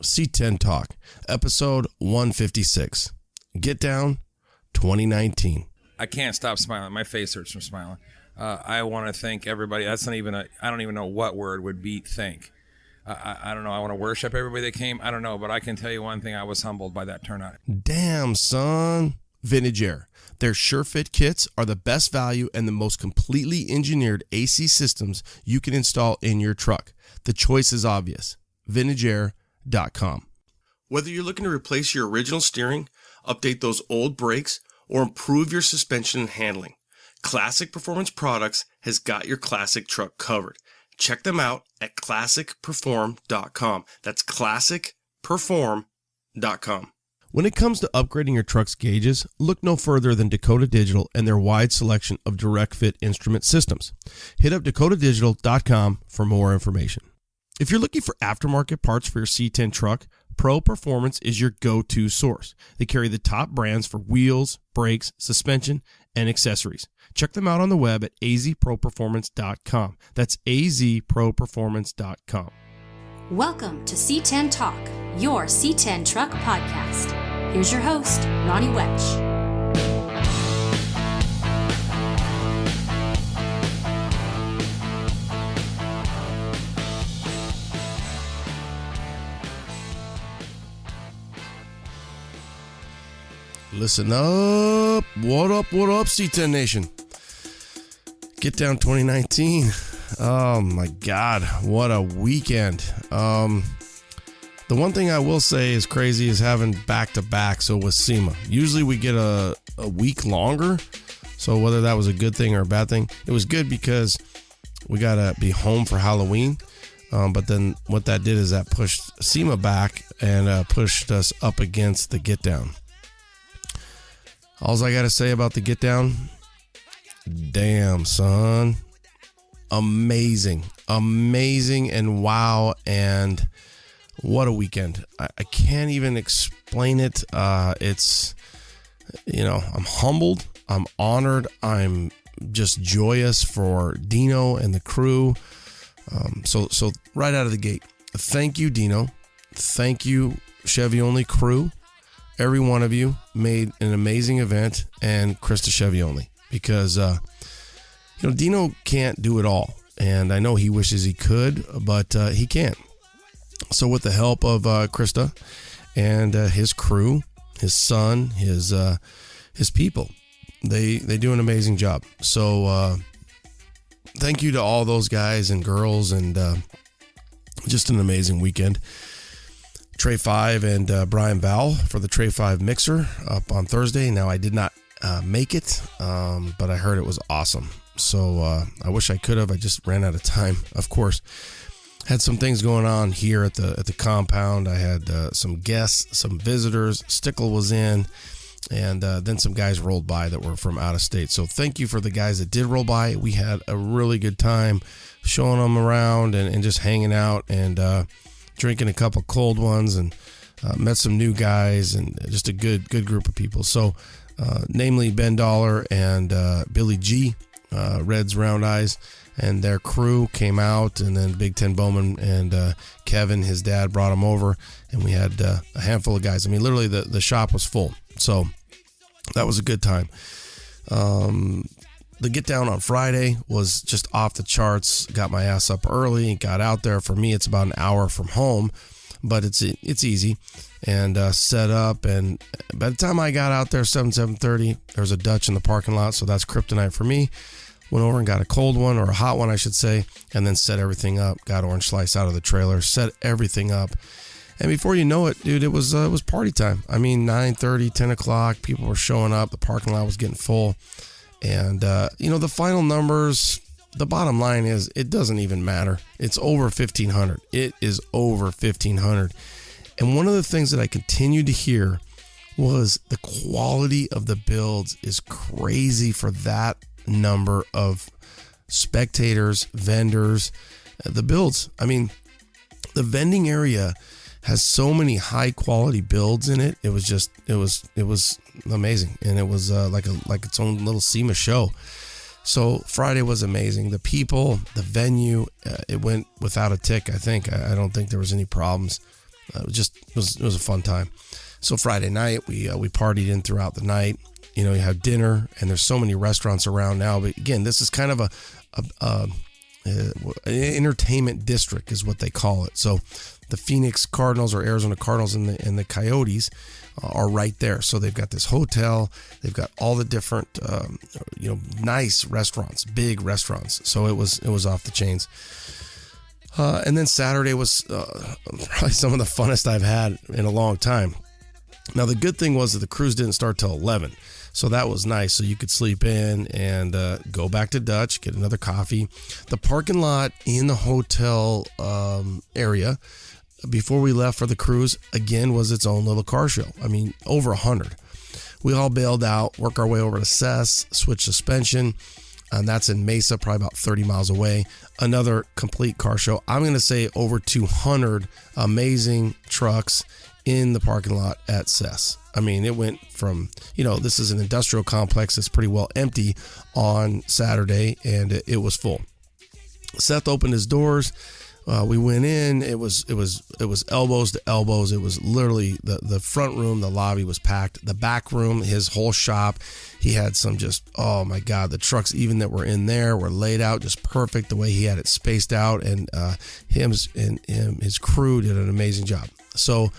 C10 Talk, episode 156. Git Down 2019. I can't stop smiling. My face hurts from smiling. I want to thank everybody. That's not even I don't even know what word would beat thank. I don't know. I want to worship everybody that came. I don't know, but I can tell you one thing. I was humbled by that turnout. Damn, son. Vintage Air. Their SureFit kits are the best value and the most completely engineered AC systems you can install in your truck. The choice is obvious. VintageAir.com. Whether you're looking to replace your original steering, update those old brakes, or improve your suspension and handling, Classic Performance Products has got your classic truck covered. Check them out at ClassicPerform.com. That's ClassicPerform.com. When it comes to upgrading your truck's gauges, look no further than Dakota Digital and their wide selection of direct fit instrument systems. Hit up DakotaDigital.com for more information. If you're looking for aftermarket parts for your C10 truck, Pro Performance is your go-to source. They carry the top brands for wheels, brakes, suspension, and accessories. Check them out on the web at azproperformance.com. That's azproperformance.com. Welcome to C10 Talk, your C10 Truck podcast. Here's your host, Ronnie Welch. Listen up. What up, C10 Nation? Git Down 2019. Oh my God, what a weekend. The one thing I will say is crazy is having back-to-back, so with SEMA. Usually we get a week longer, so whether that was a good thing or a bad thing, it was good because we got to be home for Halloween. But then what that did is that pushed SEMA back and pushed us up against the Git Down. All I got to say about the Git Down, damn, son. Amazing and wow, and what a weekend. I can't even explain it. It's, I'm humbled, I'm honored, I'm just joyous for Dino and the crew. So right out of the gate, thank you, Dino. Thank you, Chevy Only crew. Every one of you made an amazing event, and Krysta Chevy Only, because Dino can't do it all, and I know he wishes he could, but he can't. So with the help of Krysta and his crew, his son, his people, they do an amazing job. So thank you to all those guys and girls, and just an amazing weekend. Trey 5 and Brian Val for the Trey 5 mixer up on Thursday. Now, I did not make it, but I heard it was awesome. So I wish I could have. I just ran out of time, of course. Had some things going on here at the compound. I had some guests, some visitors. Stickle was in, and then some guys rolled by that were from out of state. So thank you for the guys that did roll by. We had a really good time showing them around and just hanging out and drinking a couple cold ones, and met some new guys, and just a good group of people. So namely Ben Dollar and Billy G, Red's Round Eyes, and their crew came out, and then Big Ten Bowman and Kevin, his dad, brought them over, and we had a handful of guys. I mean, literally the shop was full. So that was a good time. The Get Down on Friday was just off the charts. Got my ass up early and got out there. For me, it's about an hour from home, but it's easy, and set up. And by the time I got out there, 7:30, there was a Dutch in the parking lot, so that's kryptonite for me. Went over and got a cold one, or a hot one, I should say, and then set everything up. Got orange slice out of the trailer, set everything up. And before you know it, dude, it was party time. I mean, 9:30, 10 o'clock, people were showing up. The parking lot was getting full. And, the final numbers, the bottom line is it doesn't even matter. It's over 1,500. It is over 1,500. And one of the things that I continued to hear was the quality of the builds is crazy for that number of spectators, vendors, the builds. I mean, the vending area has so many high quality builds in it. It was amazing. And it was like its own little SEMA show. So Friday was amazing. The people, the venue, it went without a tick. I don't think there was any problems. It was a fun time. So Friday night, we partied in throughout the night. You know, you have dinner, and there's so many restaurants around now. But again, this is kind of an entertainment district is what they call it. So the Phoenix Cardinals or Arizona Cardinals and the Coyotes are right there. So they've got this hotel. They've got all the different, nice restaurants, big restaurants. So it was off the chains. And then Saturday was probably some of the funnest I've had in a long time. Now, the good thing was that the cruise didn't start till 11. So that was nice. So you could sleep in and go back to Dutch, get another coffee. The parking lot in the hotel area before we left for the cruise, again, was its own little car show. I mean, over 100. We all bailed out, work our way over to Seth's, switch suspension. And that's in Mesa, probably about 30 miles away. Another complete car show. I'm going to say over 200 amazing trucks in the parking lot at Seth's. I mean, it went from, this is an industrial complex that's pretty well empty on Saturday, and it was full. Seth opened his doors. We went in. It was elbows to elbows. It was literally the front room, the lobby was packed. The back room, his whole shop, he had some just, oh my God, the trucks even that were in there were laid out just perfect the way he had it spaced out, and his crew did an amazing job. So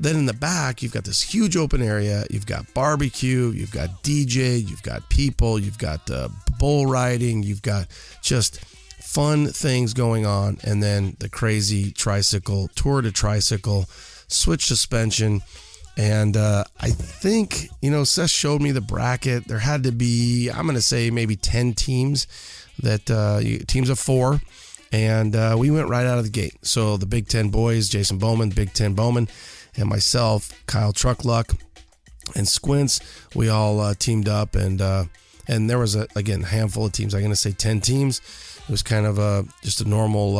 then in the back, you've got this huge open area. You've got barbecue, you've got DJ, you've got people, you've got bull riding, you've got just fun things going on. And then the crazy tricycle, tour to tricycle, switch suspension. And I think, Seth showed me the bracket. There had to be, I'm going to say maybe 10 teams, teams of 4. And we went right out of the gate. So the Big Ten boys, Jason Bowman, Big Ten Bowman, and myself, Kyle Truckluck, and Squints, we all teamed up, and there was a handful of teams. I'm going to say 10 teams. It was kind of just a normal,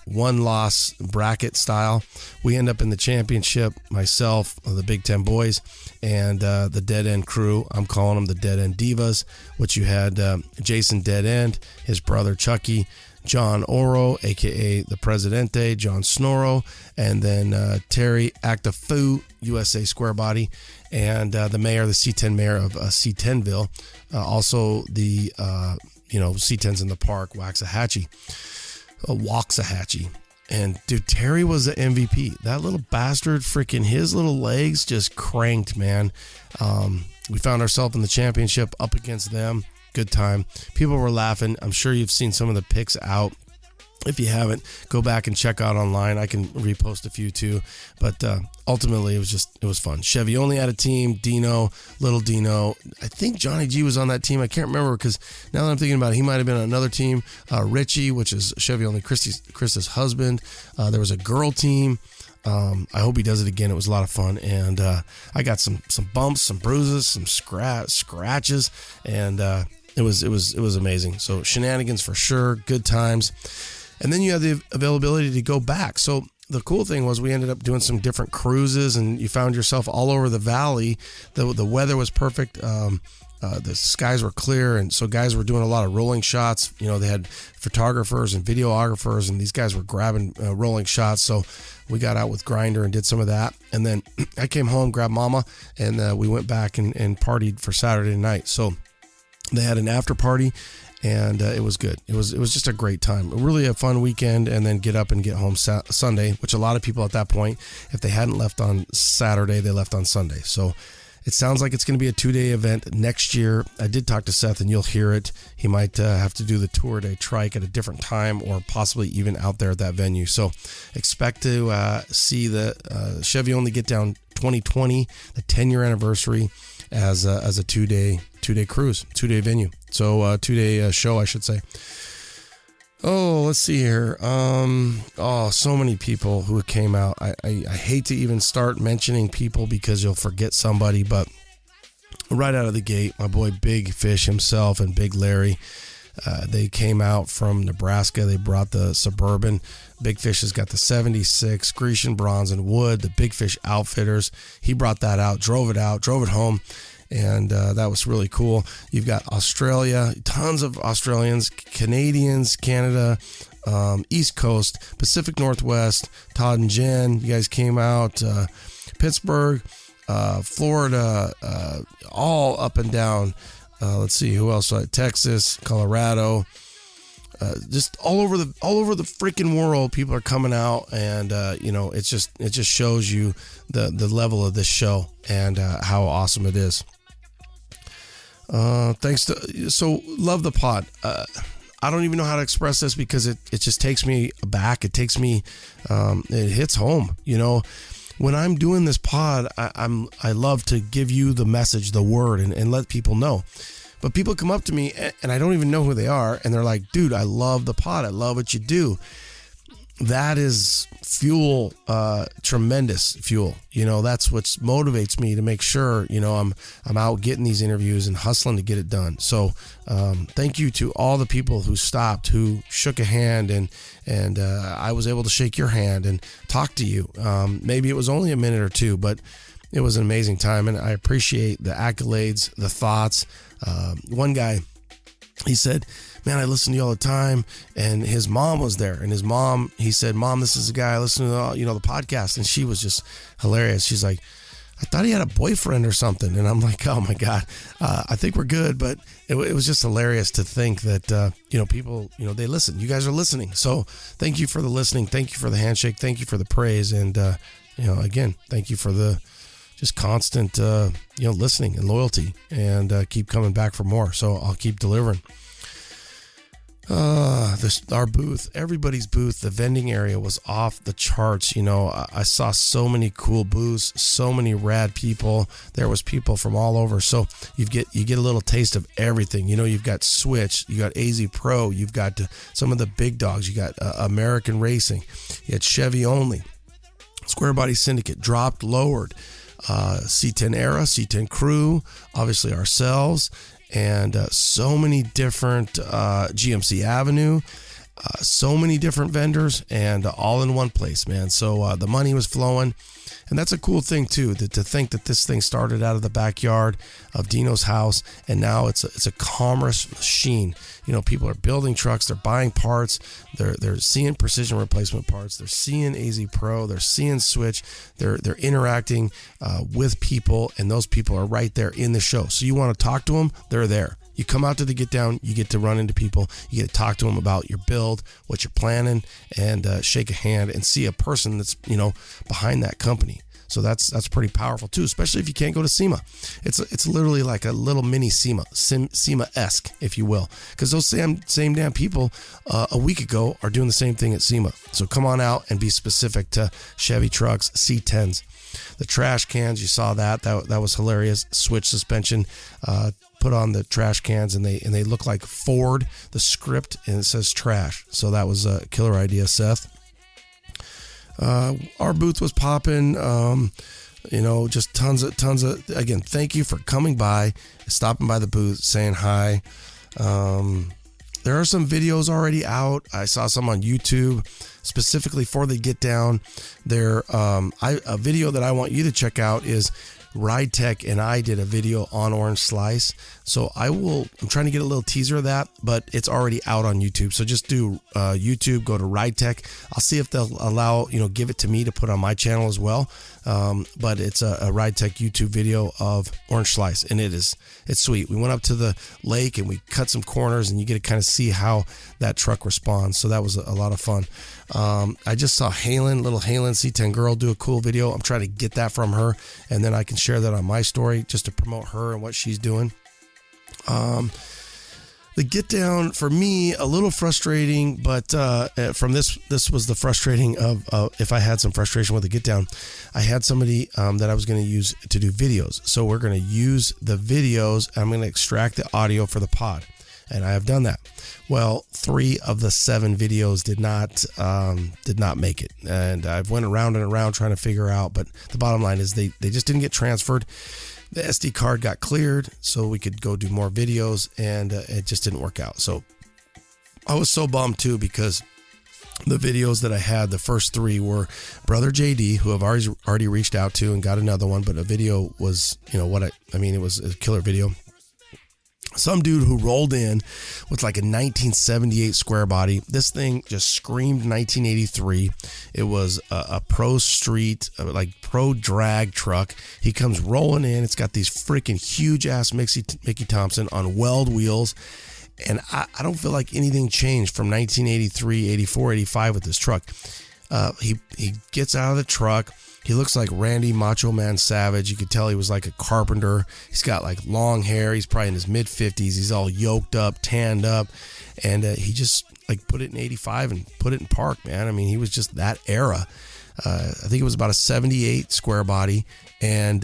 one-loss bracket style. We end up in the championship, myself, the Big Ten boys, and the Dead End Crew. I'm calling them the Dead End Divas, which you had Jason Dead End, his brother Chucky, John Oro, a.k.a. the Presidente, John Snorro, and then Terry Actafu, USA Square Body, and the mayor, the C10 mayor of C10ville, also the, C10's in the park, Waxahachie. And dude, Terry was the MVP. That little bastard, freaking his little legs just cranked, man. We found ourselves in the championship up against them. Good time. People were laughing. I'm sure you've seen some of the pics out. If you haven't, go back and check out online. I can repost a few too. But ultimately, it was fun. Chevy only had a team. Dino, little Dino. I think Johnny G was on that team. I can't remember because now that I'm thinking about it, he might have been on another team. Richie, which is Chevy only Krista's husband. There was a girl team. I hope he does it again. It was a lot of fun, and I got some bumps, some bruises, some scratches, and it was amazing. So shenanigans for sure, good times. And then you have the availability to go back. So the cool thing was we ended up doing some different cruises, and you found yourself all over the valley. The weather was perfect. The skies were clear, and so guys were doing a lot of rolling shots. They had photographers and videographers, and these guys were grabbing rolling shots. So we got out with Grindr and did some of that. And then I came home, grabbed Mama, and we went back and partied for Saturday night. So they had an after party, and it was good. It was just a great time. Really a fun weekend, and then get up and get home Sunday, which a lot of people at that point, if they hadn't left on Saturday, they left on Sunday. So it sounds like it's going to be a 2-day event next year. I did talk to Seth, and you'll hear it. He might have to do the tour day trike at a different time, or possibly even out there at that venue. So expect to see the Chevy Only Get Down 2020, the 10-year anniversary, as a 2-day cruise, 2-day venue. So 2-day show, I should say. Oh, let's see here. So many people who came out. I hate to even start mentioning people because you'll forget somebody, but right out of the gate, my boy Big Fish himself and Big Larry, they came out from Nebraska. They brought the Suburban. Big Fish has got the 76 Grecian Bronze and Wood, the Big Fish Outfitters. He brought that out, drove it home. And that was really cool. You've got Australia, tons of Australians, Canadians, Canada, East Coast, Pacific Northwest, Todd and Jen, you guys came out, Pittsburgh, Florida, all up and down. Let's see who else. Texas, Colorado, just all over the freaking world. People are coming out, and it just shows you the level of this show and how awesome it is. Love the pod. I don't even know how to express this because it just takes me back. It takes me, it hits home. When I'm doing this pod, I love to give you the message, the word, and let people know. But people come up to me and I don't even know who they are, and they're like, dude, I love the pod. I love what you do. That is fuel, tremendous fuel. That's what motivates me to make sure, I'm out getting these interviews and hustling to get it done. So, thank you to all the people who stopped, who shook a hand, and I was able to shake your hand and talk to you. Maybe it was only a minute or two, but it was an amazing time, and I appreciate the accolades, the thoughts. One guy, he said, man, I listen to you all the time. And his mom was there. And his mom, he said, Mom, this is a guy I listen to the podcast. And she was just hilarious. She's like, I thought he had a boyfriend or something. And I'm like, oh my God, I think we're good. But it was just hilarious to think that, people, they listen. You guys are listening. So thank you for the listening. Thank you for the handshake. Thank you for the praise. And, again, thank you for the just constant, listening and loyalty, and keep coming back for more. So I'll keep delivering. Our booth, everybody's booth, the vending area was off the charts. I saw so many cool booths, so many rad people. There was people from all over. So you get a little taste of everything. You've got Switch, you got AZ Pro, you've got some of the big dogs. You got American Racing, you had Chevy Only, Square Body Syndicate, Dropped, Lowered, C10 Era, C10 Crew, obviously ourselves, and so many different GMC Avenue, so many different vendors, and all in one place, man. So the money was flowing, and that's a cool thing too, to think that this thing started out of the backyard of Dino's house, and now it's a commerce machine. People are building trucks, they're buying parts, they're seeing precision replacement parts, they're seeing AZ Pro, they're seeing Switch, they're interacting with people, and those people are right there in the show. So you want to talk to them, they're there. You come out to the Get Down, you get to run into people, you get to talk to them about your build, what you're planning, and shake a hand and see a person that's behind that company. So that's pretty powerful too, especially if you can't go to SEMA. It's literally like a little mini SEMA-esque, if you will, because those same damn people a week ago are doing the same thing at SEMA. So come on out and be specific to Chevy trucks, C10s. The trash cans, you saw that was hilarious. Switch suspension put on the trash cans, and they look like Ford, the script, and it says trash. So that was a killer idea, Seth. Our booth was popping, just tons of, again, thank you for coming by, stopping by the booth, saying hi. There are some videos already out. I saw some on YouTube specifically for the Get Down. A video that I want you to check out is Ride Tech and I did a video on Orange Slice. So I'm trying to get a little teaser of that, but it's already out on YouTube. So just do YouTube, go to Ride Tech. I'll see if they'll allow, give it to me to put on my channel as well. But it's a Ride Tech YouTube video of Orange Slice, and it's sweet. We went up to the lake and we cut some corners, and you get to kind of see how that truck responds. So that was a lot of fun. I just saw little Halen C10 girl do a cool video. I'm trying to get that from her, and then I can share that on my story just to promote her and what she's doing. The Get Down, for me, a little frustrating, but from this was the frustrating of if I had some frustration with the Get Down, I had somebody that I was going to use to do videos. So we're going to use the videos, and I'm going to extract the audio for the pod, and I have done that. Well, 3 of the 7 videos did not make it, and I've went around and around trying to figure out, but the bottom line is they just didn't get transferred. The SD card got cleared so we could go do more videos, and it just didn't work out. So I was so bummed too, because the videos that I had, the first 3 were Brother JD, who I've already reached out to and got another one, but a video was, it was a killer video. Some dude who rolled in with like a 1978 square body. This thing just screamed 1983. It was a pro street, like pro drag truck. He comes rolling in. It's got these freaking huge ass Mickey Thompson on weld wheels. And I don't feel like anything changed from 1983, 84, 85 with this truck. He gets out of the truck. He looks like Randy Macho Man Savage. You could tell he was like a carpenter. He's got like long hair. He's probably in his mid-50s. He's all yoked up, tanned up. And he just like put it in 85 and put it in park, man. I mean, he was just that era. I think it was about a 78 square body. And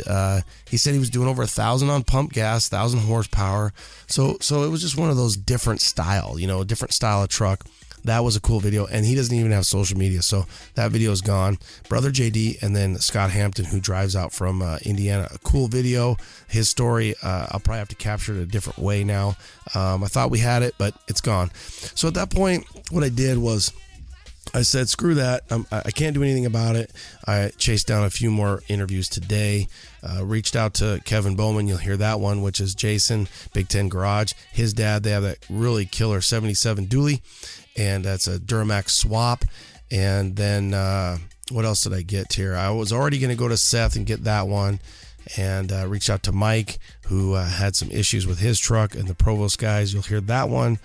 he said he was doing over 1,000 on pump gas, 1,000 horsepower. So it was just one of those different style, a different style of truck. That was a cool video, and he doesn't even have social media, so that video is gone. Brother JD and then Scott Hampton, who drives out from Indiana. A cool video. His story, I'll probably have to capture it a different way now. I thought we had it, but it's gone. So at that point, what I did was I said, screw that. I can't do anything about it. I chased down a few more interviews today. Reached out to Kevin Bowman. You'll hear that one, which is Jason, Big Ten Garage. His dad, they have that really killer 77 dually. And that's a Duramax swap. And then what else did I get here? I was already going to go to Seth and get that one, and reached out to Mike, who had some issues with his truck, and the Provost guys. You'll hear that one.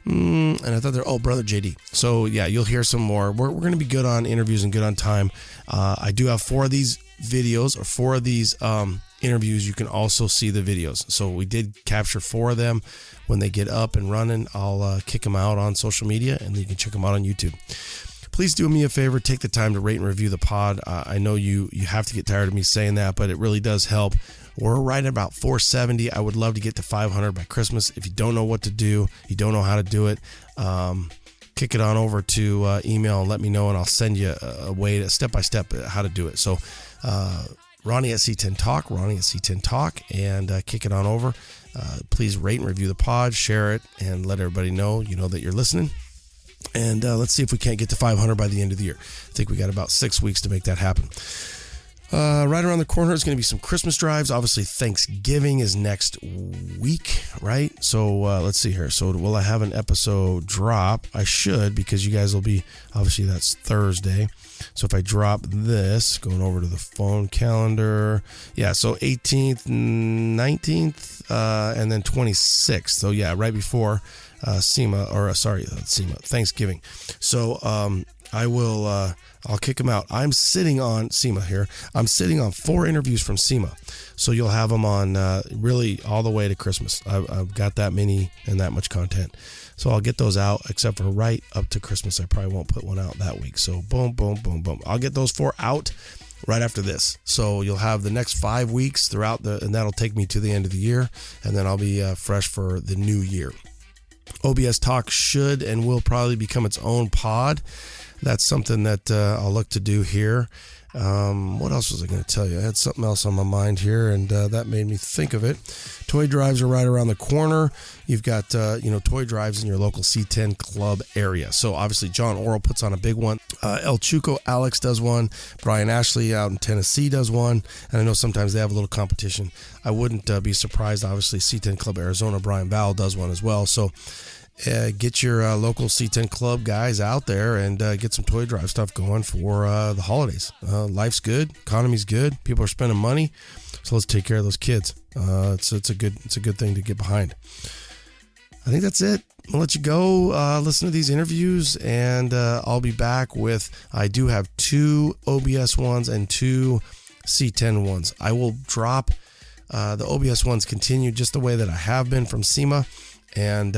And I thought Brother JD. So yeah, you'll hear some more. We're going to be good on interviews and good on time. I do have 4 of these videos, or 4 of these interviews. You can also see the videos. So we did capture 4 of them. When they get up and running, I'll kick them out on social media, and you can check them out on YouTube. Please do me a favor, take the time to rate and review the pod. I know you have to get tired of me saying that, but it really does help. We're right at about 470. I would love to get to 500 by Christmas. If you don't know what to do, you don't know how to do it, kick it on over to email and let me know, and I'll send you a way, a step-by-step how to do it. So Ronnie at C10 Talk, and kick it on over. Please rate and review the pod, share it, and let everybody know that you're listening. And let's see if we can't get to 500 by the end of the year. I think we got about 6 weeks to make that happen. Right around the corner is going to be some Christmas drives. Obviously, Thanksgiving is next week, right? So let's see here. So will I have an episode drop? I should, because you guys will be, obviously that's Thursday. So if I drop this, going over to the phone calendar, yeah, so 18th, 19th, and then 26th. So yeah, right before Thanksgiving. So I'll kick them out. I'm sitting on SEMA here. I'm sitting on 4 interviews from SEMA. So you'll have them on really all the way to Christmas. I've got that many and that much content. So I'll get those out, except for right up to Christmas. I probably won't put one out that week. So boom, boom, boom, boom. I'll get those 4 out right after this. So you'll have the next 5 weeks throughout and that'll take me to the end of the year. And then I'll be fresh for the new year. OBS Talk should and will probably become its own pod. That's something that I'll look to do here. What else was I going to tell you? I had something else on my mind here, and that made me think of it. Toy drives are right around the corner. You've got, toy drives in your local C10 club area. So obviously John Orrell puts on a big one. El Chuco Alex does one. Brian Ashley out in Tennessee does one. And I know sometimes they have a little competition. I wouldn't be surprised. Obviously C10 Club Arizona, Brian Val does one as well. So get your local C10 Club guys out there and get some toy drive stuff going for the holidays. Life's good, economy's good, people are spending money, so let's take care of those kids. It's a good thing to get behind. I think that's it. I'll let you go listen to these interviews, and I'll be back with, I do have 2 OBS ones and 2 C10 ones. I will drop the OBS ones continue just the way that I have been from SEMA, and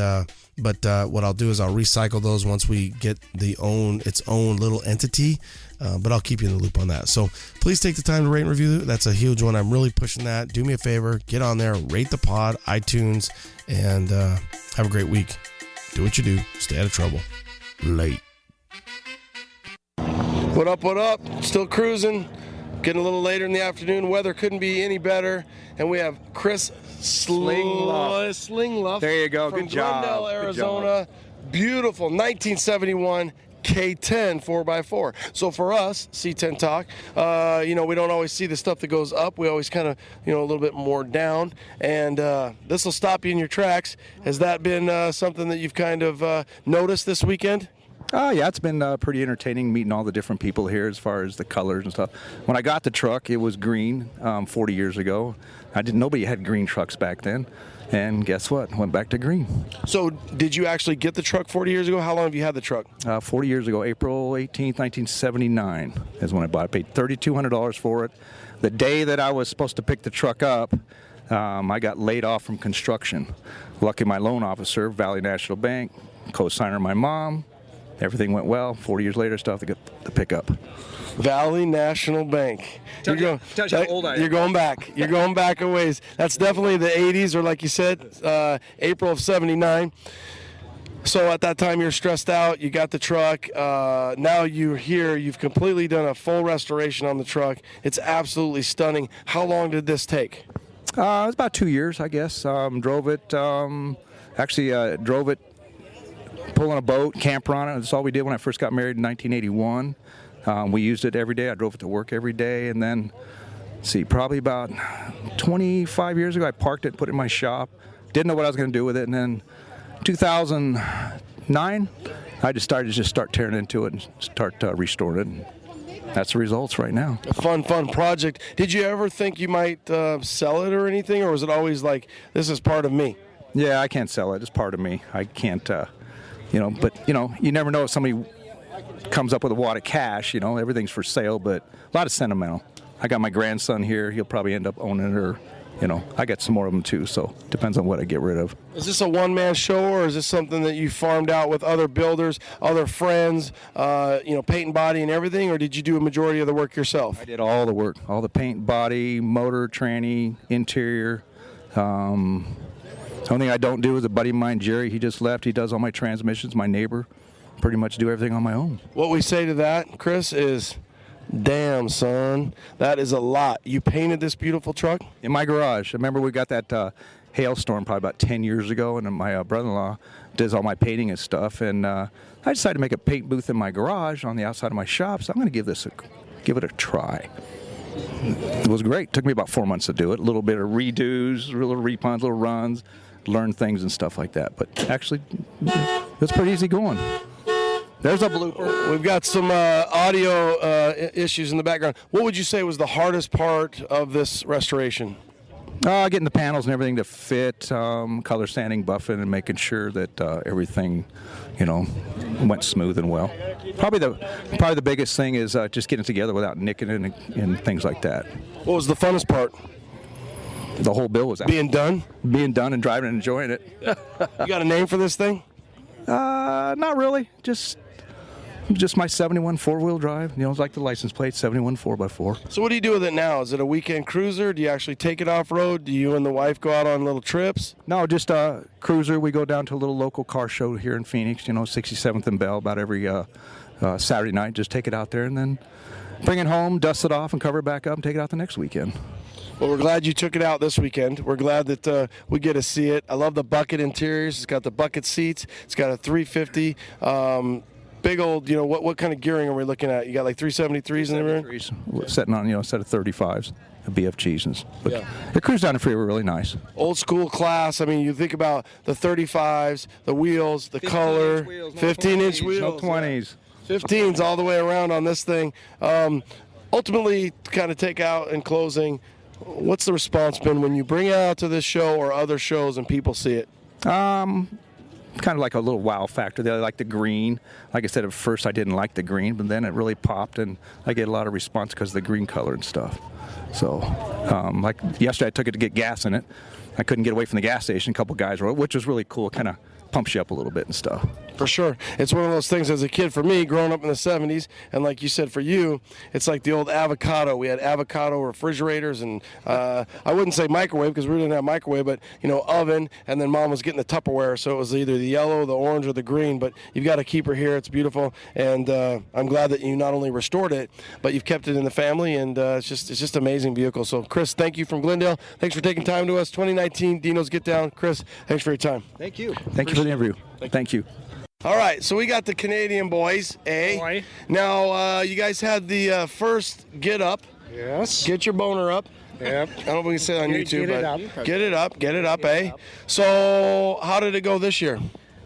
but what I'll do is I'll recycle those once we get its own little entity, but I'll keep you in the loop on that. So please take the time to rate and review. That's a huge one. I'm really pushing that. Do me a favor, get on there, rate the pod, iTunes, and have a great week. Do what you do. Stay out of trouble. Late. What up? Still cruising. Getting a little later in the afternoon. Weather couldn't be any better. And we have Chris Slingluff. There you go. From Good job. Glendale, Arizona. Beautiful 1971 K10 4x4. So for us, C10 Talk, we don't always see the stuff that goes up. We always kind of, a little bit more down. And this will stop you in your tracks. Has that been something that you've kind of noticed this weekend? Yeah, it's been pretty entertaining meeting all the different people here as far as the colors and stuff. When I got the truck, it was green 40 years ago. Nobody had green trucks back then. And guess what? Went back to green. So did you actually get the truck 40 years ago? How long have you had the truck? 40 years ago, April 18th, 1979 is when I bought it. I paid $3,200 for it. The day that I was supposed to pick the truck up, I got laid off from construction. Lucky my loan officer, Valley National Bank, co-signer my mom. Everything went well. 40 years later, still have to get the pickup. Valley National Bank. Tells you how old I am. You're going back. You're going back a ways. That's definitely the 80s, or like you said, April of 79. So at that time, you're stressed out. You got the truck. Now you're here. You've completely done a full restoration on the truck. It's absolutely stunning. How long did this take? It was about 2 years, I guess. Drove it pulling a boat, camper on it. That's all we did when I first got married in 1981. We used it every day. I drove it to work every day. And then, probably about 25 years ago, I parked it, put it in my shop. Didn't know what I was going to do with it. And then 2009, I just started to start tearing into it and start restoring it. And that's the results right now. A fun project. Did you ever think you might sell it or anything? Or was it always like, this is part of me? Yeah, I can't sell it. It's part of me. I can't, but, you never know if somebody comes up with a wad of cash, everything's for sale, but a lot of sentimental. I got my grandson here. He'll probably end up owning it, or, I got some more of them too, so depends on what I get rid of. Is this a one-man show, or is this something that you farmed out with other builders, other friends, paint and body and everything, or did you do a majority of the work yourself? I did all the work, all the paint, body, motor, tranny, interior. The only thing I don't do is a buddy of mine, Jerry, he just left. He does all my transmissions, my neighbor. Pretty much do everything on my own. What we say to that, Chris, is, damn, son, that is a lot. You painted this beautiful truck? In my garage. I remember we got that hailstorm probably about 10 years ago, and my brother-in-law does all my painting and stuff. And I decided to make a paint booth in my garage on the outside of my shop, so I'm going to give it a try. It was great. It took me about 4 months to do it. A little bit of redos, little repunts, little runs, learn things and stuff like that. But actually, it was pretty easy going. There's a blooper. We've got some audio issues in the background. What would you say was the hardest part of this restoration? Getting the panels and everything to fit, color sanding, buffing, and making sure that everything, went smooth and well. Probably the biggest thing is just getting it together without nicking it and things like that. What was the funnest part? The whole bill was out. Being done and driving and enjoying it. You got a name for this thing? Not really. Just my 71 four-wheel drive. It's like the license plate, 71 4x4. So what do you do with it now? Is it a weekend cruiser? Do you actually take it off-road? Do you and the wife go out on little trips? No, just a cruiser. We go down to a little local car show here in Phoenix, 67th and Bell, about every Saturday night. Just take it out there and then bring it home, dust it off, and cover it back up and take it out the next weekend. Well, we're glad you took it out this weekend. We're glad that we get to see it. I love the bucket interiors. It's got the bucket seats. It's got a 350. Big old, what kind of gearing are we looking at? You got like 373s in there? Setting on, a set of 35s, BFGs. But yeah. The cruise down the freeway were really nice. Old school class. I mean, you think about the 35s, the wheels, the color, 15-inch wheels. No 20s. 15s all the way around on this thing. Ultimately, to kind of take out in closing, what's the response been when you bring it out to this show or other shows and people see it? Kind of like a little wow factor. They like the green. Like I said, at first I didn't like the green, but then it really popped, and I get a lot of response because of the green color and stuff. So, like yesterday, I took it to get gas in it. I couldn't get away from the gas station. A couple guys were, which was really cool. Kind of pumps you up a little bit and stuff. For sure. It's one of those things as a kid for me, growing up in the 70s, and like you said, for you, it's like the old avocado. We had avocado refrigerators and I wouldn't say microwave because we didn't have microwave, but, oven, and then Mom was getting the Tupperware, so it was either the yellow, the orange, or the green, but you've got to keep her here. It's beautiful, and I'm glad that you not only restored it, but you've kept it in the family, and it's just an amazing vehicle. So, Chris, thank you from Glendale. Thanks for taking time to us. 2019 Dino's Get Down. Chris, thanks for your time. Thank you. Thank you for the interview. Thank you. All right, so we got the Canadian boys, eh? Boy. Now, you guys had the first get up. Yes. Get your boner up. Yep. I don't know if we can say it on YouTube, Get it but up. get it up, eh? So, how did it go this year?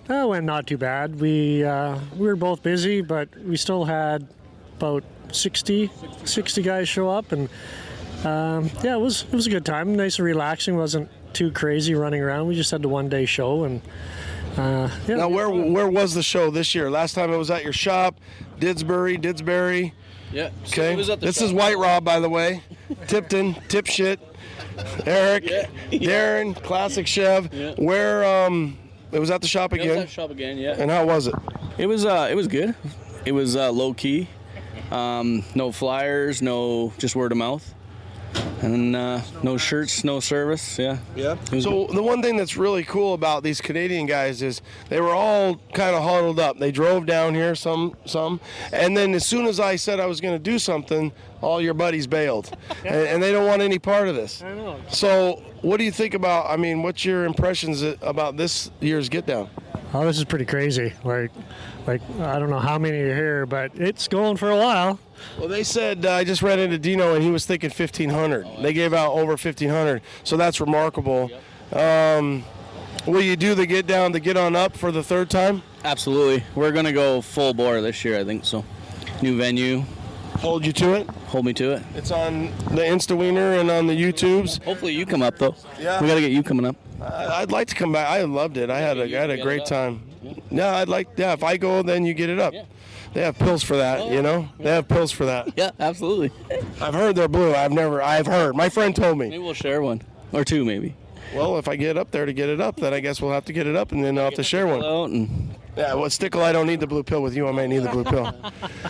Went not too bad. We were both busy, but we still had about 60 guys show up, and it was a good time. Nice and relaxing. Wasn't too crazy running around. We just had the 1 day show, and Now, where was the show this year? Last time it was at your shop, Didsbury. Yeah. Okay. It was at the This shop. is White Rob, by the way. Tipton, Tipshit, Eric, Darren, Classic Chev. Yeah. Where it was at the shop It was again. at the shop again, yeah. And how was it? It was good. It was low key. No flyers, no just word of mouth. And no shirts, no service, yeah. Yeah. was So the one thing that's really cool about these Canadian guys is they were all kind of huddled up. They drove down here, some, and then as soon as I said I was going to do something, all your buddies bailed, and they don't want any part of this. I know. So what do you think about? I mean, what's your impressions about this year's Get Down? Oh, this is pretty crazy. Like I don't know how many are here, but it's going for a while. Well, they said I just ran into Dino and he was thinking 1,500. They gave out over 1,500, so that's remarkable. Will you do the Get Down, the Get On Up for the third time? Absolutely. We're going to go full bore this year, I think so. New venue. Hold you to it. Hold me to it. It's on the Insta-Wiener and on the YouTubes. Hopefully you come up, though. Yeah. We got to get you coming up. I'd like to come back. I loved it. I had a great time. Yeah, if I go, then you get it up. Yeah. They have pills for that, you know? They have pills for that. Yeah, absolutely. I've heard they're blue. I've heard. My friend told me. Maybe we'll share one. Or two, maybe. Well, if I get up there to get it up, then I guess we'll have to get it up, and then I'll have to share one. Out and Yeah, well, Stickle, I don't need the blue pill. With you, I may need the blue pill.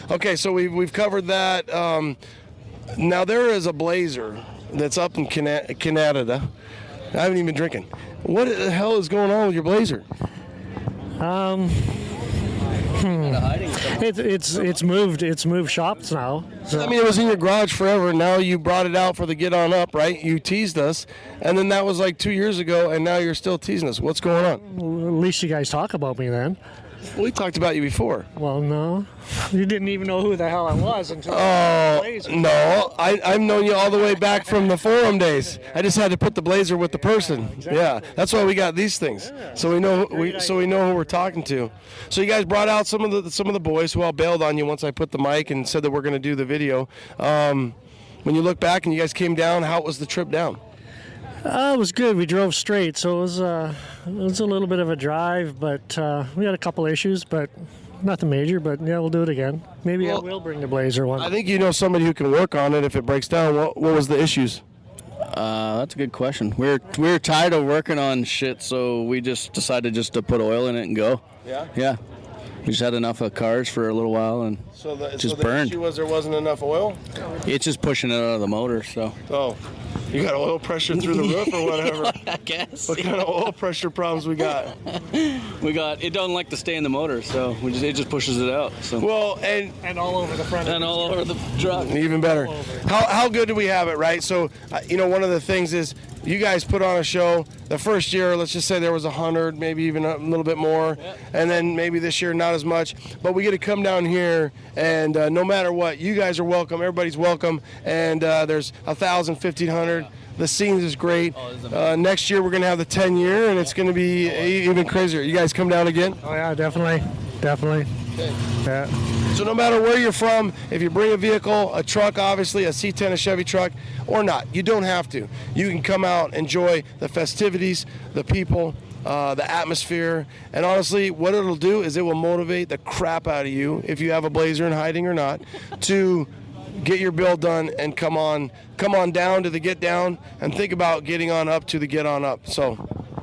Okay, so we've covered that. Now, there is a blazer that's up in Canada. I haven't even been drinking. What the hell is going on with your blazer? It's moved shops now. So. I mean, it was in your garage forever. Now you brought it out for the Get On Up, right? You teased us, and then that was like 2 years ago, and now you're still teasing us. What's going on? At least you guys talk about me then. We talked about you before. Well, no, you didn't even know who the hell I was until. No, I've known you all the way back from the forum days. I just had to put the blazer with the person. Exactly. Yeah, that's why we got these things, so we know who we're talking to. So you guys brought out some of the boys who all bailed on you once I put the mic and said that we're going to do the video. When you look back and you guys came down, how was the trip down? It was good. We drove straight, so it was a little bit of a drive, but we had a couple issues, but nothing major. But yeah, we'll do it again. Maybe I will bring the blazer one. I think you know somebody who can work on it if it breaks down. What was the issues? that's a good question. We're tired of working on shit, so we just decided just to put oil in it and go. Yeah. Yeah. We just had enough of cars for a little while and just burned. The issue was there wasn't enough oil? It's just pushing it out of the motor, so. Oh, you got oil pressure through the roof or whatever? I guess. What kind of oil pressure problems we got? It don't like to stay in the motor, so it just pushes it out. So. Well, and all over the front. And all over the truck. Even better. How good do we have it, right? So, one of the things is you guys put on a show. The first year, let's just say there was 100, maybe even a little bit more. Yep. And then maybe this year, not as much. But we get to come down here, and no matter what, you guys are welcome. Everybody's welcome. And there's 1,000, 1,500. The scenes is great. Next year, we're going to have the 10-year, and it's going to be even crazier. You guys come down again? Oh, yeah, definitely. Okay. Yeah. So no matter where you're from, if you bring a vehicle, a truck, obviously, a C10, a Chevy truck, or not, you don't have to. You can come out, enjoy the festivities, the people, the atmosphere, and honestly, what it'll do is it will motivate the crap out of you, if you have a blazer in hiding or not, to get your build done and come on down to the Get Down and think about getting on up to the Get On Up. So,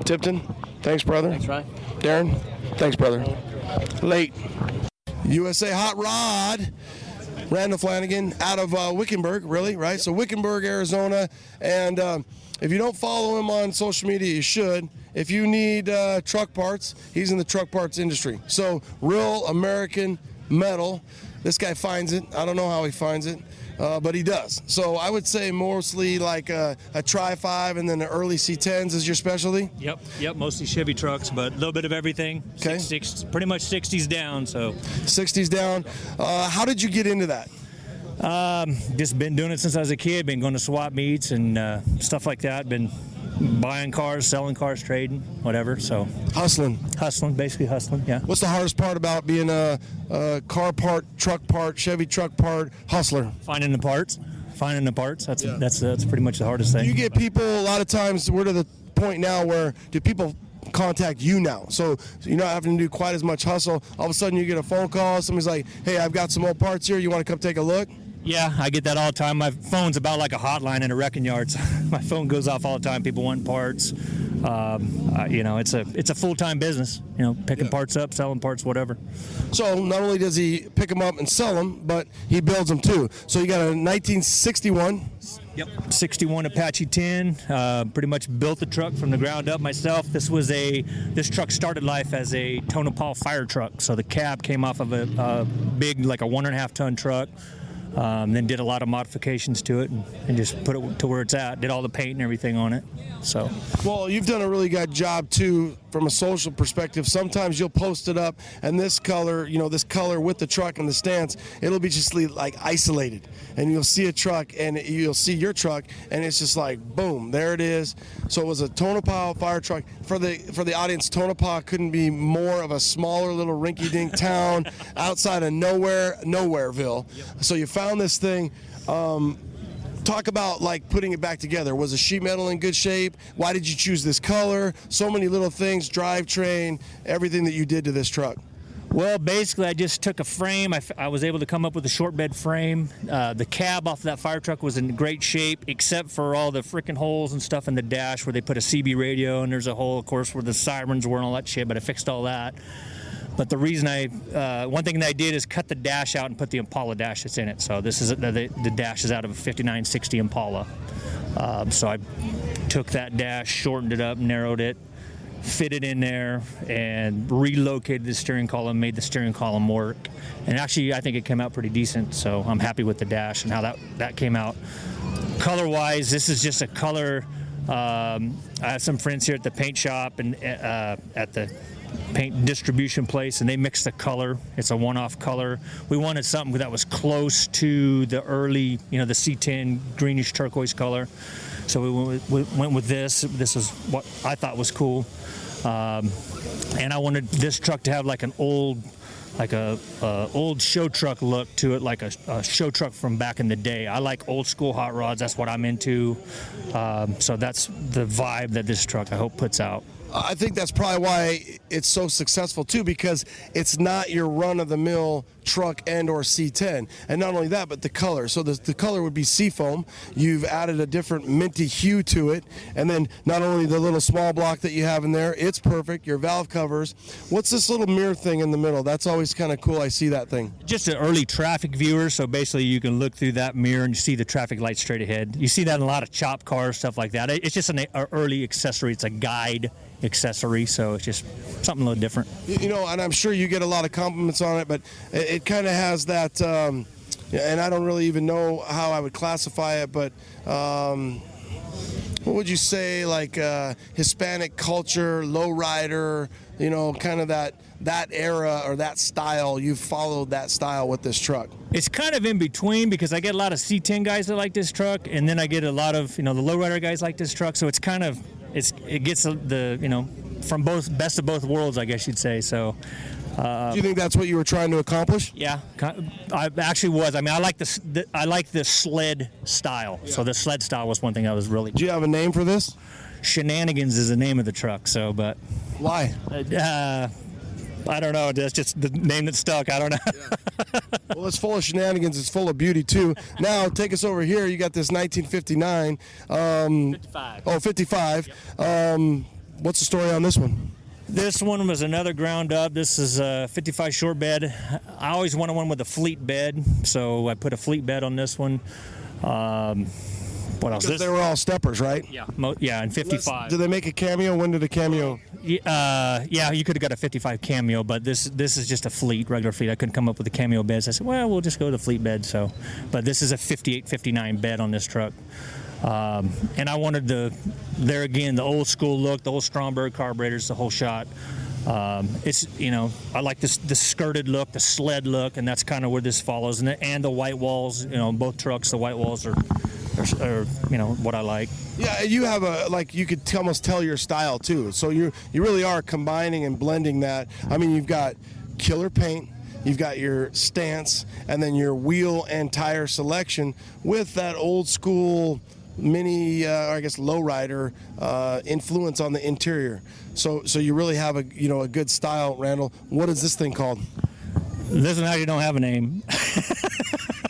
Tipton, thanks, brother. That's right. Darren, thanks, brother. Late. USA Hot Rod, Randall Flanagan out of Wickenburg, really, right? So Wickenburg, Arizona, and if you don't follow him on social media, you should. If you need truck parts, he's in the truck parts industry. So real American metal. This guy finds it. I don't know how he finds it. but he does. So I would say mostly like a Tri-5 and then the early C10s is your specialty? Yep, mostly Chevy trucks, but a little bit of everything. Okay. Pretty much 60s down, so. 60s down. How did you get into that? Just been doing it since I was a kid, been going to swap meets and stuff like that, been buying cars, selling cars, trading, whatever, so. Hustling, basically hustling, yeah. What's the hardest part about being a car part, truck part, Chevy truck part hustler? Finding the parts. That's pretty much the hardest thing. You get people, a lot of times, we're to the point now where do people contact you now? So you're not having to do quite as much hustle. All of a sudden you get a phone call, somebody's like, hey, I've got some old parts here, you want to come take a look? Yeah, I get that all the time. My phone's about like a hotline in a wrecking yard. So my phone goes off all the time. People want parts. It's a full-time business. Picking parts up, selling parts, whatever. So not only does he pick them up and sell them, but he builds them too. So you got a 1961. Yep, 61 Apache 10. Pretty much built the truck from the ground up myself. This truck started life as a Tonopah fire truck. So the cab came off of a big, like a 1.5 ton truck. Then did a lot of modifications to it and just put it to where it's at. Did all the paint and everything on it. So. Well, you've done a really good job too from a social perspective. Sometimes you'll post it up and this color with the truck and the stance, it'll be just like isolated. And you'll see a truck and you'll see your truck and it's just like, boom, there it is. So it was a Tonopah fire truck. For the audience, Tonopah couldn't be more of a smaller little rinky-dink town outside of Nowhereville. Yep. So you found this thing. Talk about like putting it back together. Was the sheet metal in good shape? Why did you choose this color? So many little things, drivetrain, everything that you did to this truck. Well, basically, I just took a frame. I was able to come up with a short bed frame. The cab off of that fire truck was in great shape, except for all the freaking holes and stuff in the dash where they put a CB radio, and there's a hole, of course, where the sirens were and all that shit, but I fixed all that. But the reason one thing that I did is cut the dash out and put the Impala dash that's in it. So this is the dash is out of a 5960 Impala. So I took that dash, shortened it up, narrowed it, fit it in there, and relocated the steering column, made the steering column work. And actually, I think it came out pretty decent. So I'm happy with the dash and how that came out. Color-wise, this is just a color. I have some friends here at the paint shop and at the paint distribution place, and they mix the color. It's a one-off color. We wanted something that was close to the early, the C10 greenish turquoise color. So we went with this. This is what I thought was cool. And I wanted this truck to have like an old show truck look to it, like a show truck from back in the day. I like old school hot rods. That's what I'm into. So that's the vibe that this truck, I hope, puts out. I think that's probably why it's so successful too, because it's not your run-of-the-mill truck and or C10. And not only that, but the color. So the color would be seafoam. You've added a different minty hue to it. And then not only the little small block that you have in there, it's perfect. Your valve covers. What's this little mirror thing in the middle? That's always kind of cool. I see that thing. Just an early traffic viewer. So basically you can look through that mirror and you see the traffic light straight ahead. You see that in a lot of chop cars, stuff like that. It's just an early accessory. It's a guide accessory, so it's just something a little different. And I'm sure you get a lot of compliments on it, but it kind of has that, and I don't really even know how I would classify it, but what would you say, like Hispanic culture, lowrider, kind of that era or that style? You've followed that style with this truck. It's kind of in between, because I get a lot of C10 guys that like this truck, and then I get a lot of the lowrider guys like this truck, so it's kind of it gets the from both best of both worlds, I guess you'd say. So do you think that's what you were trying to accomplish? Yeah, I actually was. I mean, I like the sled style. Yeah. So the sled style was one thing I was really. Do you have a name for this? Shenanigans is the name of the truck. So, but why? I don't know. That's just the name that stuck. I don't know. Yeah. Well, it's full of shenanigans. It's full of beauty, too. Now, take us over here. You got this 1959. 55. Oh, 55. Yep. What's the story on this one? This one was another ground up. This is a 55 short bed. I always wanted one with a fleet bed, so I put a fleet bed on this one. what else? Because they were all steppers, right? Yeah, and 55. Did they make a cameo? When did a cameo? Yeah, you could have got a 55 cameo, but this is just a fleet, regular fleet. I couldn't come up with a cameo bed, so I said, well, we'll just go to the fleet bed. So, but this is a 58, 59 bed on this truck. And I wanted the old school look, the old Stromberg carburetors, the whole shot. It's, I like the skirted look, the sled look, and that's kind of where this follows. And the white walls, both trucks, the white walls are what I like. Yeah, you have you could almost tell your style too. So you really are combining and blending that. I mean, you've got killer paint, you've got your stance, and then your wheel and tire selection with that old school mini, I guess, lowrider influence on the interior. So you really have a good style, Randall. What is this thing called? This one actually don't have a name.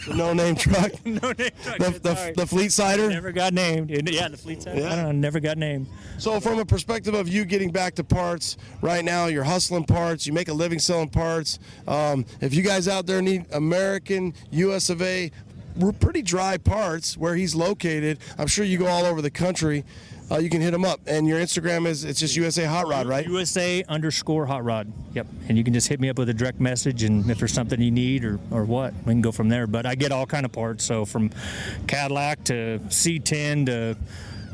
No name truck. No name truck. The Fleet Sider. Never got named. Yeah, the Fleet Sider. Yeah. I don't know. Never got named. So from a perspective of you getting back to parts right now, you're hustling parts. You make a living selling parts. If you guys out there need American, US of A, we're pretty dry parts where he's located. I'm sure you go all over the country. You can hit him up. And your Instagram it's just USA Hot Rod, right? USA_Hot Rod. Yep. And you can just hit me up with a direct message, and if there's something you need or what, we can go from there. But I get all kind of parts, so from Cadillac to C10 to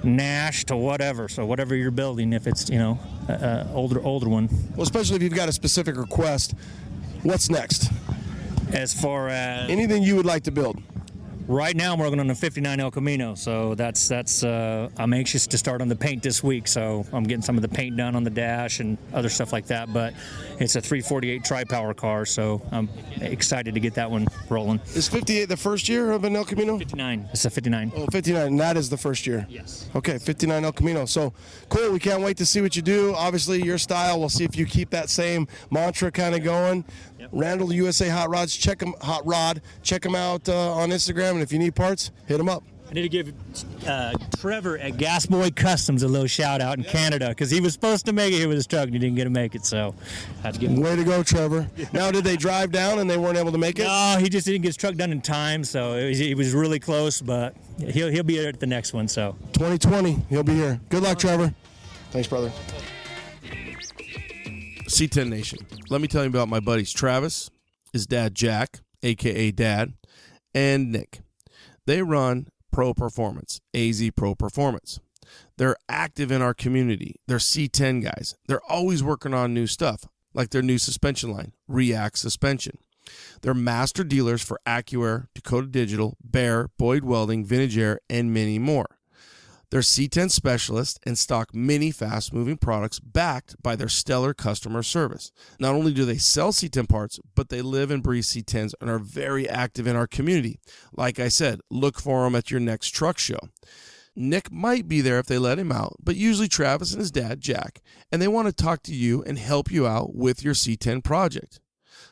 Nash to whatever. So whatever you're building, if it's, older one. Well, especially if you've got a specific request, what's next? As far as anything you would like to build. Right now I'm working on a 59 El Camino, so that's I'm anxious to start on the paint this week, so I'm getting some of the paint done on the dash and other stuff like that, but it's a 348 tri-power car, so I'm excited to get that one rolling. Is 58 the first year of an El Camino? 59. It's a 59. Oh, 59, and that is the first year? Yes. Okay, 59 El Camino. So, cool, we can't wait to see what you do. Obviously, your style, we'll see if you keep that same mantra kind of going. Yep. Randall, USA Hot Rods, check him out on Instagram, and if you need parts, hit him up. I need to give Trevor at Gas Boy Customs a little shout out in Canada, because he was supposed to make it here with his truck and he didn't get to make it, so I had to give him. Way to go, Trevor. Now, did they drive down and they weren't able to make it? No, he just didn't get his truck done in time, so he was really close, but he'll be here at the next one. So 2020, he'll be here. Good luck, Trevor. Thanks, brother. C10 Nation, let me tell you about my buddies Travis, his dad Jack, a.k.a. Dad, and Nick. They run Pro Performance, AZ Pro Performance. They're active in our community. They're C10 guys. They're always working on new stuff, like their new suspension line, React Suspension. They're master dealers for AccuAir, Dakota Digital, Bear, Boyd Welding, Vintage Air, and many more. They're C10 specialists and stock many fast-moving products backed by their stellar customer service. Not only do they sell C10 parts, but they live and breathe C10s and are very active in our community. Like I said, look for them at your next truck show. Nick might be there if they let him out, but usually Travis and his dad, Jack, and they want to talk to you and help you out with your C10 project.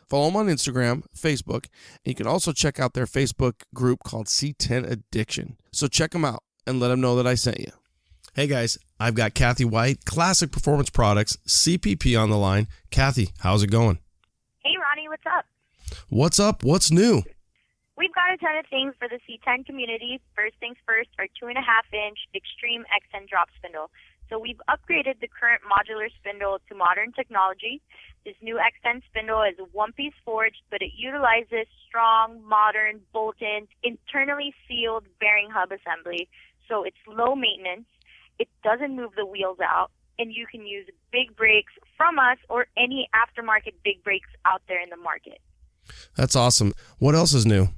Follow them on Instagram, Facebook, and you can also check out their Facebook group called C10 Addiction. So check them out and let them know that I sent you. Hey guys, I've got Kathy White, Classic Performance Products, CPP on the line. Kathy, how's it going? Hey Ronnie, what's up? What's up? What's new? We've got a ton of things for the C10 community. First things first, our 2.5-inch Extreme X10 drop spindle. So we've upgraded the current modular spindle to modern technology. This new X10 spindle is a one-piece forged, but it utilizes strong, modern, bolt-in, internally sealed bearing hub assembly. So it's low maintenance, it doesn't move the wheels out, and you can use big brakes from us or any aftermarket big brakes out there in the market. That's awesome. What else is new?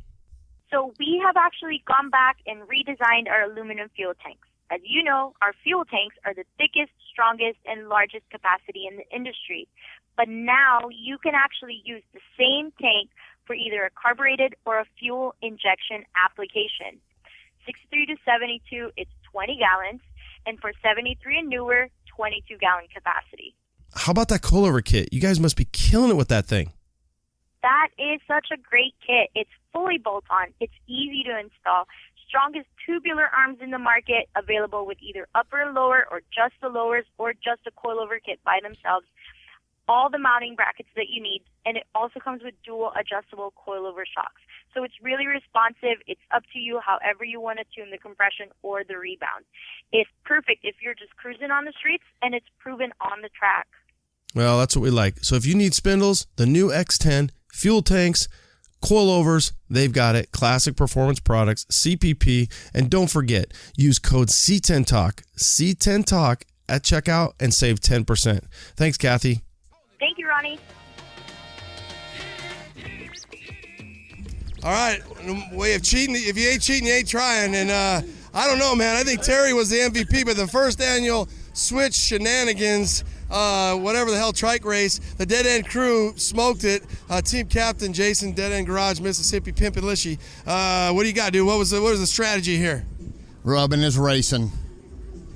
So we have actually gone back and redesigned our aluminum fuel tanks. As you know, our fuel tanks are the thickest, strongest, and largest capacity in the industry. But now you can actually use the same tank for either a carbureted or a fuel injection application. 63 to 72, it's 20 gallons, and for 73 and newer, 22-gallon capacity. How about that coilover kit? You guys must be killing it with that thing. That is such a great kit. It's fully bolt-on. It's easy to install. Strongest tubular arms in the market, available with either upper and lower or just the lowers or just a coilover kit by themselves. all the mounting brackets that you need, and it also comes with dual adjustable coilover shocks. So it's really responsive. It's up to you however you want to tune the compression or the rebound. It's perfect if you're just cruising on the streets, and it's proven on the track. Well, that's what we like. So if you need spindles, the new X10, fuel tanks, coilovers, they've got it. Classic Performance Products, CPP. And don't forget, use code C10TALK, C10TALK at checkout and save 10%. Thanks, Kathy. Thank you, Ronnie. All right, way of cheating. If you ain't cheating, you ain't trying. And I don't know, man. I think Terry was the MVP, but the first annual Switch Shenanigans, whatever the hell, trike race, the Dead End Crew smoked it. Team captain Jason, Dead End Garage, Mississippi, Pimpin' Lishy. What do you got, dude? What was the strategy here? Rubbing is racing.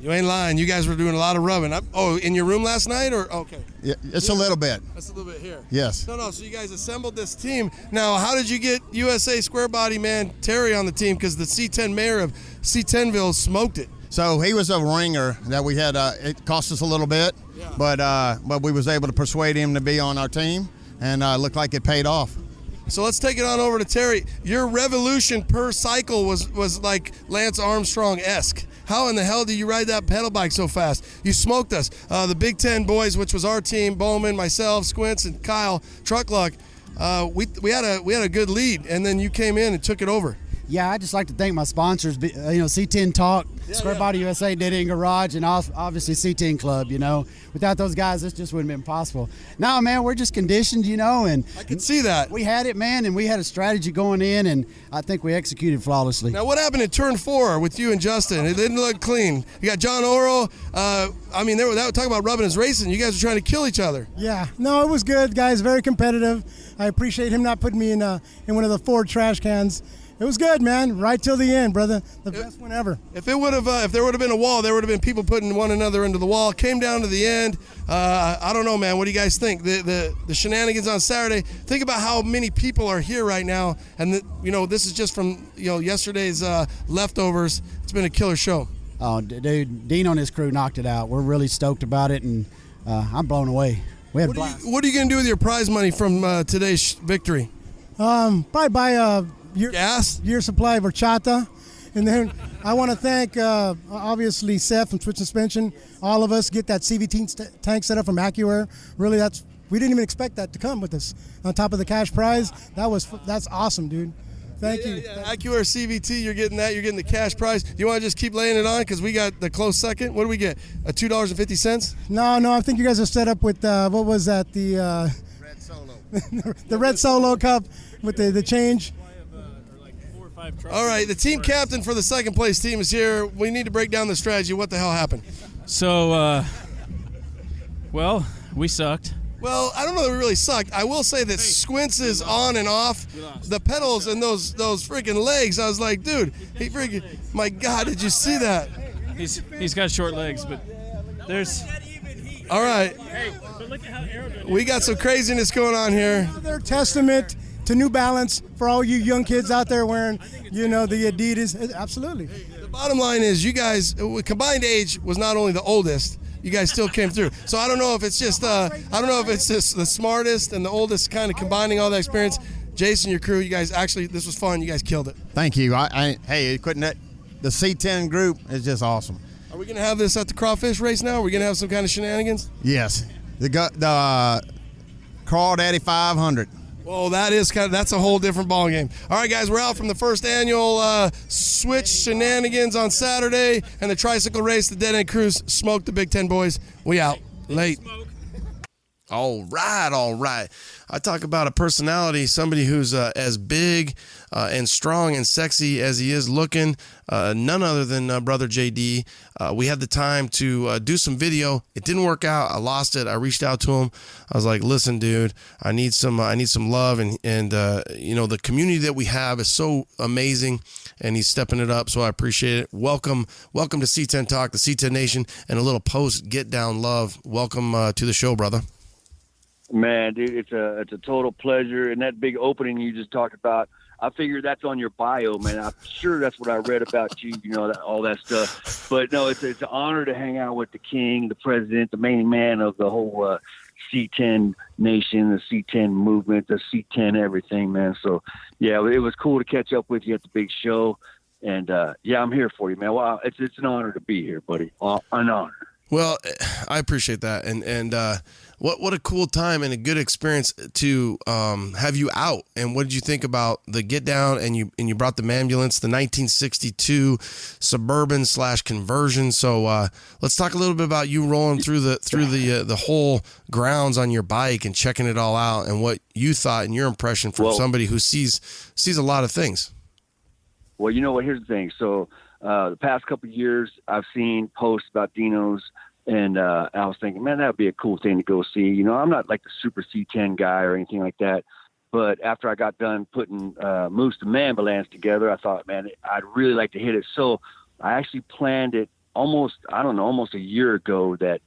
You ain't lying. You guys were doing a lot of rubbing. In your room last night, or okay? Yeah, it's a little bit. That's a little bit here. Yes. No. So you guys assembled this team. Now, how did you get USA Square Body man Terry on the team? Because the C10 mayor of C10ville smoked it. So he was a ringer that we had. It cost us a little bit, but we was able to persuade him to be on our team, and looked like it paid off. So let's take it on over to Terry. Your revolution per cycle was like Lance Armstrong-esque. How in the hell do you ride that pedal bike so fast? You smoked us. The Big Ten boys, which was our team, Bowman, myself, Squints, and Kyle, Truck Luck, we had a good lead, and then you came in and took it over. Yeah, I'd just like to thank my sponsors, C10 Talk, Square Body USA, Dead End Garage, and obviously C10 Club, Without those guys, this just wouldn't have been possible. No, man, we're just conditioned, and I can see that. We had it, man, and we had a strategy going in, and I think we executed flawlessly. Now, what happened in turn 4 with you and Justin? It didn't look clean. You got John Oro. They were talking about rubbing his racing. You guys were trying to kill each other. Yeah, no, it was good, guys. Very competitive. I appreciate him not putting me in one of the Ford trash cans. It was good, man. Right till the end, brother. The best one ever. If there would have been a wall, there would have been people putting one another into the wall. Came down to the end. I don't know, man. What do you guys think? The shenanigans on Saturday. Think about how many people are here right now, and this is just from yesterday's leftovers. It's been a killer show. Oh, dude, Dino and his crew knocked it out. We're really stoked about it, and I'm blown away. We had a blast. What are you going to do with your prize money from today's victory? Probably buy year supply of horchata. And then I want to thank, obviously, Seth from Switch Suspension. All of us get that CVT tank set up from AccuAir. Really, we didn't even expect that to come with us. On top of the cash prize, that's awesome, dude. Thank you. AccuAir CVT, you're getting that. You're getting the cash prize. Do you want to just keep laying it on? Because we got the close second. What do we get? $2.50? No, I think you guys are set up with, what was that? The Red Solo. the Red Solo Cup with the change. All right, the team captain for the second place team is here. We need to break down the strategy. What the hell happened? So, we sucked. Well, I don't know that we really sucked. I will say that Squints is on and off the pedals and those freaking legs. I was like, dude, my God, did you see that? He's got short legs, but there's. All right. Hey, but look at how aerodynamic. We got some craziness going on here. Their testament to New Balance for all you young kids out there wearing, the Adidas. Absolutely. The bottom line is, you guys, combined age was not only the oldest. You guys still came through. So I don't know if it's just the smartest and the oldest kind of combining all that experience. Jason, your crew, you guys this was fun. You guys killed it. Thank you. The C10 group is just awesome. Are we gonna have this at the crawfish race now? Are we gonna have some kind of shenanigans? Yes. The Crawdaddy 500. Well, that's a whole different ballgame. All right, guys, we're out from the first annual Switch Shenanigans on Saturday and the tricycle race. The Dead End Crews smoked the Big Ten boys. We out. Late. All right. I talk about a personality, somebody who's as big and strong and sexy as he is looking, none other than Brother JD. We had the time to do some video. It didn't work out. I lost it. I reached out to him. I was like, listen, dude, I need some love. And the community that we have is so amazing, and he's stepping it up. So I appreciate it. Welcome to C10 Talk, the C10 Nation, and a little post Git Down love. Welcome to the show, brother. Man, dude, it's a total pleasure. And that big opening you just talked about, I figured that's on your bio, man. I'm sure that's what I read about you, all that stuff. But no, it's an honor to hang out with the king, the president, the main man of the whole C10 Nation, the C10 movement, the C10 everything, man. So, yeah, it was cool to catch up with you at the big show. And, yeah, I'm here for you, man. Well, it's an honor to be here, buddy. An honor. Well, I appreciate that, and what a cool time and a good experience to have you out. And what did you think about the Get Down? And you brought the ambulance, the 1962 Suburban / conversion. So let's talk a little bit about you rolling through the whole grounds on your bike and checking it all out, and what you thought and your impression from somebody who sees a lot of things. Well, you know what? Here's the thing. So. The past couple of years, I've seen posts about Dinos, and I was thinking, man, that would be a cool thing to go see. You know, I'm not like the super C10 guy or anything like that, but after I got done putting Moose to Ambulance together, I thought, man, I'd really like to hit it. So I actually planned it almost a year ago that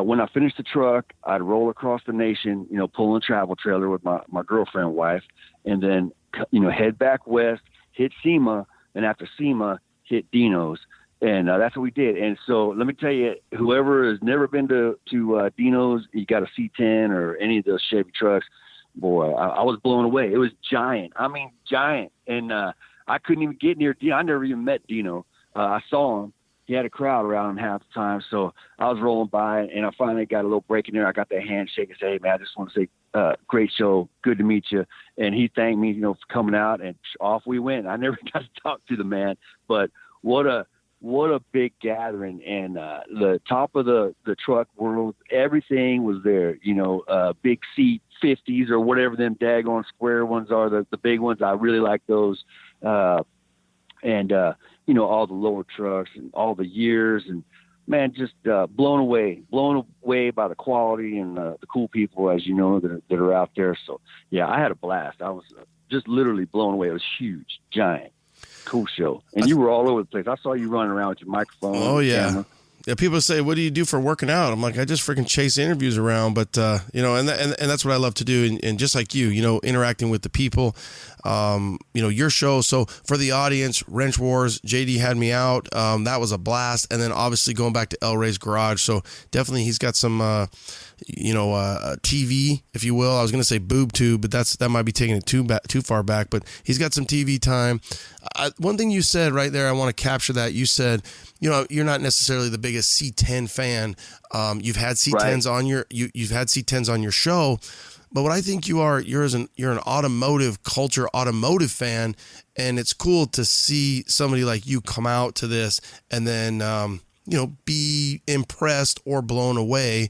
when I finished the truck, I'd roll across the nation, you know, pulling a travel trailer with my girlfriend wife, and then, you know, head back west, hit SEMA, and after SEMA, hit Dino's, and that's what we did. And so let me tell you, whoever has never been to Dino's, you got a C10 or any of those Chevy trucks, boy, I was blown away. It was giant. I mean, giant. And I couldn't even get near Dino. I never even met Dino. I saw him. He had a crowd around him half the time. So I was rolling by, and I finally got a little break in there. I got that handshake and said, hey, man, I just want to say, great show. Good to meet you. And he thanked me, you know, for coming out, and off we went. I never got to talk to the man, but what a big gathering. And the top of the truck world, everything was there, you know, big seat 50s or whatever them daggone square ones are, the big ones. I really like those. And you know, all the lower trucks and all the years, and man, just blown away by the quality and the cool people, as you know, that are out there. So yeah, I had a blast. I was just literally blown away. It was huge, giant, cool show. And you were all over the place. I saw you running around with your microphone. Oh yeah. Camera. Yeah, people say, what do you do for working out? I'm like, I just freaking chase interviews around. But, you know, and that's what I love to do. And just like you know, interacting with the people, you know, your show. So for the audience, Wrench Wars, JD had me out. That was a blast. And then obviously going back to El Rey's garage. So definitely he's got some, you know, TV, if you will. I was going to say boob tube, but that might be taking it too far back. But he's got some TV time. One thing you said right there, I want to capture that. You said, you know, you're not necessarily the biggest C10 fan. You've had C10s on you've had C10s on your show, but what I think you're an automotive culture, automotive fan, and it's cool to see somebody like you come out to this and then you know, be impressed or blown away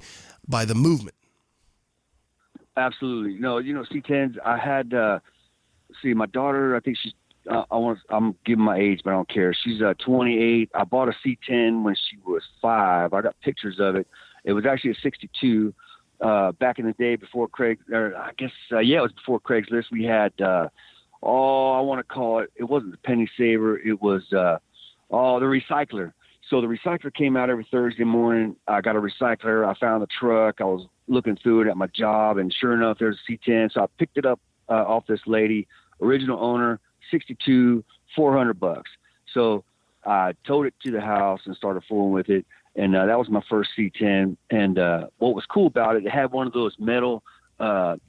by the movement. Absolutely. No, you know, C10s. I had my daughter. I think she's. I'm giving my age, but I don't care. She's 28. I bought a C10 when she was 5. I got pictures of it. It was actually a 62 back in the day before it was before Craigslist. We had, I want to call it, it wasn't the penny saver. It was, the recycler. So the recycler came out every Thursday morning. I got a recycler. I found the truck. I was looking through it at my job, and sure enough, there's a C10. So I picked it up off this lady, original owner, 62, $400. So I towed it to the house and started fooling with it. And that was my first C10. And what was cool about it, it had one of those metal caps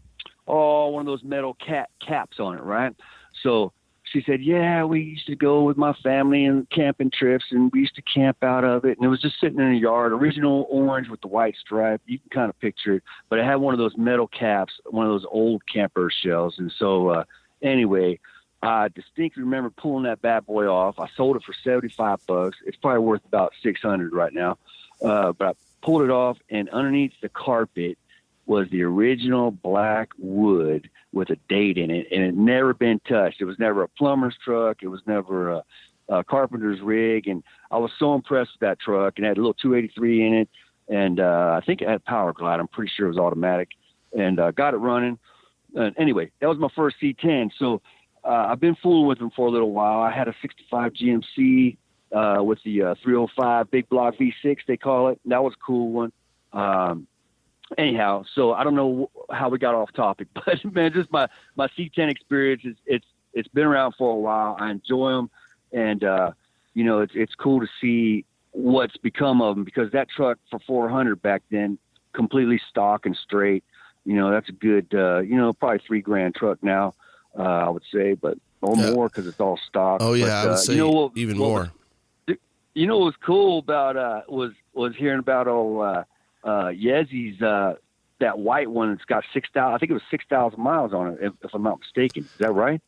on it, right? So she said, yeah, we used to go with my family and camping trips, and we used to camp out of it. And it was just sitting in the yard, original orange with the white stripe. You can kind of picture it. But it had one of those metal caps, one of those old camper shells. And so anyway, I distinctly remember pulling that bad boy off. I sold it for $75. It's probably worth about $600 right now. But I pulled it off, and underneath the carpet was the original black wood with a date in it, and it never been touched. It was never a plumber's truck. It was never a carpenter's rig. And I was so impressed with that truck, and it had a little 283 in it. And I think it had power glide. I'm pretty sure it was automatic, and got it running. Anyway, that was my first C10. So I've been fooling with them for a little while. I had a 65 GMC with the 305 big block V6, they call it. That was a cool one. Anyhow, so I don't know how we got off topic, but man, just my C10 experience it's been around for a while. I enjoy them, and you know, it's cool to see what's become of them, because that truck for $400 back then, completely stock and straight, that's a good, probably $3,000 truck now, I would say, but more because it's all stock. Oh yeah, but, I would say even more. What was cool about was hearing about Yezi's that white one that's got 6,000. I think it was 6,000 miles on it, if I'm not mistaken. Is that right?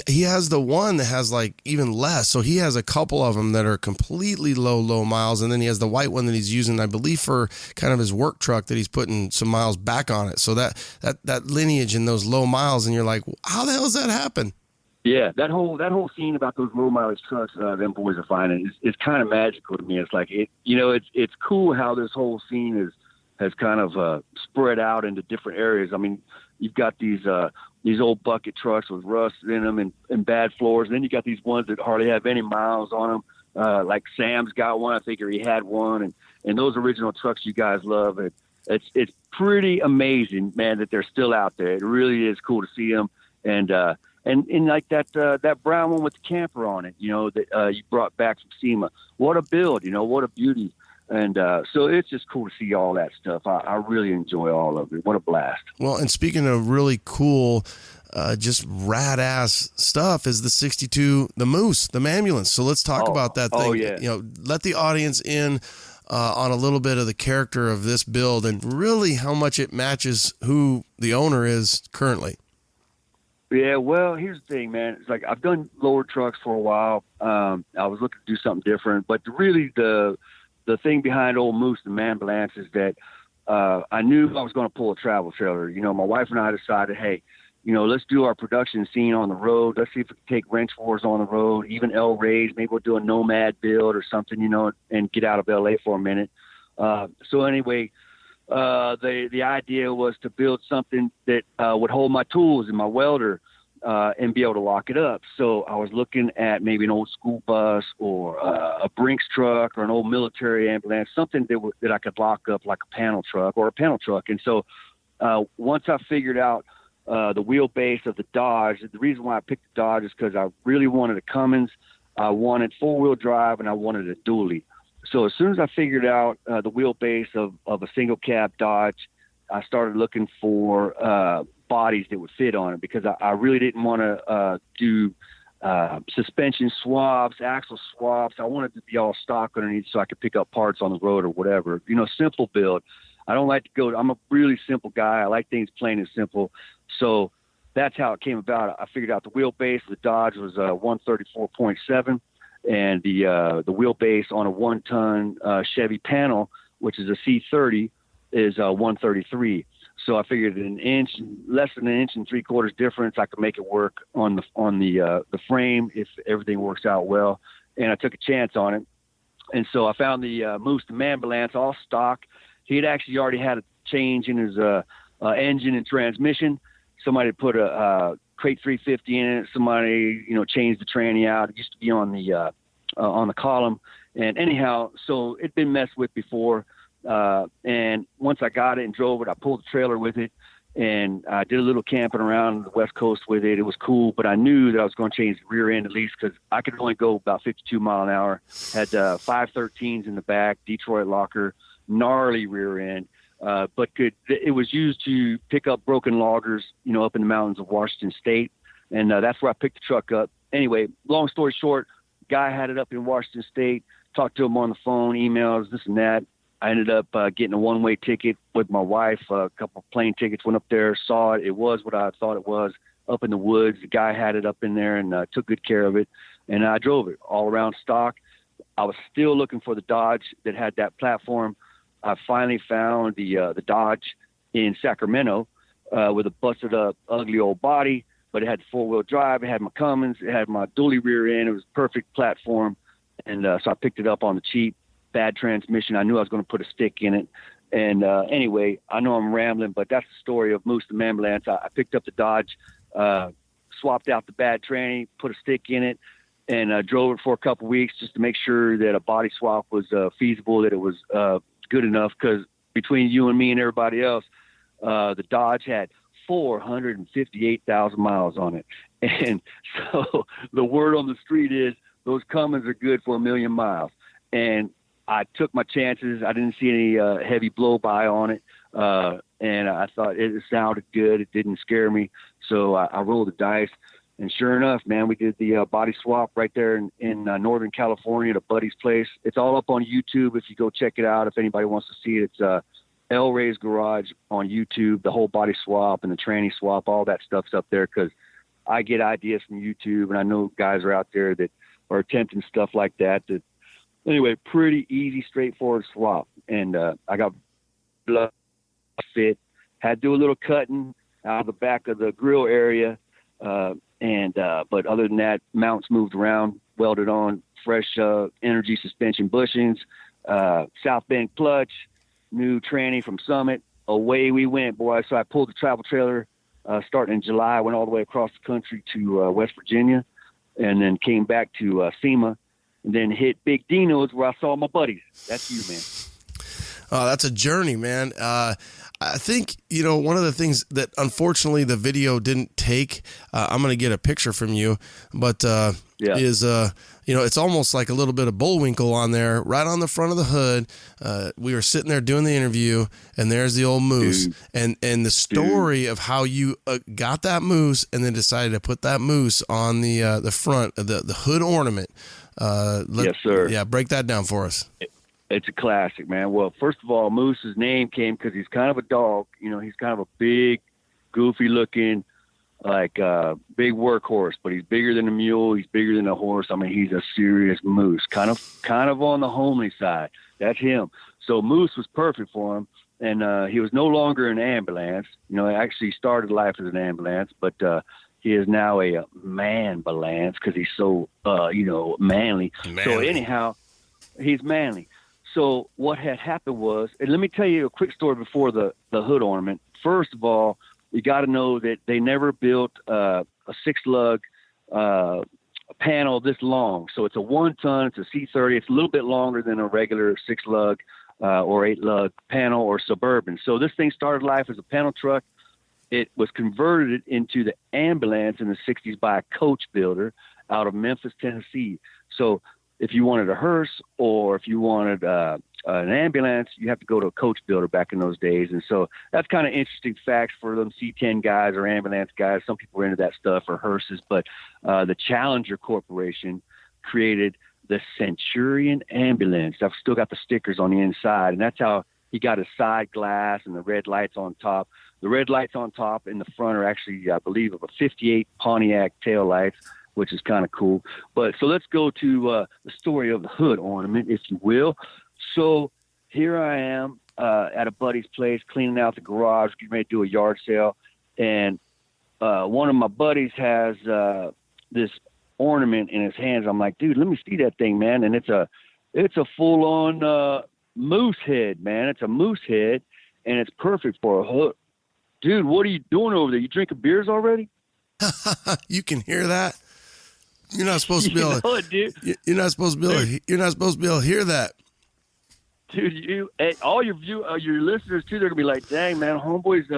He has the one that has like even less. So he has a couple of them that are completely low miles, and then he has the white one that he's using, I believe, for kind of his work truck that he's putting some miles back on it. So that lineage and those low miles, and you're like, how the hell does that happen? Yeah, that whole scene about those low mileage trucks them boys are finding is kind of magical to me. It's like it's cool how this whole scene has kind of spread out into different areas. I mean, you've got these old bucket trucks with rust in them and bad floors, and then you got these ones that hardly have any miles on them. Like Sam's got one, I think, or he had one, and those original trucks you guys love. It's pretty amazing, man, that they're still out there. It really is cool to see them, and like that brown one with the camper on it, that you brought back from SEMA. What a build, what a beauty. And so it's just cool to see all that stuff. I really enjoy all of it. What a blast. Well, and speaking of really cool, just rad ass stuff is the 62, the Moose, the Mambulance. So let's talk about that thing. Oh, yeah. Let the audience in on a little bit of the character of this build and really how much it matches who the owner is currently. Yeah, well, here's the thing, man. It's like I've done lower trucks for a while. I was looking to do something different, but really the thing behind Old Moose, the Mambulance, is that I knew I was going to pull a travel trailer. My wife and I decided, hey, let's do our production scene on the road. Let's see if we can take wrench wars on the road, even L-Rays. Maybe we'll do a nomad build or something, and get out of LA for a minute. So anyway, the idea was to build something that would hold my tools and my welder and be able to lock it up. So I was looking at maybe an old school bus or a Brinks truck or an old military ambulance, something that I could lock up like a panel truck or a panel truck. And so once I figured out the wheelbase of the Dodge, the reason why I picked the Dodge is because I really wanted a Cummins, I wanted four-wheel drive, and I wanted a dually. So as soon as I figured out the wheelbase of a single cab Dodge, I started looking for bodies that would fit on it because I really didn't want to do suspension swaps, axle swaps. I wanted to be all stock underneath so I could pick up parts on the road or whatever. Simple build. I don't like to go. I'm a really simple guy. I like things plain and simple. So that's how it came about. I figured out the wheelbase of the Dodge was 134.7. And the wheelbase on a 1-ton Chevy panel, which is a C30, is 133. So I figured less than an inch and 3/4 difference, I could make it work on the frame if everything works out well. And I took a chance on it. And so I found the Moose, the Mambulance, all stock. He had actually already had a change in his engine and transmission. Somebody put a crate 350 in it. Somebody, changed the tranny out. It used to be on the column. And anyhow, so it'd been messed with before. And once I got it and drove it, I pulled the trailer with it and I did a little camping around the West Coast with it. It was cool, but I knew that I was going to change the rear end at least because I could only go about 52 mile an hour. Had 513s in the back, Detroit locker, gnarly rear end. But it was used to pick up broken loggers, up in the mountains of Washington State. And that's where I picked the truck up. Anyway, long story short, guy had it up in Washington State, talked to him on the phone, emails, this and that. I ended up getting a one-way ticket with my wife. A couple of plane tickets, went up there, saw it. It was what I thought it was, up in the woods. The guy had it up in there and took good care of it. And I drove it all around stock. I was still looking for the Dodge that had that platform. I finally found the Dodge in Sacramento with a busted up, ugly old body, but it had four-wheel drive. It had my Cummins. It had my dually rear end. It was a perfect platform. And so I picked it up on the cheap. Bad transmission. I knew I was going to put a stick in it. And anyway, I know I'm rambling, but that's the story of Moose the Mambulance. I picked up the Dodge, swapped out the bad tranny, put a stick in it, and drove it for a couple weeks just to make sure that a body swap was feasible, that it was good enough. Because between you and me and everybody else, the Dodge had 458,000 miles on it. And so the word on the street is those Cummins are good for 1 million miles. And I took my chances. I didn't see any heavy blow by on it. And I thought it sounded good. It didn't scare me. So I rolled the dice. And sure enough, man, we did the body swap right there in Northern California at a buddy's place. It's all up on YouTube if you go check it out. If anybody wants to see it, it's El Ray's Garage on YouTube. The whole body swap and the tranny swap, all that stuff's up there because I get ideas from YouTube, and I know guys are out there that are attempting stuff like that. Anyway, pretty easy, straightforward swap. And I got blood fit, had to do a little cutting out of the back of the grill area. But other than that, mounts moved around, welded on, fresh energy suspension bushings, South Bend clutch, new tranny from Summit. Away we went, boy. So I pulled the travel trailer starting in July, went all the way across the country to West Virginia, and then came back to SEMA, and then hit Big Dino's where I saw my buddies. That's you, man. Oh, that's a journey, man. I think, one of the things that unfortunately the video didn't take, I'm going to get a picture from you, but is, it's almost like a little bit of Bullwinkle on there, right on the front of the hood. We were sitting there doing the interview, and there's the old moose. Dude. And the story of how you got that moose and then decided to put that moose on the front, the hood ornament. Yes, sir. Yeah, break that down for us. It's a classic, man. Well, first of all, Moose's name came because he's kind of a dog. He's kind of a big, goofy-looking, big workhorse. But he's bigger than a mule. He's bigger than a horse. I mean, he's a serious moose. Kind of on the homely side. That's him. So Moose was perfect for him, and he was no longer an ambulance. Actually started life as an ambulance, but he is now a man-balance because he's so manly. So anyhow, he's manly. So what had happened was, and let me tell you a quick story before the hood ornament. First of all, you got to know that they never built a 6-lug panel this long. So it's a 1-ton, it's a C30. It's a little bit longer than a regular 6-lug or 8-lug panel or Suburban. So this thing started life as a panel truck. It was converted into the ambulance in the 60s by a coach builder out of Memphis, Tennessee. So if you wanted a hearse or if you wanted an ambulance, you have to go to a coach builder back in those days. And so that's kind of interesting facts for them C10 guys or ambulance guys. Some people are into that stuff or hearses, but the Challenger Corporation created the Centurion ambulance. I've still got the stickers on the inside, and that's how he got his side glass and the red lights on top. The red lights on top in the front are actually, I believe, of a 58 Pontiac tail lights, which is kind of cool. But so let's go to the story of the hood ornament, if you will. So here I am at a buddy's place, cleaning out the garage, getting ready to do a yard sale. And one of my buddies has this ornament in his hands. I'm like, dude, let me see that thing, man. And it's a full-on moose head, man. It's a moose head, and it's perfect for a hood. Dude, what are you doing over there? You drinking beers already? You can hear that? You're not supposed to be able to. You're not supposed to be able to. You're not supposed to be able to hear that, dude. All your your listeners too. They're gonna be like, "Dang, man, homeboy's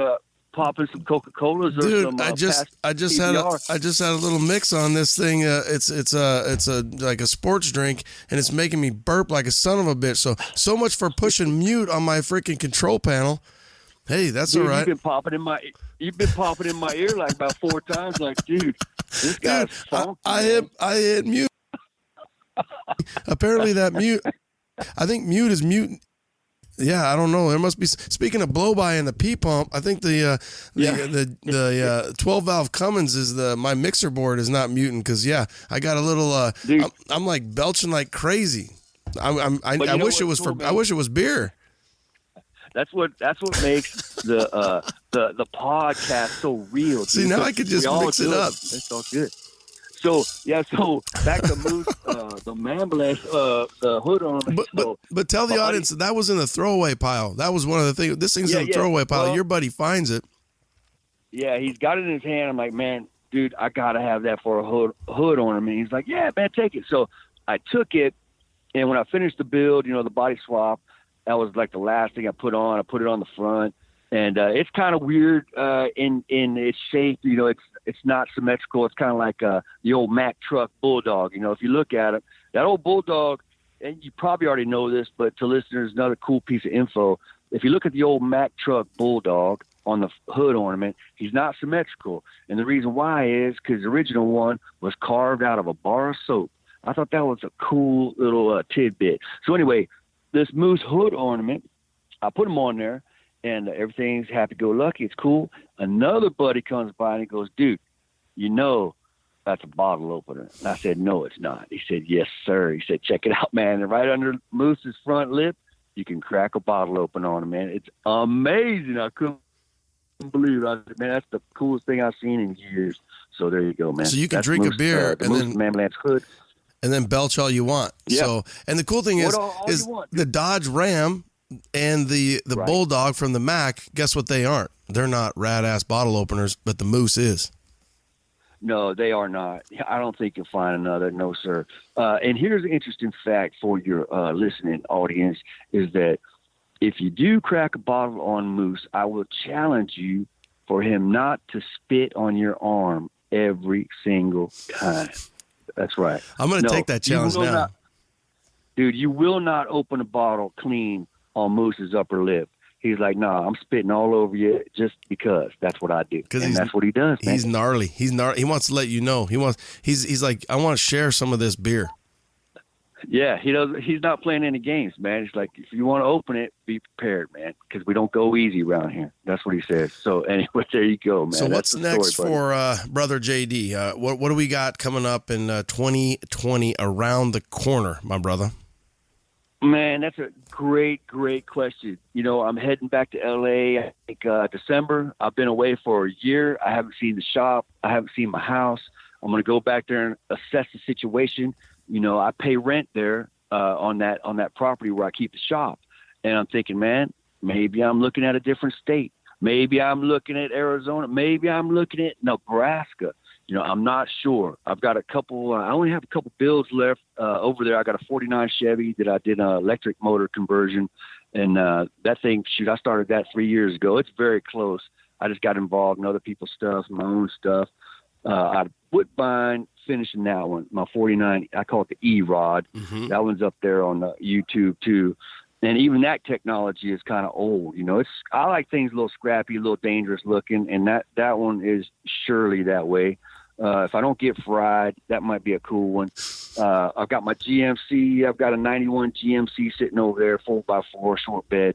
popping some Coca-Colas or dude, some." I just had a little mix on this thing. It's like a sports drink, and it's making me burp like a son of a bitch. So much for pushing mute on my freaking control panel. Hey, that's dude, all right. You've been popping in my ear like about 4 times. Like, dude, this guy's funky. I hit mute. Apparently that mute. I think mute is mute. Yeah, I don't know. There must be. Speaking of blow by and the P pump, I think the 12 valve Cummins is my mixer board is not muting because I got a little. I'm like belching like crazy. I wish it was cool, I wish it was beer. That's what makes the podcast so real. See, now I could just mix it up. It's all good. So back to Moose, the ambulance, the hood on. But tell the audience that was in the throwaway pile. That was one of the things. This thing's in the throwaway pile. Well, your buddy finds it. Yeah, he's got it in his hand. I'm like, man, dude, I gotta have that for a hood ornament. He's like, yeah, man, take it. So I took it, and when I finished the build, the body swap, that was like the last thing I put on. I put it on the front, and it's kind of weird in its shape. It's not symmetrical. It's kind of like the old Mack truck Bulldog. If you look at it, that old Bulldog, and you probably already know this, but to listeners, another cool piece of info. if you look at the old Mack truck Bulldog on the hood ornament, he's not symmetrical. And the reason why is because the original one was carved out of a bar of soap. I thought that was a cool little tidbit. So anyway, this moose hood ornament, I put him on there, and everything's happy-go-lucky. It's cool. Another buddy comes by and he goes, dude, you know that's a bottle opener. And I said, no, it's not. He said, yes, sir. He said, check it out, man. And right under Moose's front lip, you can crack a bottle open on him, man. It's amazing. I couldn't believe it. I said, man, that's the coolest thing I've seen in years. So there you go, man. So you can that's drink Moose, a beer and then Mammalant's hood. And then belch all you want. Yeah. So, and the cool thing is the Dodge Ram and the Right. Bulldog from the Mack, guess what they aren't? They're not rad-ass bottle openers, but the Moose is. No, they are not. I don't think you'll find another. No, sir. And here's an interesting fact for your listening audience is that if you do crack a bottle on Moose, I will challenge you for him not to spit on your arm every single time. That's right. I'm going to take that challenge now. Dude, you will not open a bottle clean on Moose's upper lip. He's like, nah, I'm spitting all over you just because that's what I do. And that's what he does, man. He's gnarly. He's gnarly. He wants to let you know. He's like, I want to share some of this beer. Yeah, he's not playing any games, man. He's like, if you want to open it, be prepared, man, because we don't go easy around here. That's what he says. So anyway, there you go, man. So what's next for Brother JD? What do we got coming up in 2020 around the corner, my brother? Man, that's a great question. You know, I'm heading back to L.A., I think December. I've been away for a year. I haven't seen the shop. I haven't seen my house. I'm going to go back there and assess the situation. You know, I pay rent there on that property where I keep the shop. And I'm thinking, man, maybe I'm looking at a different state. Maybe I'm looking at Arizona. Maybe I'm looking at Nebraska. You know, I'm not sure. I've got a couple, I only have a couple builds left over there. I got a 49 Chevy that I did an electric motor conversion. And that thing, I started that 3 years ago. It's very close. I just got involved in other people's stuff, my own stuff. I wouldn't mind finishing that one, my 49. I call it the E-Rod. Mm-hmm. That one's up there on YouTube too. And even that technology is kind of old. You know, I like things a little scrappy, a little dangerous looking, and that one is surely that way. If I don't get fried, that might be a cool one. I've got my GMC. I've got a 91 GMC sitting over there, 4x4 short bed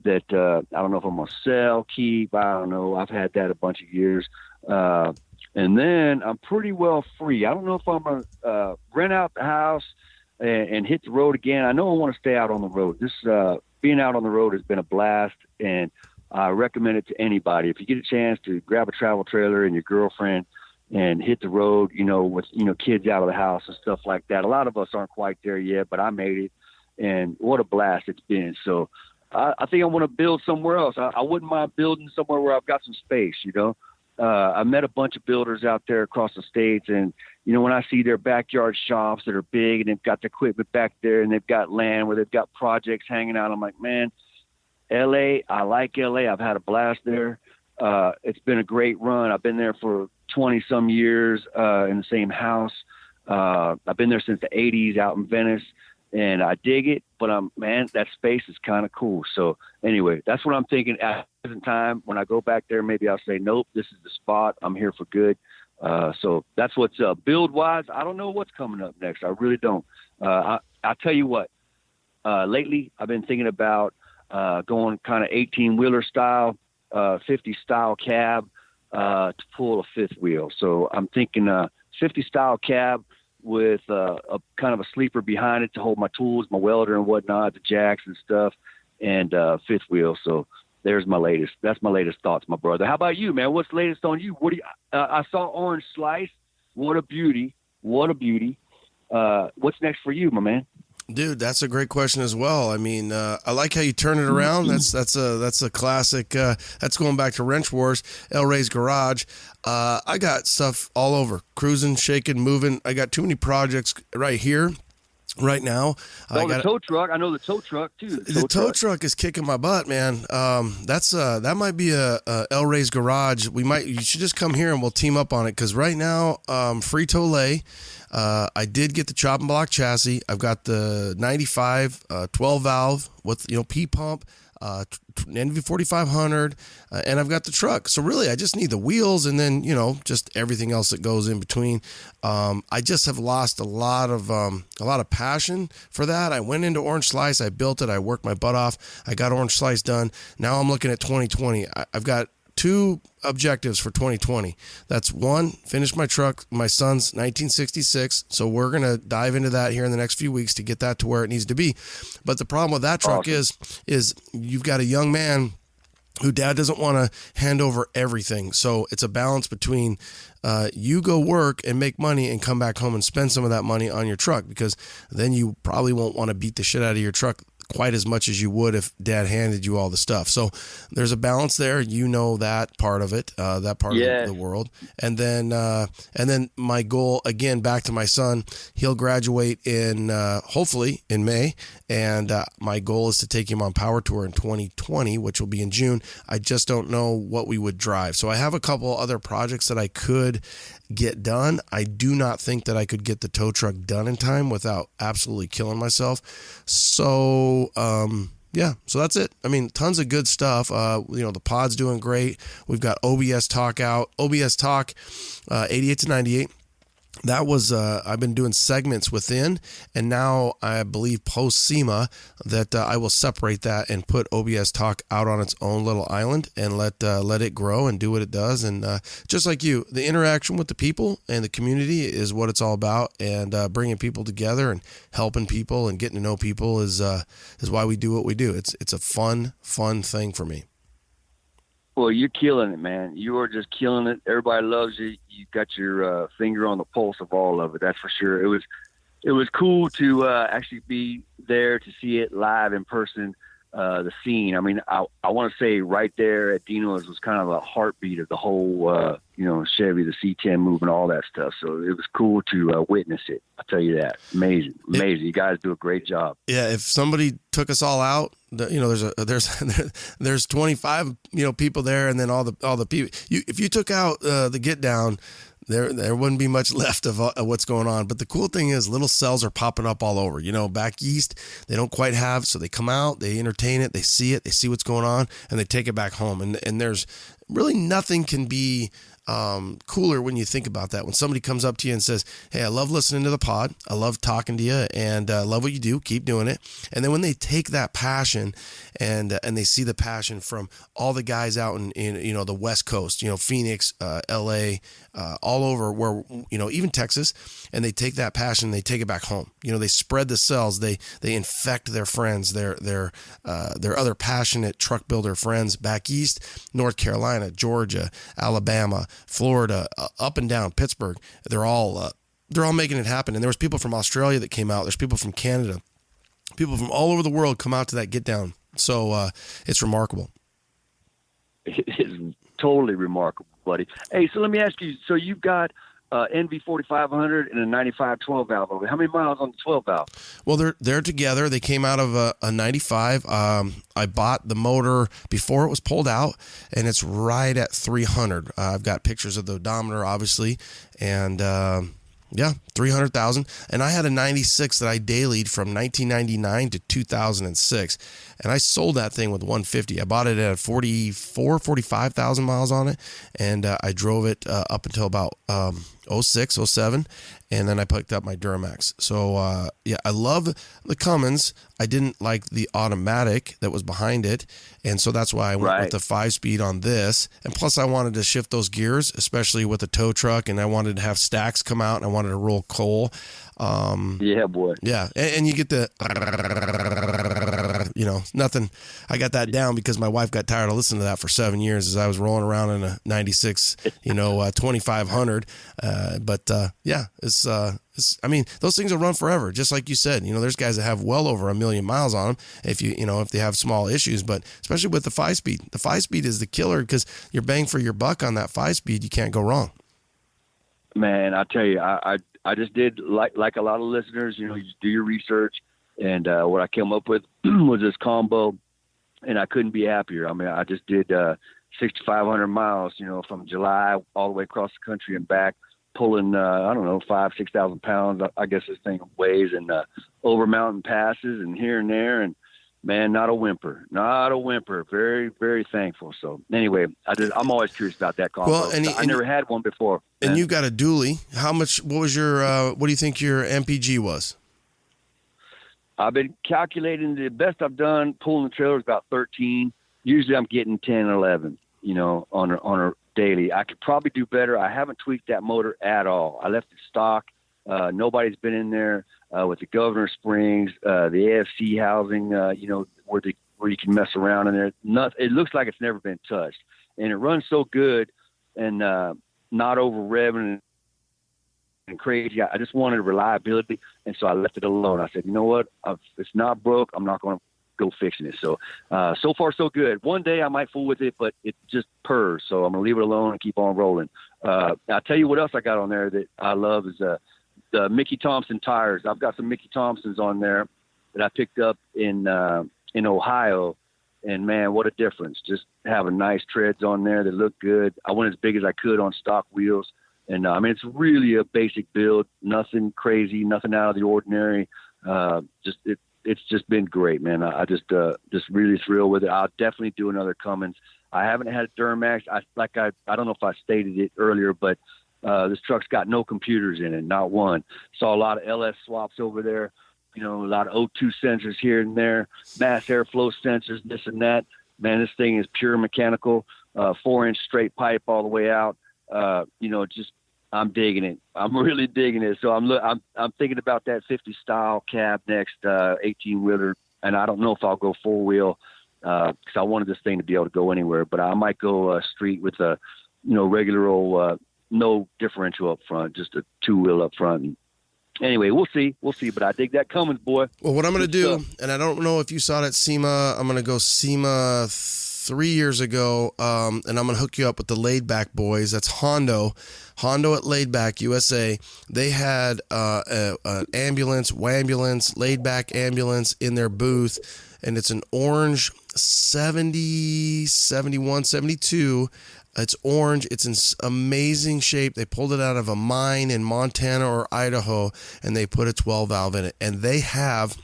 that I don't know if I'm going to sell, keep. I don't know. I've had that a bunch of years. And then I'm pretty well free. I don't know if I'm going to rent out the house and hit the road again. I know I want to stay out on the road. This being out on the road has been a blast, and I recommend it to anybody. If you get a chance to grab a travel trailer and your girlfriend and hit the road, you know, with, you know, kids out of the house and stuff like that. A lot of us aren't quite there yet, but I made it, and what a blast it's been. So I think I want to build somewhere else. I wouldn't mind building somewhere where I've got some space, you know. I met a bunch of builders out there across the states, and, you know, when I see their backyard shops that are big and they've got the equipment back there and they've got land where they've got projects hanging out, I'm like, man, LA, I like LA. I've had a blast there. It's been a great run. I've been there for 20 some years in the same house. I've been there since the 80s out in Venice, and I dig it, but man, that space is kind of cool. So anyway, that's what I'm thinking at the present time. When I go back there, maybe I'll say, nope, this is the spot. I'm here for good. So that's what's up. Build wise, I don't know what's coming up next. I really don't. I'll tell you what, lately I've been thinking about going kind of 18-wheeler style, 50 style cab to pull a fifth wheel. So I'm thinking 50 style cab with a kind of a sleeper behind it to hold my tools, my welder and whatnot, the jacks and stuff, and fifth wheel. So there's my latest. That's my latest thoughts, my brother. How about you, man? What's the latest on you? What do you? I saw Orange Slice. What a beauty! What a beauty! What's next for you, my man? Dude, that's a great question as well. I mean, I like how you turn it around. That's a classic. That's going back to Wrench Wars, El Rey's Garage. I got stuff all over, cruising, shaking, moving. I got too many projects right here, right now. The tow truck. I know the tow truck too. The tow truck is kicking my butt, man. That might be a El Rey's Garage. You should just come here and we'll team up on it, because right now, Frito-Lay. I did get the chopping block chassis. I've got the 95 12 valve with, P pump. NV 4500, and I've got the truck. So really, I just need the wheels, and then just everything else that goes in between. I just have lost a lot of passion for that. I went into Orange Slice, I built it, I worked my butt off, I got Orange Slice done. Now I'm looking at 2020. I've got 2 objectives for 2020. That's 1, finish my truck, my son's 1966. So we're going to dive into that here in the next few weeks to get that to where it needs to be. But the problem with that truck is you've got a young man who dad doesn't want to hand over everything. So it's a balance between you go work and make money and come back home and spend some of that money on your truck, because then you probably won't want to beat the shit out of your truck quite as much as you would if dad handed you all the stuff. So there's a balance there. That part of it, that part of the world. And then my goal, again, back to my son, he'll graduate in, hopefully in May. And my goal is to take him on Power Tour in 2020, which will be in June. I just don't know what we would drive. So I have a couple other projects that I could get done. I do not think that I could get the tow truck done in time without absolutely killing myself. So, so that's it. I mean, tons of good stuff. The pod's doing great. We've got OBS Talk out. OBS Talk, 88 to 98. That was, I've been doing segments within, and now I believe post SEMA that I will separate that and put OBS Talk out on its own little island and let it grow and do what it does. And just like you, the interaction with the people and the community is what it's all about, and bringing people together and helping people and getting to know people is why we do what we do. It's a fun thing for me. Well, you're killing it, man. You are just killing it. Everybody loves you. You got your finger on the pulse of all of it. That's for sure. It was cool to actually be there to see it live in person. The scene. I mean, I want to say right there at Dino's was kind of a heartbeat of the whole, Chevy, the C10 movement, all that stuff. So it was cool to witness it. I'll tell you that. Amazing. You guys do a great job. Yeah. If somebody took us all out, there's 25, people there, and then all the people. If you took out the Git Down, there wouldn't be much left of what's going on. But the cool thing is little cells are popping up all over. Back east, they don't quite have, so they come out, they entertain it, they see what's going on, and they take it back home. And there's really nothing can be cooler when you think about that. When somebody comes up to you and says, hey, I love listening to the pod, I love talking to you, and love what you do, keep doing it. And then when they take that passion and they see the passion from all the guys out in the West Coast, Phoenix, LA, all over where, even Texas, and they take that passion, they take it back home. They spread the cells, they infect their friends, their other passionate truck builder friends back east, North Carolina, Georgia, Alabama, Florida, up and down, Pittsburgh. They're all making it happen. And there was people from Australia that came out. There's people from Canada, people from all over the world come out to that Get Down. So it's remarkable. It is totally remarkable, buddy. Hey, so let me ask you. So you've got NV 4500 and a 95 12 valve over. How many miles on the 12 valve? Well, they're together. They came out of a 95. I bought the motor before it was pulled out, and it's right at 300. I've got pictures of the odometer, obviously, and 300,000. And I had a 96 that I dailied from 1999 to 2006. And I sold that thing with 150. I bought it at 45,000 miles on it. And I drove it up until about 06, 07. And then I picked up my Duramax. So, I love the Cummins. I didn't like the automatic that was behind it. And so that's why I went with the 5-speed on this. And plus I wanted to shift those gears, especially with the tow truck. And I wanted to have stacks come out, and I wanted to roll coal. Yeah, boy. Yeah. And you get the, nothing. I got that down because my wife got tired of listening to that for 7 years as I was rolling around in a 96, 2500. I mean, those things will run forever. Just like you said, there's guys that have well over 1 million miles on them if they have small issues, but especially with the 5-speed. The 5-speed is the killer because you're bang for your buck on that 5-speed. You can't go wrong. Man, I tell you, I just did like a lot of listeners, you do your research, and what I came up with was this combo, and I couldn't be happier. I mean, I just did 6,500 miles, from July all the way across the country and back, pulling 5,000-6,000 pounds. I guess this thing weighs, and over mountain passes and here and there, and man, not a whimper. Very, very thankful. So anyway, I'm always curious about that combo. Well, I never had one before. And man. you got a dually. How much? What was your? What do you think your MPG was? I've been calculating the best I've done pulling the trailer is about 13. Usually I'm getting 10 or 11, on a daily. I could probably do better. I haven't tweaked that motor at all. I left it stock. Nobody's been in there with the Governor Springs, the AFC housing, where you can mess around in there. It looks like it's never been touched. And it runs so good and not over revving and crazy. I just wanted reliability, and so I left it alone. I said, you know what? If it's not broke, I'm not going to go fixing it. So so far so good. One day I might fool with it, but it just purrs. So I'm going to leave it alone and keep on rolling. I'll tell you what else I got on there that I love is the Mickey Thompson tires. I've got some Mickey Thompsons on there that I picked up in Ohio. And man, what a difference. Just having nice treads on there that look good. I went as big as I could on stock wheels. And it's really a basic build, nothing crazy, nothing out of the ordinary. It's just been great, man. I just really thrilled with it. I'll definitely do another Cummins. I haven't had a Duramax. I don't know if I stated it earlier, but this truck's got no computers in it, not one. Saw a lot of LS swaps over there, a lot of O2 sensors here and there, mass airflow sensors, this and that. Man, this thing is pure mechanical, 4-inch straight pipe all the way out. I'm digging it. I'm really digging it. So I'm thinking about that 50 style cab next, 18 wheeler. And I don't know if I'll go 4-wheel, cause I wanted this thing to be able to go anywhere, but I might go street with a, regular old, no differential up front, just a 2-wheel up front. And anyway, we'll see, but I dig that Cummins, boy. Well, what I'm going to do, and I don't know if you saw it at SEMA, I'm going to go SEMA 3 years ago, and I'm going to hook you up with the Laid Back boys. That's Hondo at Laid Back USA. They had an ambulance, Wambulance, Laid Back ambulance in their booth, and it's an orange 70, 71, 72. It's orange. It's in amazing shape. They pulled it out of a mine in Montana or Idaho, and they put a 12 valve in it. And they have,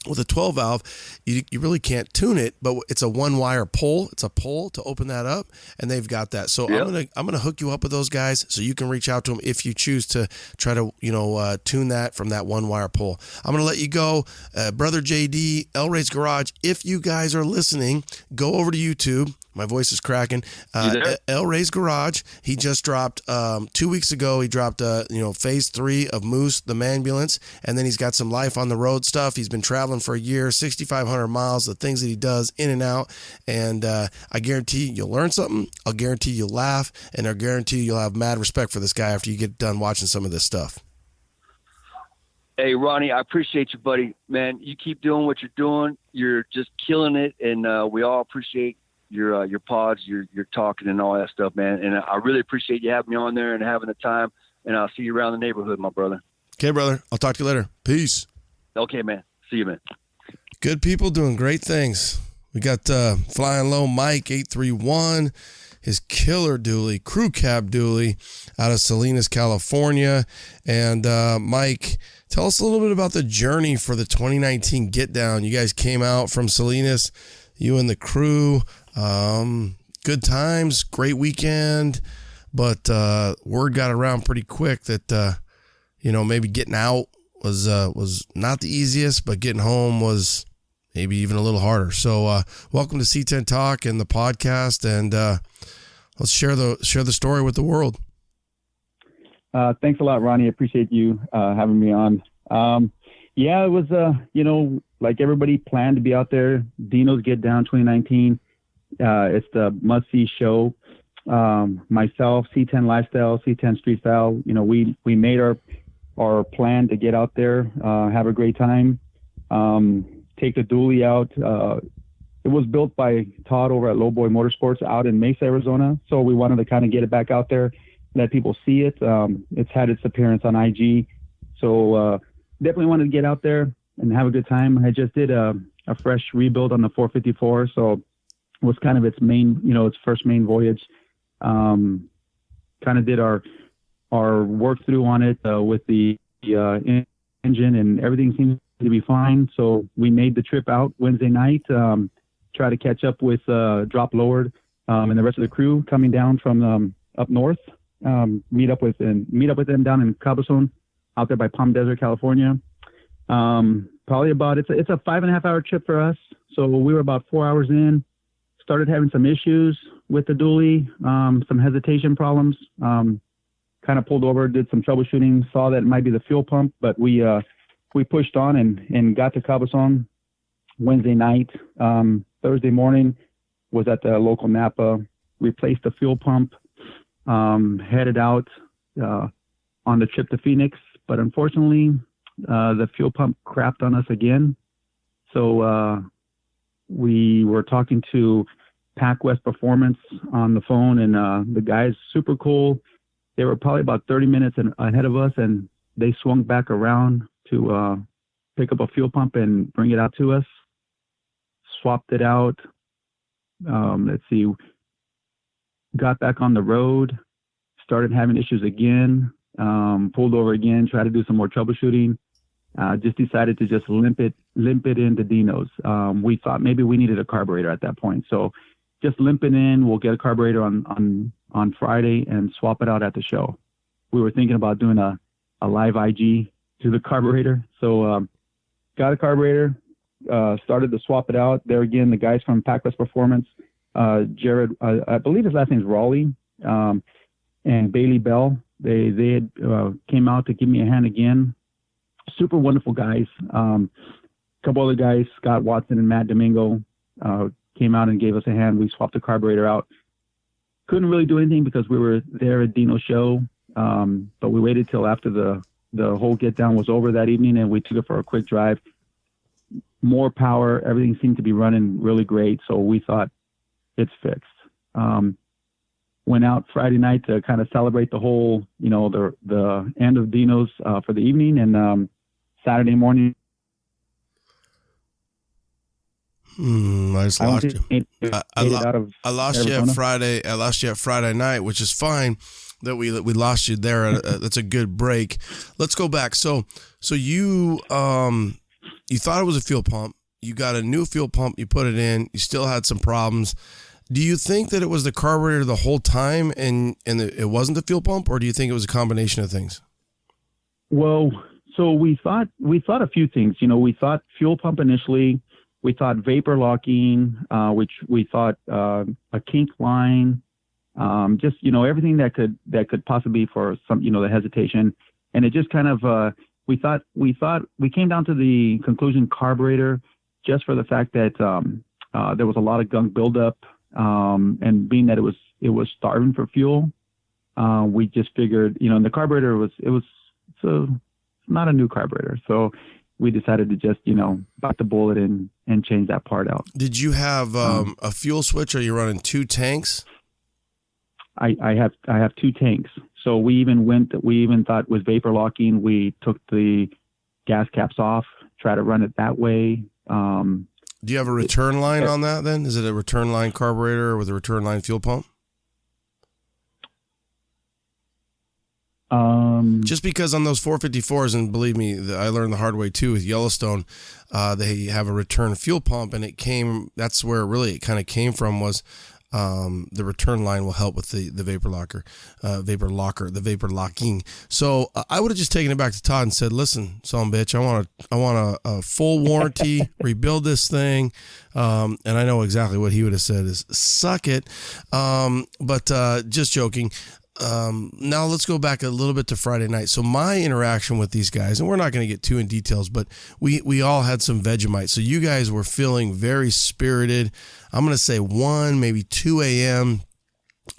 with a 12 valve, you really can't tune it, but it's a 1-wire pull. It's a pull to open that up, and they've got that. So yep. I'm gonna hook you up with those guys, so you can reach out to them if you choose to try to tune that from that 1-wire pull. I'm gonna let you go, brother JD, El Ray's Garage. If you guys are listening, go over to YouTube. My voice is cracking. El Ray's Garage. He just dropped 2 weeks ago. He dropped phase 3 of Moose the Mambulance, and then he's got some life on the road stuff. He's been traveling for a year, 6,500 miles. The things that he does in and out, and I guarantee you'll learn something. I'll guarantee you'll laugh, and I guarantee you'll have mad respect for this guy after you get done watching some of this stuff. Hey, Ronnie, I appreciate you, buddy. Man, you keep doing what you're doing. You're just killing it, and we all appreciate your pods, your talking and all that stuff, man. And I really appreciate you having me on there and having the time. And I'll see you around the neighborhood, my brother. Okay, brother. I'll talk to you later. Peace. Okay, man. See you, man. Good people doing great things. We got Flying Low Mike 831, his killer dually, crew cab dually out of Salinas, California. And Mike, tell us a little bit about the journey for the 2019 Git Down. You guys came out from Salinas, you and the crew. Good times, great weekend, but word got around pretty quick that maybe getting out was not the easiest, but getting home was maybe even a little harder. So welcome to C10 Talk and the podcast, and let's share the story with the world. Thanks a lot, Ronnie. I appreciate you having me on. It was like everybody planned to be out there. Dino's Get Down 2019. It's the must-see show. Myself, C10 Lifestyle, C10 Street Style. We made our plan to get out there, have a great time, take the dually out. It was built by Todd over at Lowboy Motorsports out in Mesa, Arizona. So we wanted to kind of get it back out there, let people see it. It's had its appearance on IG. So definitely wanted to get out there and have a good time. I just did a fresh rebuild on the 454. So it was kind of its main, its first main voyage. Kind of did our work through on it with the engine, and everything seems to be fine. So we made the trip out Wednesday night, try to catch up with Drop Lowered and the rest of the crew coming down from up north. Meet up with them down in Cabazon, out there by Palm Desert, California. Probably about it's a 5.5 hour trip for us. So we were about 4 hours in. Started having some issues with the dually, some hesitation problems. Kind of pulled over, did some troubleshooting, saw that it might be the fuel pump, but we pushed on and got to Cabazon Wednesday night. Thursday morning was at the local Napa, replaced the fuel pump, headed out on the trip to Phoenix, but unfortunately the fuel pump crapped on us again. So we were talking to PacWest Performance on the phone, and the guys, super cool. They were probably about 30 minutes ahead of us, and they swung back around to pick up a fuel pump and bring it out to us. Swapped it out. Let's see. Got back on the road, started having issues again, pulled over again, tried to do some more troubleshooting. Just decided to just limp it into Dino's. We thought maybe we needed a carburetor at that point. So just limp it in. We'll get a carburetor on Friday and swap it out at the show. We were thinking about doing a live IG to the carburetor. So got a carburetor, started to swap it out. There again, the guys from PacWest Performance, Jared, I believe his last name is Raleigh, and Bailey Bell. They had came out to give me a hand again. Super wonderful guys. A couple other guys, Scott Watson and Matt Domingo, came out and gave us a hand. We swapped the carburetor out. Couldn't really do anything because we were there at Dino's show, but we waited till after the whole Get Down was over that evening, and we took it for a quick drive. More power, everything seemed to be running really great, so we thought it's fixed. Went out Friday night to kind of celebrate the whole, the end of Dino's for the evening, and Saturday morning. I just lost you. I lost you at Friday. I lost you at Friday night, which is fine. That we lost you there. That's a good break. Let's go back. So you you thought it was a fuel pump. You got a new fuel pump. You put it in. You still had some problems. Do you think that it was the carburetor the whole time and it wasn't the fuel pump, or do you think it was a combination of things? Well, so we thought a few things. We thought fuel pump initially. We thought vapor locking, which we thought a kink line, just everything that could possibly for some the hesitation, and it just kind of we came down to the conclusion carburetor, just for the fact that there was a lot of gunk buildup, and being that it was starving for fuel, we just figured and the carburetor it's not a new carburetor, so we decided to just, bite the bullet and change that part out. Did you have a fuel switch, or are you running two tanks? I have two tanks. So we even thought with vapor locking, we took the gas caps off, try to run it that way. Do you have a return line on that then? Is it a return line carburetor with a return line fuel pump? Just because on those 454s, and believe me, I learned the hard way too with Yellowstone, they have a return fuel pump, and that's where it kind of came from, was the return line will help with the vapor locking. So I would have just taken it back to Todd and said, listen, son of a bitch, I want a full warranty, rebuild this thing. And I know exactly what he would have said is suck it. But just joking. Now let's go back a little bit to Friday night. So my interaction with these guys, and we're not going to get too in details, but we all had some Vegemite. So you guys were feeling very spirited. I'm going to say 1, maybe 2 a.m.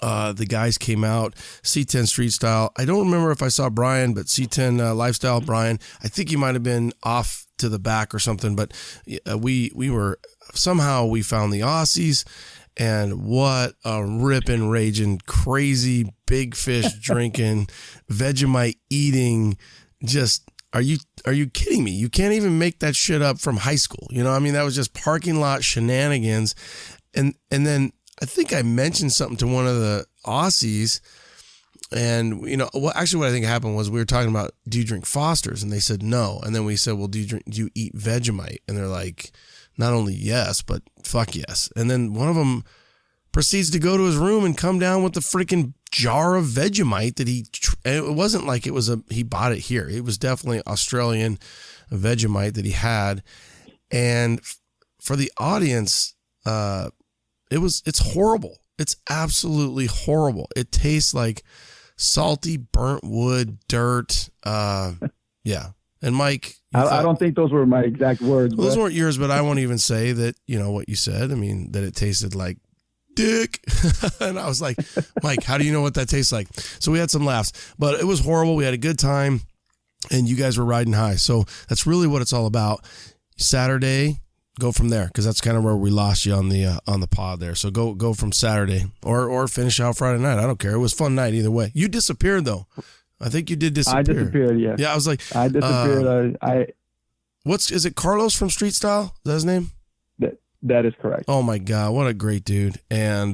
The guys came out, C10 Street Style. I don't remember if I saw Brian, but C10 Lifestyle Brian, I think he might have been off to the back or something, but we found the Aussies. And what a ripping, raging, crazy, big fish drinking, Vegemite eating, just, are you kidding me? You can't even make that shit up from high school. That was just parking lot shenanigans. And then I think I mentioned something to one of the Aussies, And, you know, what I think happened was we were talking about, do you drink Foster's? And they said no. And then we said, well, do you eat Vegemite? And they're like, not only yes, but fuck yes. And then one of them proceeds to go to his room and come down with the freaking jar of Vegemite that it wasn't like he bought it here. It was definitely Australian Vegemite that he had. And for the audience, it's horrible. It's absolutely horrible. It tastes like salty, burnt wood, dirt. Yeah. And Mike, I don't think those were my exact words. Well, those weren't yours, but I won't even say that, you know, what you said. I mean, that it tasted like dick. And I was like, Mike, how do you know what that tastes like? So we had some laughs, but it was horrible. We had a good time and you guys were riding high. So that's really what it's all about. Saturday, go from there, because that's kind of where we lost you on the pod there. So go from Saturday or finish out Friday night. I don't care. It was a fun night either way. You disappeared though. I think you did disappear. I disappeared. Yeah. Yeah. I was like, I disappeared. is it Carlos from Street Style? Is that his name? That is correct. Oh my God, what a great dude! And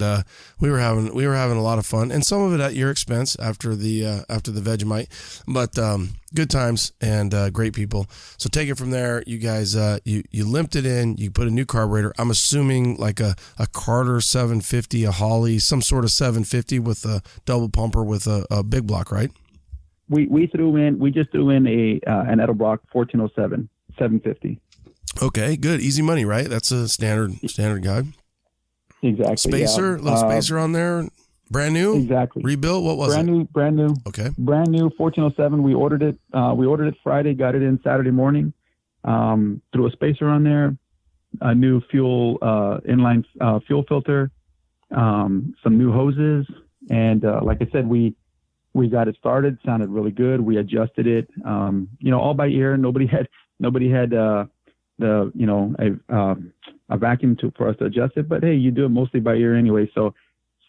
we were having a lot of fun, and some of it at your expense after the Vegemite, but good times and great people. So take it from there. You guys, you limped it in. You put a new carburetor. I'm assuming like a Carter 750, a Holly, some sort of 750 with a double pumper with a big block, right? We just threw in an Edelbrock 1407 750. Okay, good. Easy money, right? That's a standard guide. Exactly. Spacer, yeah. little spacer on there. Brand new? Exactly. Rebuilt? What was it? Brand new. Okay. Brand new 1407. We ordered it Friday, got it in Saturday morning. Threw a spacer on there, a new fuel, inline fuel filter, some new hoses. And like I said, we got it started. Sounded really good. We adjusted it, all by ear. Nobody had a vacuum for us to adjust it, but hey, you do it mostly by ear anyway, so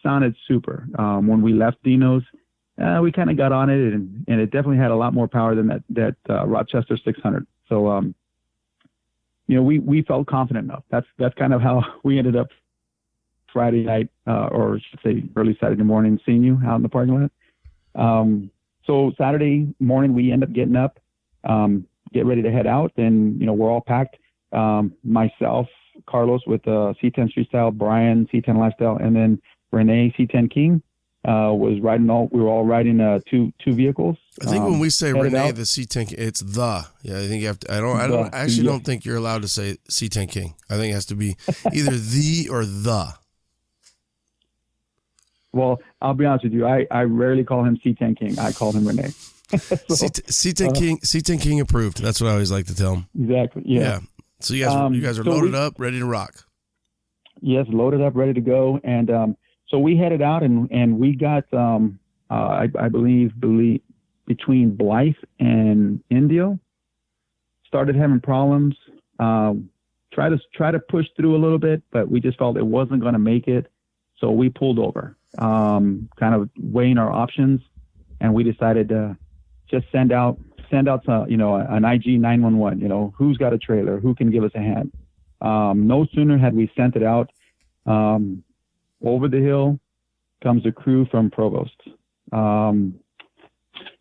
sounded super. When we left Dino's, we kind of got on it, and it definitely had a lot more power than that Rochester 600. So we felt confident enough. That's kind of how we ended up Friday night, or I should say early Saturday morning, seeing you out in the parking lot. So Saturday morning we end up getting up, get ready to head out, and we're all packed. Myself, Carlos with C10 Street Style, Brian C10 Lifestyle, and then Renee C10 King was riding we were all riding two vehicles. I think when we say Renee the C10 King, it's the. Yeah, I think you have to. I don't think you're allowed to say C10 King. I think it has to be either the or the. Well, I'll be honest with you. I rarely call him C10 King. I call him Renee. C10 King approved. That's what I always like to tell him. Exactly. Yeah. So you guys are loaded up, ready to rock. Yes, loaded up, ready to go, and so we headed out, and we got I believe between Blythe and Indio, started having problems. Try to push through a little bit, but we just felt it wasn't going to make it, so we pulled over, kind of weighing our options, and we decided to just send out some, an IG 911, who's got a trailer, who can give us a hand. No sooner had we sent it out, over the hill comes a crew from Provost.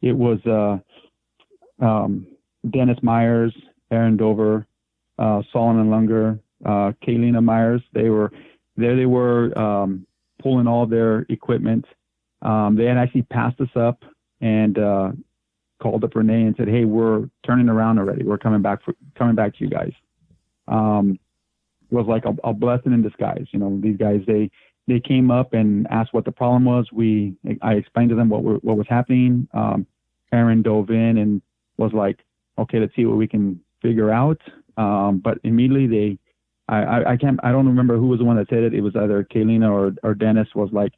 It was Dennis Myers, Aaron Dover, Solomon Lunger, Kaylina Myers. They were pulling all their equipment. They had actually passed us up and called up Renee and said, "Hey, we're turning around already. We're coming back to you guys." It was like a blessing in disguise. These guys, they came up and asked what the problem was. I explained to them what was happening. Aaron dove in and was like, "Okay, let's see what we can figure out." But immediately I don't remember who was the one that said it. It was either Kaylina or Dennis was like,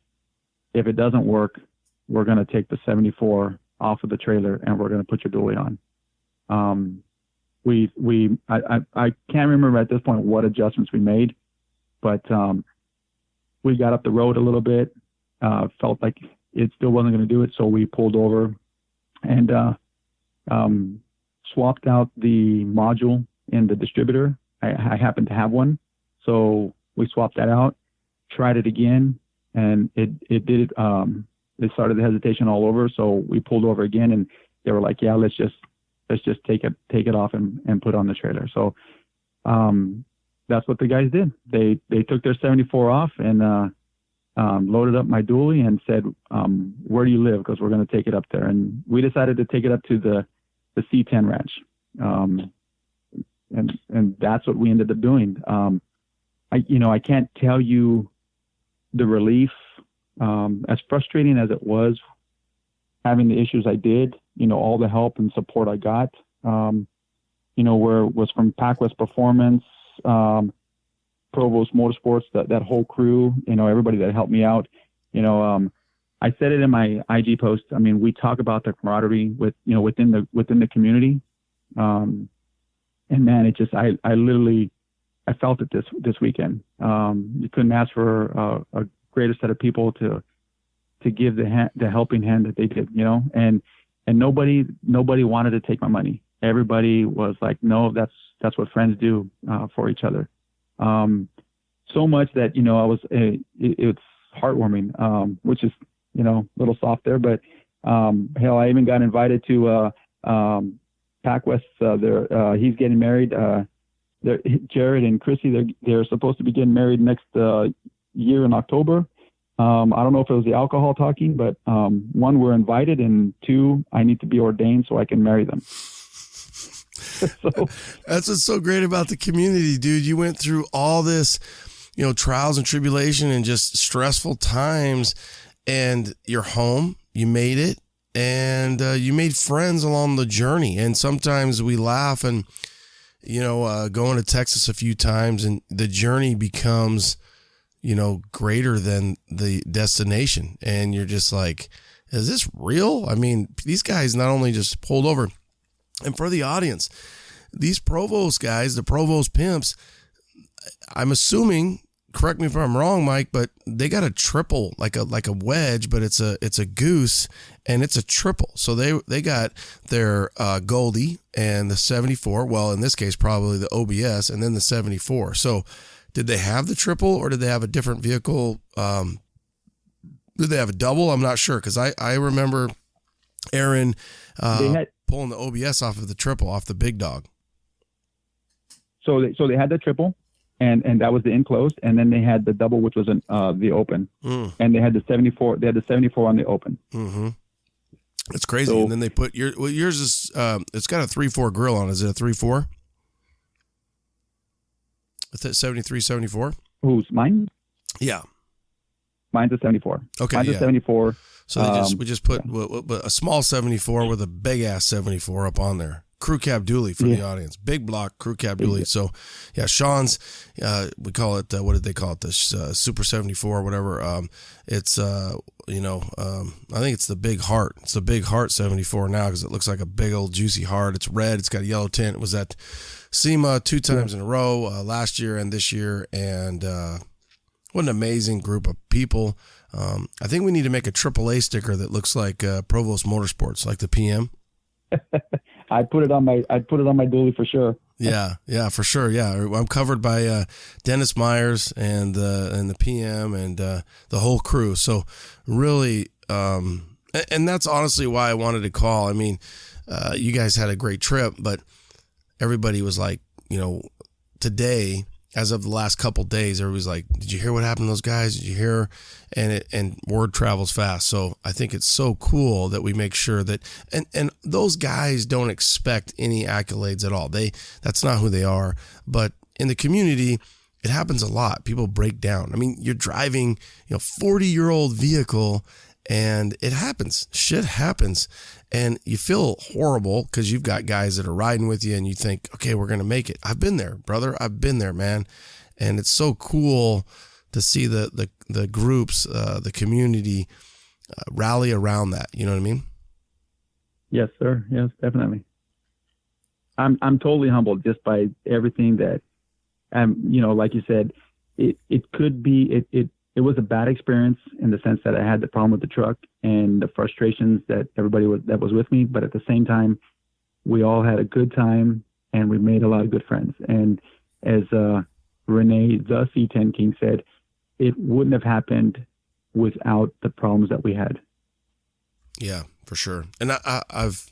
"If it doesn't work, we're going to take the 74 off of the trailer and we're going to put your dually on." I can't remember at this point what adjustments we made, but we got up the road a little bit, felt like it still wasn't going to do it, so we pulled over and swapped out the module in the distributor. I happened to have one, so we swapped that out, tried it again, and it did they started the hesitation all over. So we pulled over again, and they were like, yeah, let's just take it off and put it on the trailer. So that's what the guys did. They took their 74 off and loaded up my dually and said, where do you live? Because we're going to take it up there. And we decided to take it up to the C10 ranch. And that's what we ended up doing. I can't tell you the relief, as frustrating as it was having the issues I did, all the help and support I got, where it was from PacWest Performance, Provost Motorsports, that whole crew, everybody that helped me out. I said it in my IG post. I mean, we talk about the camaraderie within the community. And man, it just, I felt it this weekend. You couldn't ask for a greater set of people to give the helping hand that they did, and nobody wanted to take my money. Everybody was like, no, that's what friends do, for each other. So much that, it's heartwarming, which is, a little soft there, but, hell, I even got invited to, PacWest, he's getting married, Jared and Krysta, they're supposed to be getting married next, year in October. I don't know if it was the alcohol talking, but, one, we're invited, and two, I need to be ordained so I can marry them. So that's what's so great about the community, dude. You went through all this, trials and tribulation and just stressful times, and you're home, you made it, and you made friends along the journey. And sometimes we laugh and, going to Texas a few times, and the journey becomes, greater than the destination. And you're just like, is this real? I mean, these guys not only just pulled over. And for the audience, these Provost guys, the Provost pimps, I'm assuming, correct me if I'm wrong, Mike, but they got a triple, like a wedge, but it's a goose, and it's a triple. So they got their Goldie and the 74. Well, in this case, probably the OBS, and then the 74. So did they have the triple, or did they have a different vehicle? Did they have a double? I'm not sure, because I remember Aaron pulling the OBS off of the triple, off the big dog. So they had the triple, and that was the enclosed, and then they had the double, which was the open, and they had the 74. They had the 74 on the open. Mm-hmm. That's crazy. So, and then they put yours is it's got a 3.4 grill on. Is it a 3.4? Is that 73, 74? Who's mine? Yeah, mine's a 74. Okay, mine's a 74. So we just put a small 74 with a big ass 74 up on there. Crew cab dually for the audience. Big block crew cab dually. So yeah, Sean's, we call it, what did they call it? The Super 74 or whatever. It's, I think it's the Big Heart. It's the Big Heart 74 now, because it looks like a big old juicy heart. It's red. It's got a yellow tint. It was at SEMA 2 times in a row, last year and this year. And what an amazing group of people. I think we need to make a AAA sticker that looks like Provost Motorsports, like the PM. I'd put it on my dually for sure. Yeah, for sure. Yeah, I'm covered by Dennis Myers and the PM and the whole crew. So really, and that's honestly why I wanted to call. I mean, you guys had a great trip, but everybody was like, today, as of the last couple of days, everybody's like, did you hear what happened to those guys? Did you hear? And word travels fast. So I think it's so cool that we make sure that, and those guys don't expect any accolades at all. That's not who they are. But in the community, it happens a lot. People break down. I mean, you're driving, 40-year-old vehicle, and it happens. Shit happens. And you feel horrible because you've got guys that are riding with you, and you think, okay, we're going to make it. I've been there, brother. I've been there, man. And it's so cool to see the groups, the community rally around that. You know what I mean? Yes, sir. Yes, definitely. I'm totally humbled just by everything that, like you said, it could be, it was a bad experience in the sense that I had the problem with the truck and the frustrations that everybody that was with me. But at the same time, we all had a good time, and we made a lot of good friends. And as Renee, the C10 King, said, it wouldn't have happened without the problems that we had. Yeah, for sure. And I've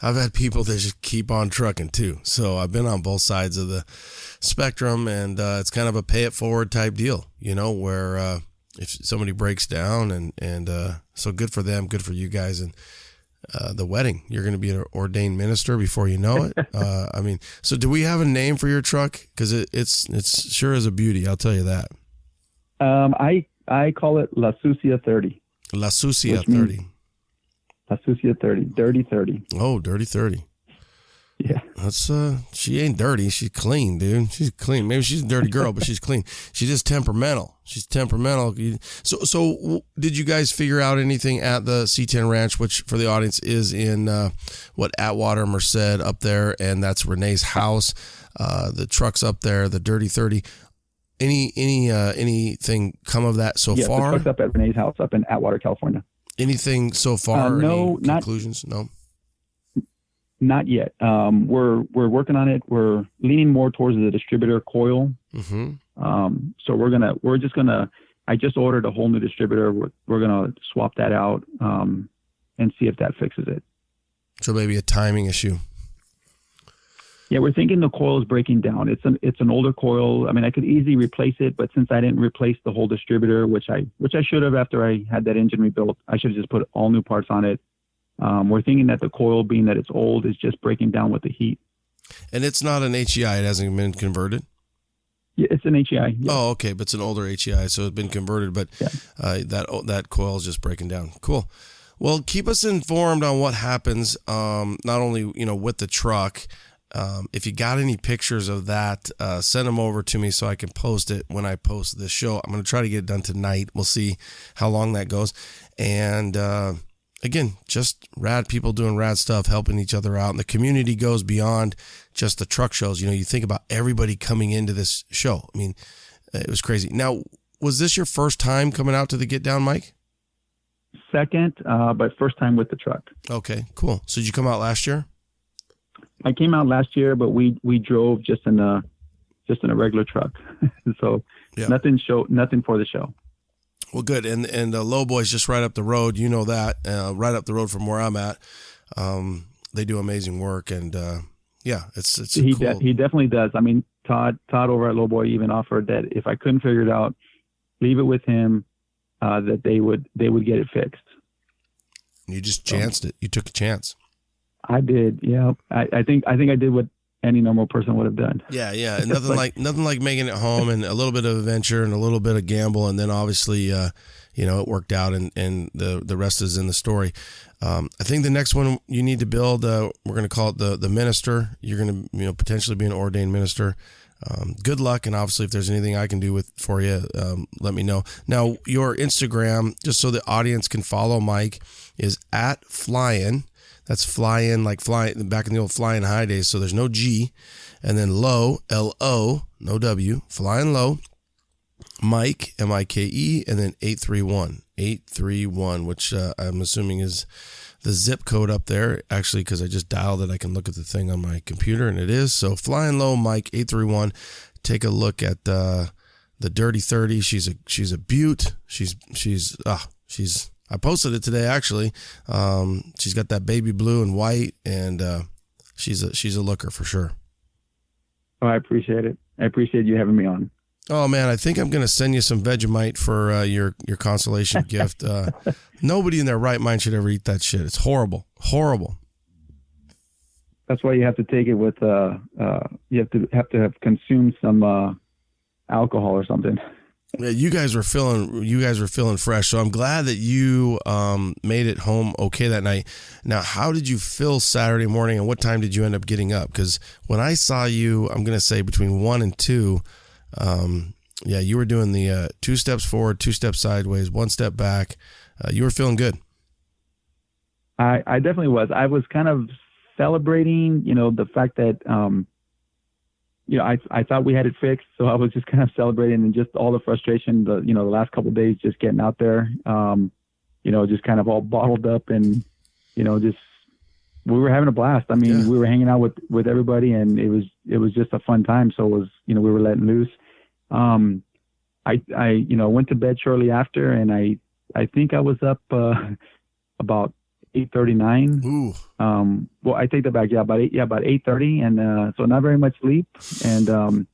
had people that just keep on trucking too. So I've been on both sides of the spectrum, and it's kind of a pay it forward type deal, where if somebody breaks down and so good for them, good for you guys. And the wedding, you're going to be an ordained minister before you know it. So do we have a name for your truck? Because it's sure is a beauty. I'll tell you that. I call it La Sucia 30. La Sucia 30. La Sucia 30. Dirty 30. Oh, Dirty 30. Yeah. That's she ain't dirty. She's clean, dude. She's clean. Maybe she's a dirty girl, but she's clean. She's just temperamental. She's temperamental. So did you guys figure out anything at the C10 Ranch, which for the audience is in Atwater, Merced up there, and that's Renee's house. The truck's up there, the Dirty 30. Anything come of that so far? Yeah, the truck's up at Renee's house up in Atwater, California. Anything so far? No, any conclusions? No. Not yet. We're working on it. We're leaning more towards the distributor coil. Mm-hmm. So I just ordered a whole new distributor. We're gonna swap that out and see if that fixes it. So maybe a timing issue. Yeah, we're thinking the coil is breaking down. It's an older coil. I mean, I could easily replace it, but since I didn't replace the whole distributor, which I should have after I had that engine rebuilt, I should have just put all new parts on it. We're thinking that the coil, being that it's old, is just breaking down with the heat. And it's not an HEI. It hasn't been converted? Yeah, it's an HEI. Yeah. Oh, okay. But it's an older HEI, so it's been converted, but that coil is just breaking down. Cool. Well, keep us informed on what happens, not only, with the truck. If you got any pictures of that, send them over to me so I can post it when I post this show. I'm going to try to get it done tonight. We'll see how long that goes. And again, just rad people doing rad stuff, helping each other out. And the community goes beyond just the truck shows. You think about everybody coming into this show. I mean, it was crazy. Now, was this your first time coming out to the Get Down, Mike? Second, but first time with the truck. Okay, cool. So did you come out last year? I came out last year, but we drove just in a regular truck. So nothing for the show. Well, good. And Low Boy's just right up the road. You know that, right up the road from where I'm at. They do amazing work, and it's he cool. He definitely does. I mean, Todd over at Low Boy even offered that if I couldn't figure it out, leave it with him, that they would get it fixed. You just chanced it. You took a chance. I did. Yeah. I think I did what any normal person would have done. Yeah. And nothing like making it home, and a little bit of adventure and a little bit of gamble. And then obviously, it worked out, and the rest is in the story. I think the next one you need to build, we're going to call it the minister. You're going to, potentially be an ordained minister. Good luck. And obviously if there's anything I can do for you, let me know. Now your Instagram, just so the audience can follow Mike, is @flyin'. That's flying, like flying back in the old Flying High days. So there's no G, and then low, LO, no W, Flying Low, Mike, MIKE, and then 831, which I'm assuming is the zip code up there. Actually, because I just dialed it, I can look at the thing on my computer, and it is. So Flying Low, Mike, 831. Take a look at the Dirty 30. She's a beaut. She's I posted it today, actually. She's got that baby blue and white, and she's a looker for sure. Oh, I appreciate it. I appreciate you having me on. Oh man, I think I'm gonna send you some Vegemite for your consolation gift. Nobody in their right mind should ever eat that shit. It's horrible. That's why you have to take it with you have to have consumed some alcohol or something. Yeah, you guys were feeling fresh, so I'm glad that you made it home okay that night. Now, how did you feel Saturday morning, and what time did you end up getting up? Because when I saw you, I'm going to say between 1 and 2, you were doing the 2 steps forward, 2 steps sideways, 1 step back. You were feeling good. I definitely was. I was kind of celebrating, the fact that I thought we had it fixed, so I was just kind of celebrating, and just all the frustration, the last couple of days just getting out there, just kind of all bottled up, and, just, we were having a blast. I mean, we were hanging out with everybody, and it was just a fun time. So it was, we were letting loose. I went to bed shortly after, and I think I was up, about 8:39. Ooh. Well, I take that back. About 8:30, and so not very much sleep, and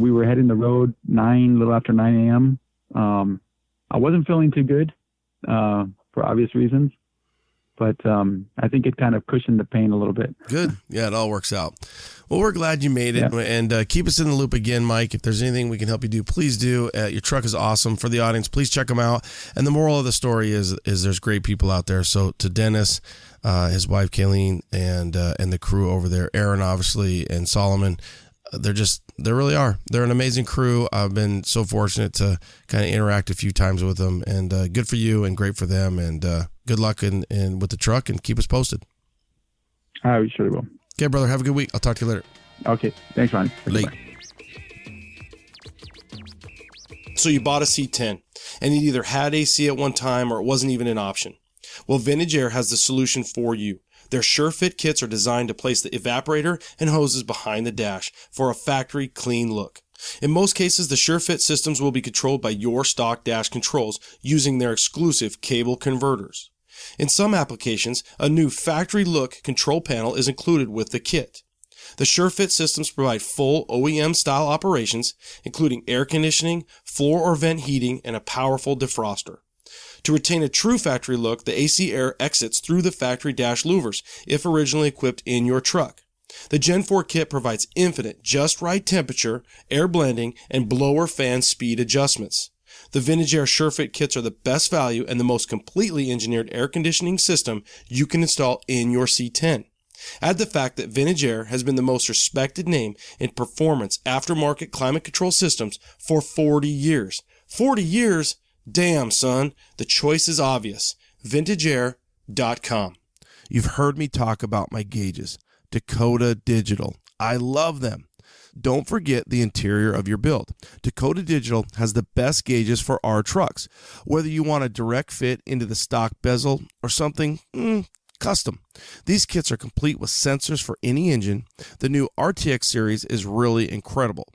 we were heading the road a little after 9 a.m. I wasn't feeling too good for obvious reasons, but I think it kind of cushioned the pain a little bit. Good. Yeah, it all works out. Well, we're glad you made it, and keep us in the loop again, Mike. If there's anything we can help you do, please do. Your truck is awesome. For the audience, please check them out. And the moral of the story is there's great people out there. So to Dennis, his wife Kayleen, and the crew over there, Aaron obviously, and Solomon, they really are. They're an amazing crew. I've been so fortunate to kind of interact a few times with them, and good for you and great for them. And good luck in with the truck, and keep us posted. I surely will. Okay, brother. Have a good week. I'll talk to you later. Okay. Thanks, Ronnie. Late. So you bought a C10, and it either had AC at one time or it wasn't even an option. Well, Vintage Air has the solution for you. Their SureFit kits are designed to place the evaporator and hoses behind the dash for a factory clean look. In most cases, the SureFit systems will be controlled by your stock dash controls using their exclusive cable converters. In some applications, a new factory look control panel is included with the kit. The SureFit systems provide full OEM-style operations, including air conditioning, floor or vent heating, and a powerful defroster. To retain a true factory look, the AC air exits through the factory dash louvers if originally equipped in your truck. The Gen 4 kit provides infinite, just right temperature, air blending, and blower fan speed adjustments. The Vintage Air SureFit kits are the best value and the most completely engineered air conditioning system you can install in your C10. Add the fact that Vintage Air has been the most respected name in performance aftermarket climate control systems for 40 years. 40 years? Damn, son. The choice is obvious. VintageAir.com. You've heard me talk about my gauges. Dakota Digital. I love them. Don't forget the interior of your build. Dakota Digital has the best gauges for our trucks. Whether you want a direct fit into the stock bezel or something custom. These kits are complete with sensors for any engine. The new RTX series is really incredible.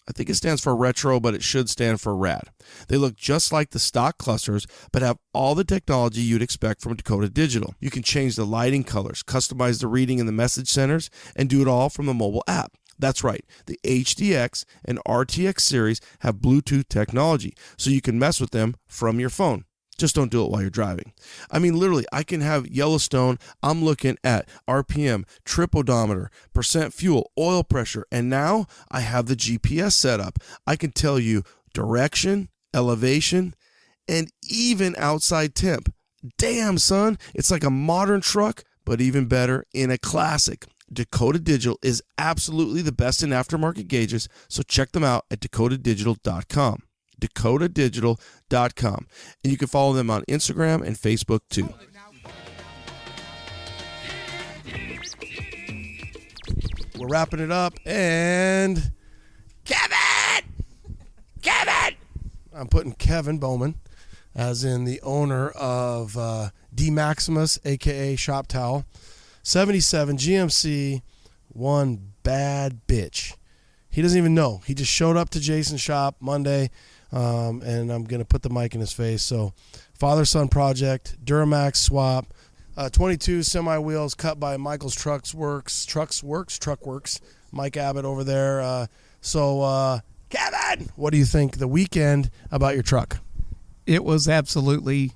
I think it stands for retro, but it should stand for rad. They look just like the stock clusters, but have all the technology you'd expect from Dakota Digital. You can change the lighting colors, customize the reading in the message centers, and do it all from the mobile app. That's right, the HDX and RTX series have Bluetooth technology, so you can mess with them from your phone. Just don't do it while you're driving. I mean, literally, I can have Yellowstone. I'm looking at RPM, trip odometer, percent fuel, oil pressure, and now I have the GPS set up. I can tell you direction, elevation, and even outside temp. Damn, son, it's like a modern truck, but even better in a classic. Dakota Digital is absolutely the best in aftermarket gauges, so check them out at dakotadigital.com. dakotadigital.com. And you can follow them on Instagram and Facebook too. We're wrapping it up, and Kevin! I'm putting Kevin Bowman as in the owner of D Maximus, aka Shop Towel. 77 GMC, one bad bitch. He doesn't even know. He just showed up to Jason's shop Monday, and I'm going to put the mic in his face. So, father-son project, Duramax swap, 22 semi-wheels cut by Michael's Truck Works, Mike Abbott over there. Kevin, what do you think the weekend about your truck? It was absolutely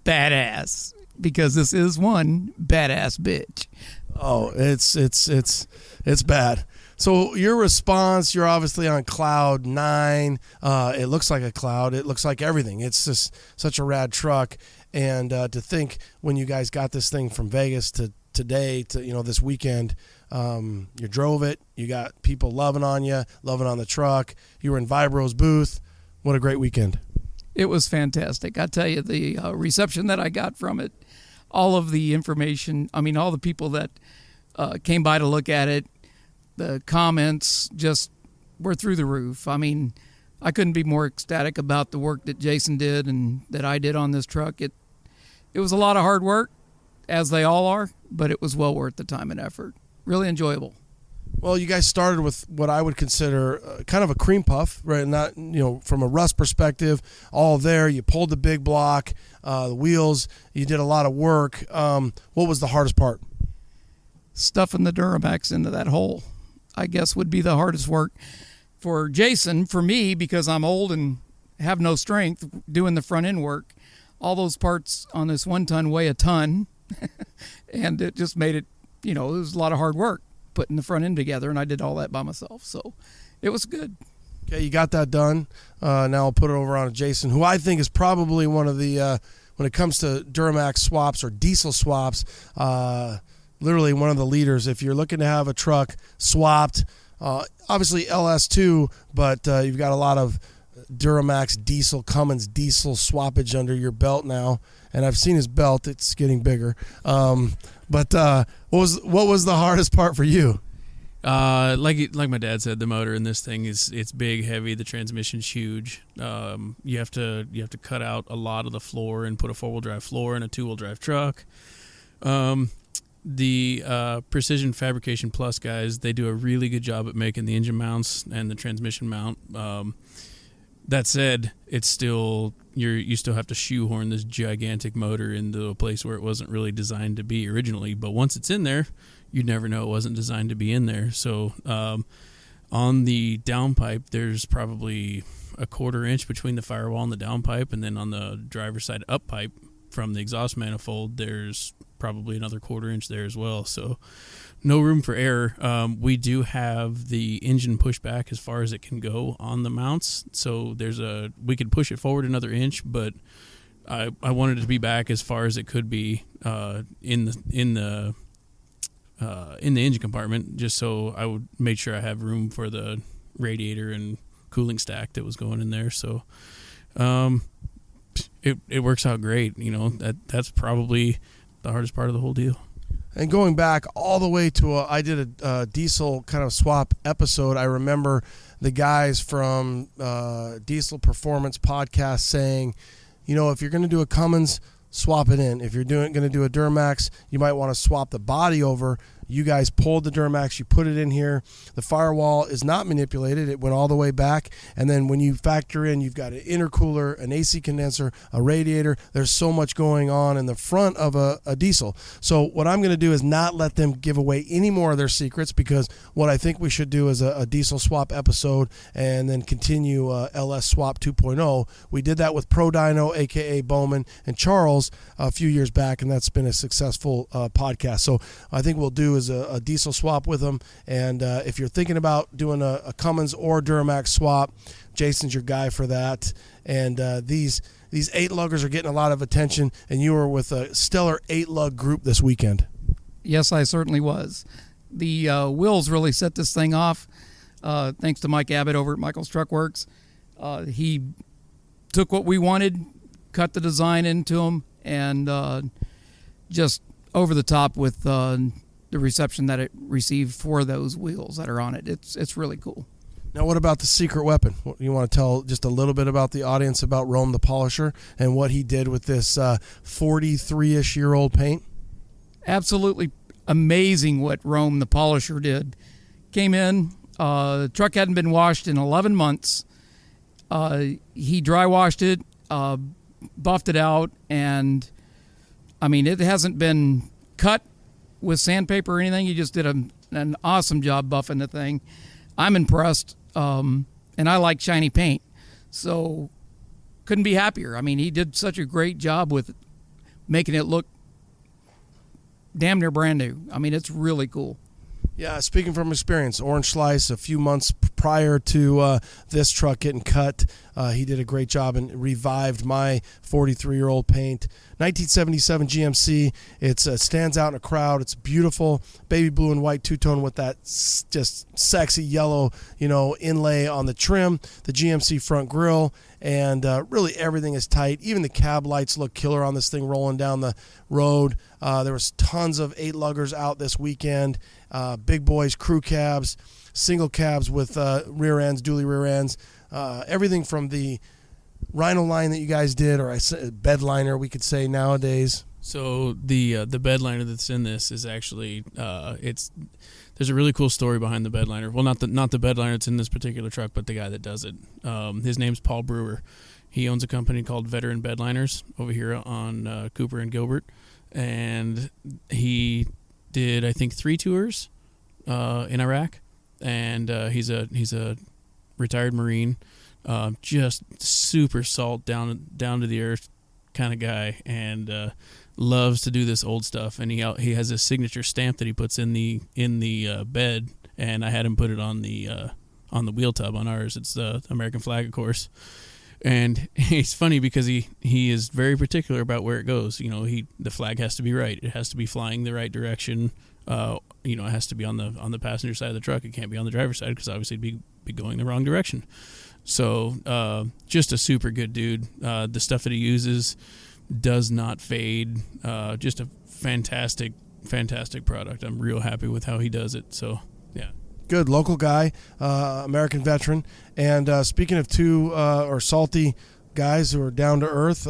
badass. Because this is one badass bitch. Oh, it's bad. So your response, you're obviously on cloud 9. It looks like a cloud. It looks like everything. It's just such a rad truck. And to think when you guys got this thing from Vegas to today to this weekend, you drove it. You got people loving on you, loving on the truck. You were in Vibro's booth. What a great weekend. It was fantastic. I tell you, the reception that I got from it, all of the information, I mean, all the people that came by to look at it, the comments just were through the roof. I mean, I couldn't be more ecstatic about the work that Jason did and that I did on this truck. It was a lot of hard work, as they all are, but it was well worth the time and effort. Really enjoyable. Well, you guys started with what I would consider kind of a cream puff, right? Not, from a rust perspective, all there. You pulled the big block, the wheels. You did a lot of work. What was the hardest part? Stuffing the Duramax into that hole, I guess, would be the hardest work for Jason. For me, because I'm old and have no strength, doing the front end work. All those parts on this 1 ton weigh a ton, and it just made it, it was a lot of hard work putting the front end together, and I did all that by myself, so it was good. Okay, you got that done. Now I'll put it over on Jason, who I think is probably one of the, when it comes to Duramax swaps or diesel swaps, literally one of the leaders. If you're looking to have a truck swapped, obviously LS2, but you've got a lot of Duramax diesel, Cummins diesel swappage under your belt now, and I've seen his belt; it's getting bigger. But what was the hardest part for you? Like my dad said, the motor in this thing it's big, heavy. The transmission's huge. You have to cut out a lot of the floor and put a 4-wheel drive floor in a 2-wheel drive truck. The Precision Fabrication Plus guys, they do a really good job at making the engine mounts and the transmission mount. That said, it's still you still have to shoehorn this gigantic motor into a place where it wasn't really designed to be originally. But once it's in there, you'd never know it wasn't designed to be in there. So on the downpipe, there's probably a 1/4 inch between the firewall and the downpipe, and then on the driver's side up pipe from the exhaust manifold, there's probably another 1/4 inch there as well. So no room for error. We do have the engine pushed back as far as it can go on the mounts. So we could push it forward another inch, but I wanted it to be back as far as it could be in the engine compartment, just so I would make sure I have room for the radiator and cooling stack that was going in there. So it works out great. That's probably the hardest part of the whole deal. And going back all the way to I did a diesel kind of swap episode. I remember the guys from Diesel Performance Podcast saying, if you're going to do a Cummins, swap it in. If you're going to do a Duramax, you might want to swap the body over. You guys pulled the Duramax, you put it in here. The firewall is not manipulated. It went all the way back. And then when you factor in, you've got an intercooler, an AC condenser, a radiator. There's so much going on in the front of a diesel. So what I'm going to do is not let them give away any more of their secrets, because what I think we should do is a diesel swap episode and then continue LS Swap 2.0. We did that with Pro Dino, a.k.a. Bowman, and Charles a few years back, and that's been a successful podcast. So I think we'll do is a diesel swap with them. And if you're thinking about doing a Cummins or Duramax swap, Jason's your guy for that. And these 8-luggers are getting a lot of attention, and you were with a stellar 8-lug group this weekend. Yes, I certainly was. The wheels really set this thing off, thanks to Mike Abbott over at Michael's Truck Works. He took what we wanted, cut the design into them, and just over the top with the reception that it received for those wheels that are on it. It's really cool. Now, what about the secret weapon? You want to tell just a little bit about the audience about Rome the Polisher and what he did with this 43-ish year old paint? Absolutely amazing what Rome the Polisher did. Came in, the truck hadn't been washed in 11 months. He dry washed it, buffed it out, and it hasn't been cut with sandpaper or anything. He just did an awesome job buffing the thing. I'm impressed, and I like shiny paint, so couldn't be happier. He did such a great job with making it look damn near brand new. It's really cool. Yeah, speaking from experience, Orange Slice, a few months prior to this truck getting cut, he did a great job and revived my 43-year-old paint. 1977 GMC. It stands out in a crowd. It's beautiful, baby blue and white two-tone with that just sexy yellow, inlay on the trim, the GMC front grille, and really everything is tight. Even the cab lights look killer on this thing rolling down the road. There was tons of 8-luggers out this weekend. Big boys, crew cabs, single cabs with rear ends, dually rear ends, everything from the Rhino line that you guys did, or bed liner, we could say nowadays. So the bed liner that's in this is actually there's There's a really cool story behind the bedliner. Well, not the bedliner that's in this particular truck, but the guy that does it. His name's Paul Brewer. He owns a company called Veteran Bedliners over here on Cooper and Gilbert, and he did, I think, 3 tours in Iraq, and he's a retired Marine, just super salt down to the earth kind of guy, and loves to do this old stuff. And he has a signature stamp that he puts in the bed, and I had him put it on the wheel tub on ours. It's the American flag, of course. And it's funny because he is very particular about where it goes. You know, the flag has to be right. It has to be flying the right direction. It has to be on the passenger side of the truck. It can't be on the driver's side because obviously it'd be going the wrong direction. So just a super good dude. The stuff that he uses does not fade. Just a fantastic product. I'm real happy with how he does it. So yeah. Good local guy, American veteran. And speaking of two or salty guys who are down to earth,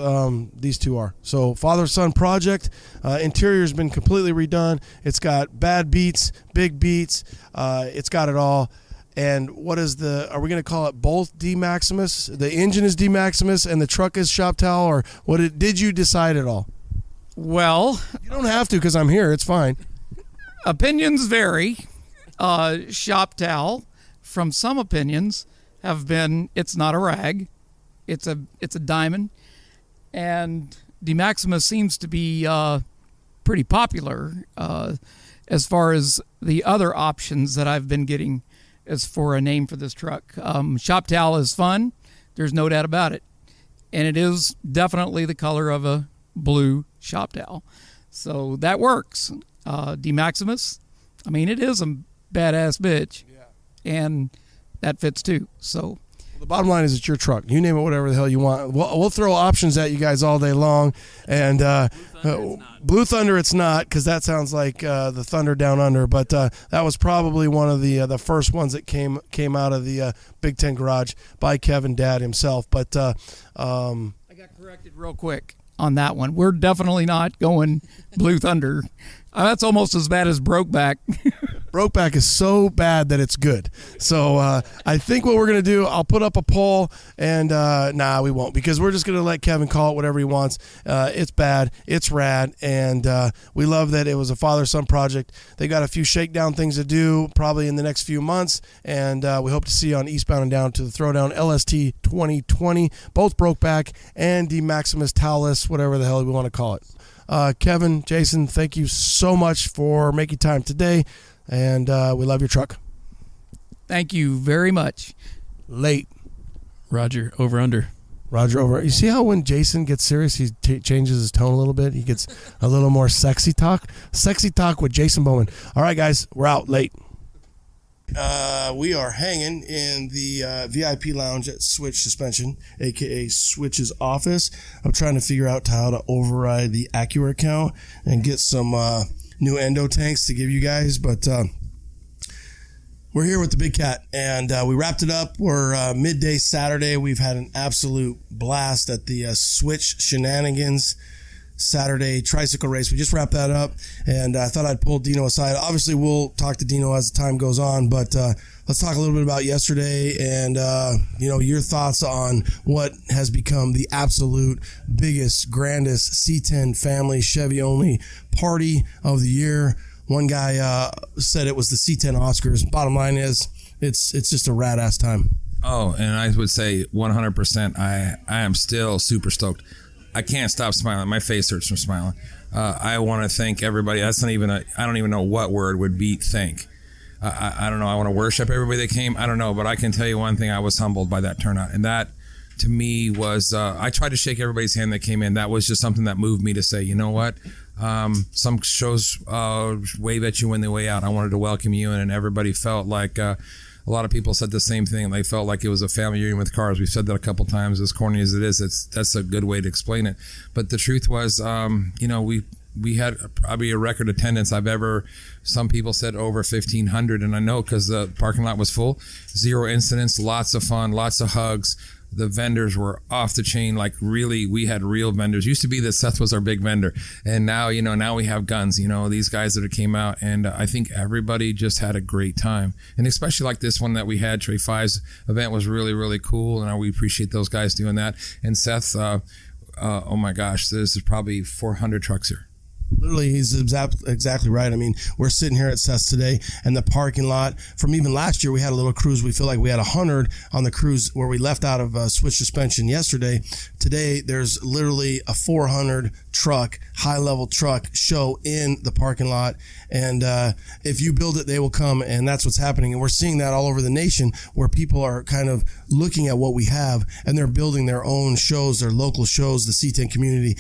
these two are. So father-son project. Interior's been completely redone. It's got bad beats, big beats. It's got it all. And what is are we going to call it both D Maximus? The engine is D Maximus and the truck is Shoptal, or did you decide it all? Well, you don't have to because I'm here. It's fine. Opinions vary. Shoptal, from some opinions, have been it's not a rag, it's a diamond, and D Maximus seems to be pretty popular as far as the other options that I've been getting as for a name for this truck. Shoptal is fun, there's no doubt about it, and it is definitely the color of a blue Shoptal, so that works. D Maximus, I mean, it is a badass bitch, and that fits too. So the bottom line is it's your truck. You name it whatever the hell you want. We'll throw options at you guys all day long. And Blue Thunder it's not, because that sounds like the Thunder Down Under. But that was probably one of the first ones that came out of the Big Ten garage by Kevin Dad himself. But I got corrected real quick on that one. We're definitely not going Blue Thunder. That's almost as bad as Brokeback. Brokeback is so bad that it's good. So I think what we're going to do, I'll put up a poll, and we won't, because we're just going to let Kevin call it whatever he wants. It's bad. It's rad. And we love that it was a father-son project. They got a few shakedown things to do probably in the next few months, and we hope to see you on Eastbound and Down to the Throwdown LST 2020, both Brokeback and D Maximus Towless, whatever the hell we want to call it. Kevin, Jason, thank you so much for making time today, and we love your truck. Thank you very much. Late. Roger, over under. Roger, over. You see how when Jason gets serious, he changes his tone a little bit? He gets a little more sexy talk. Sexy talk with Jason Bowman. All right, guys, we're out. Late. We are hanging in the VIP lounge at Switch Suspension, aka Switch's office. I'm trying to figure out how to override the Acura account and get some new endo tanks to give you guys, but we're here with the big cat, and we wrapped it up. We're midday Saturday. We've had an absolute blast at the Switch Shenanigans Saturday tricycle race. We just wrapped that up, and I thought I'd pull Dino aside. Obviously, we'll talk to Dino as the time goes on, but let's talk a little bit about yesterday and your thoughts on what has become the absolute biggest, grandest C10 family Chevy only party of the year. One guy said it was the C10 Oscars. Bottom line is, it's just a rad ass time. Oh, and I would say 100%. I am still super stoked. I can't stop smiling. My face hurts from smiling. I want to thank everybody. That's not even I don't even know what word would beat thank. I don't know. I want to worship everybody that came. I don't know, but I can tell you one thing. I was humbled by that turnout, and that to me was. I tried to shake everybody's hand that came in. That was just something that moved me to say, you know what? Some shows wave at you when they way out. I wanted to welcome you in, and everybody felt like. A lot of people said the same thing. They felt like it was a family reunion with cars. We've said that a couple times. As corny as it is, that's a good way to explain it. But the truth was, we had probably a record attendance some people said over 1,500, and I know because the parking lot was full. 0 incidents, lots of fun, lots of hugs. The vendors were off the chain. Like really, we had real vendors. Used to be that Seth was our big vendor. And now, now we have guns, these guys that came out. And I think everybody just had a great time. And especially like this one that we had, Trey 5's event was really, really cool. And we appreciate those guys doing that. And Seth, oh my gosh, this is probably 400 trucks here. Literally, he's exactly right. I mean, we're sitting here at Seth's today, and the parking lot from even last year, we had a little cruise. We feel like we had 100 on the cruise where we left out of switch suspension yesterday. Today, there's literally a 400 truck, high-level truck show in the parking lot. And if you build it, they will come, and that's what's happening. And we're seeing that all over the nation where people are kind of looking at what we have, and they're building their own shows, their local shows, the C10 community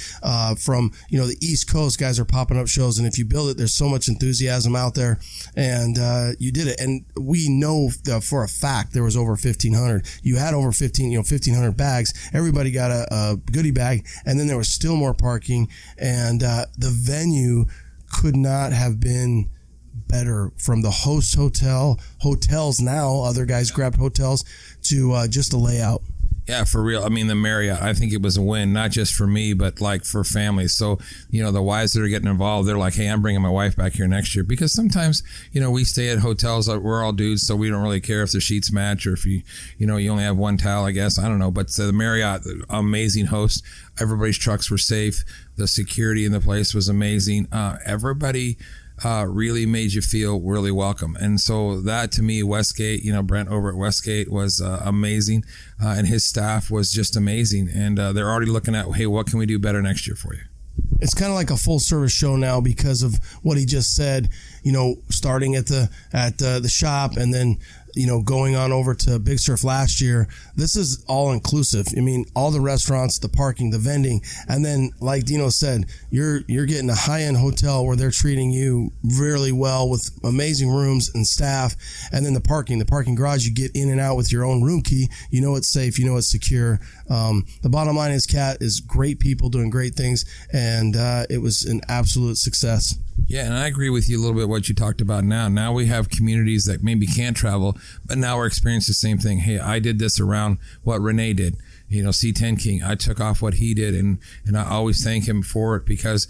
from, the East Coast guys are popping up shows. And if you build it, there's so much enthusiasm out there, and you did it. And we know for a fact there was over 1,500. You had over 1,500 bags. Everybody got a goodie bag, and then there was still more parking, and the venue could not have been better, from the host hotels now, other guys grabbed hotels, to just the layout. Yeah, for real. I mean, the Marriott, I think it was a win, not just for me, but like for families. So, the wives that are getting involved, they're like, hey, I'm bringing my wife back here next year. Because sometimes, we stay at hotels, we're all dudes, so we don't really care if the sheets match or if you only have one towel, I guess. I don't know. But the Marriott, amazing host. Everybody's trucks were safe. The security in the place was amazing. Everybody really made you feel really welcome. And so that, to me, Westgate, Brent over at Westgate was amazing. And his staff was just amazing. And they're already looking at, hey, what can we do better next year for you? It's kind of like a full service show now because of what he just said, starting at the shop and then, going on over to Big Surf last year. This is all inclusive. I mean, all the restaurants, the parking, the vending, and then like Dino said, you're getting a high-end hotel where they're treating you really well with amazing rooms and staff. And then the parking garage, you get in and out with your own room key. It's safe, it's secure. The bottom line is Cat is great people doing great things, and it was an absolute success. Yeah, and I agree with you a little bit what you talked about now. Now we have communities that maybe can't travel, but now we're experiencing the same thing. Hey, I did this around what Renee did. C10 King, I took off what he did, and I always thank him for it because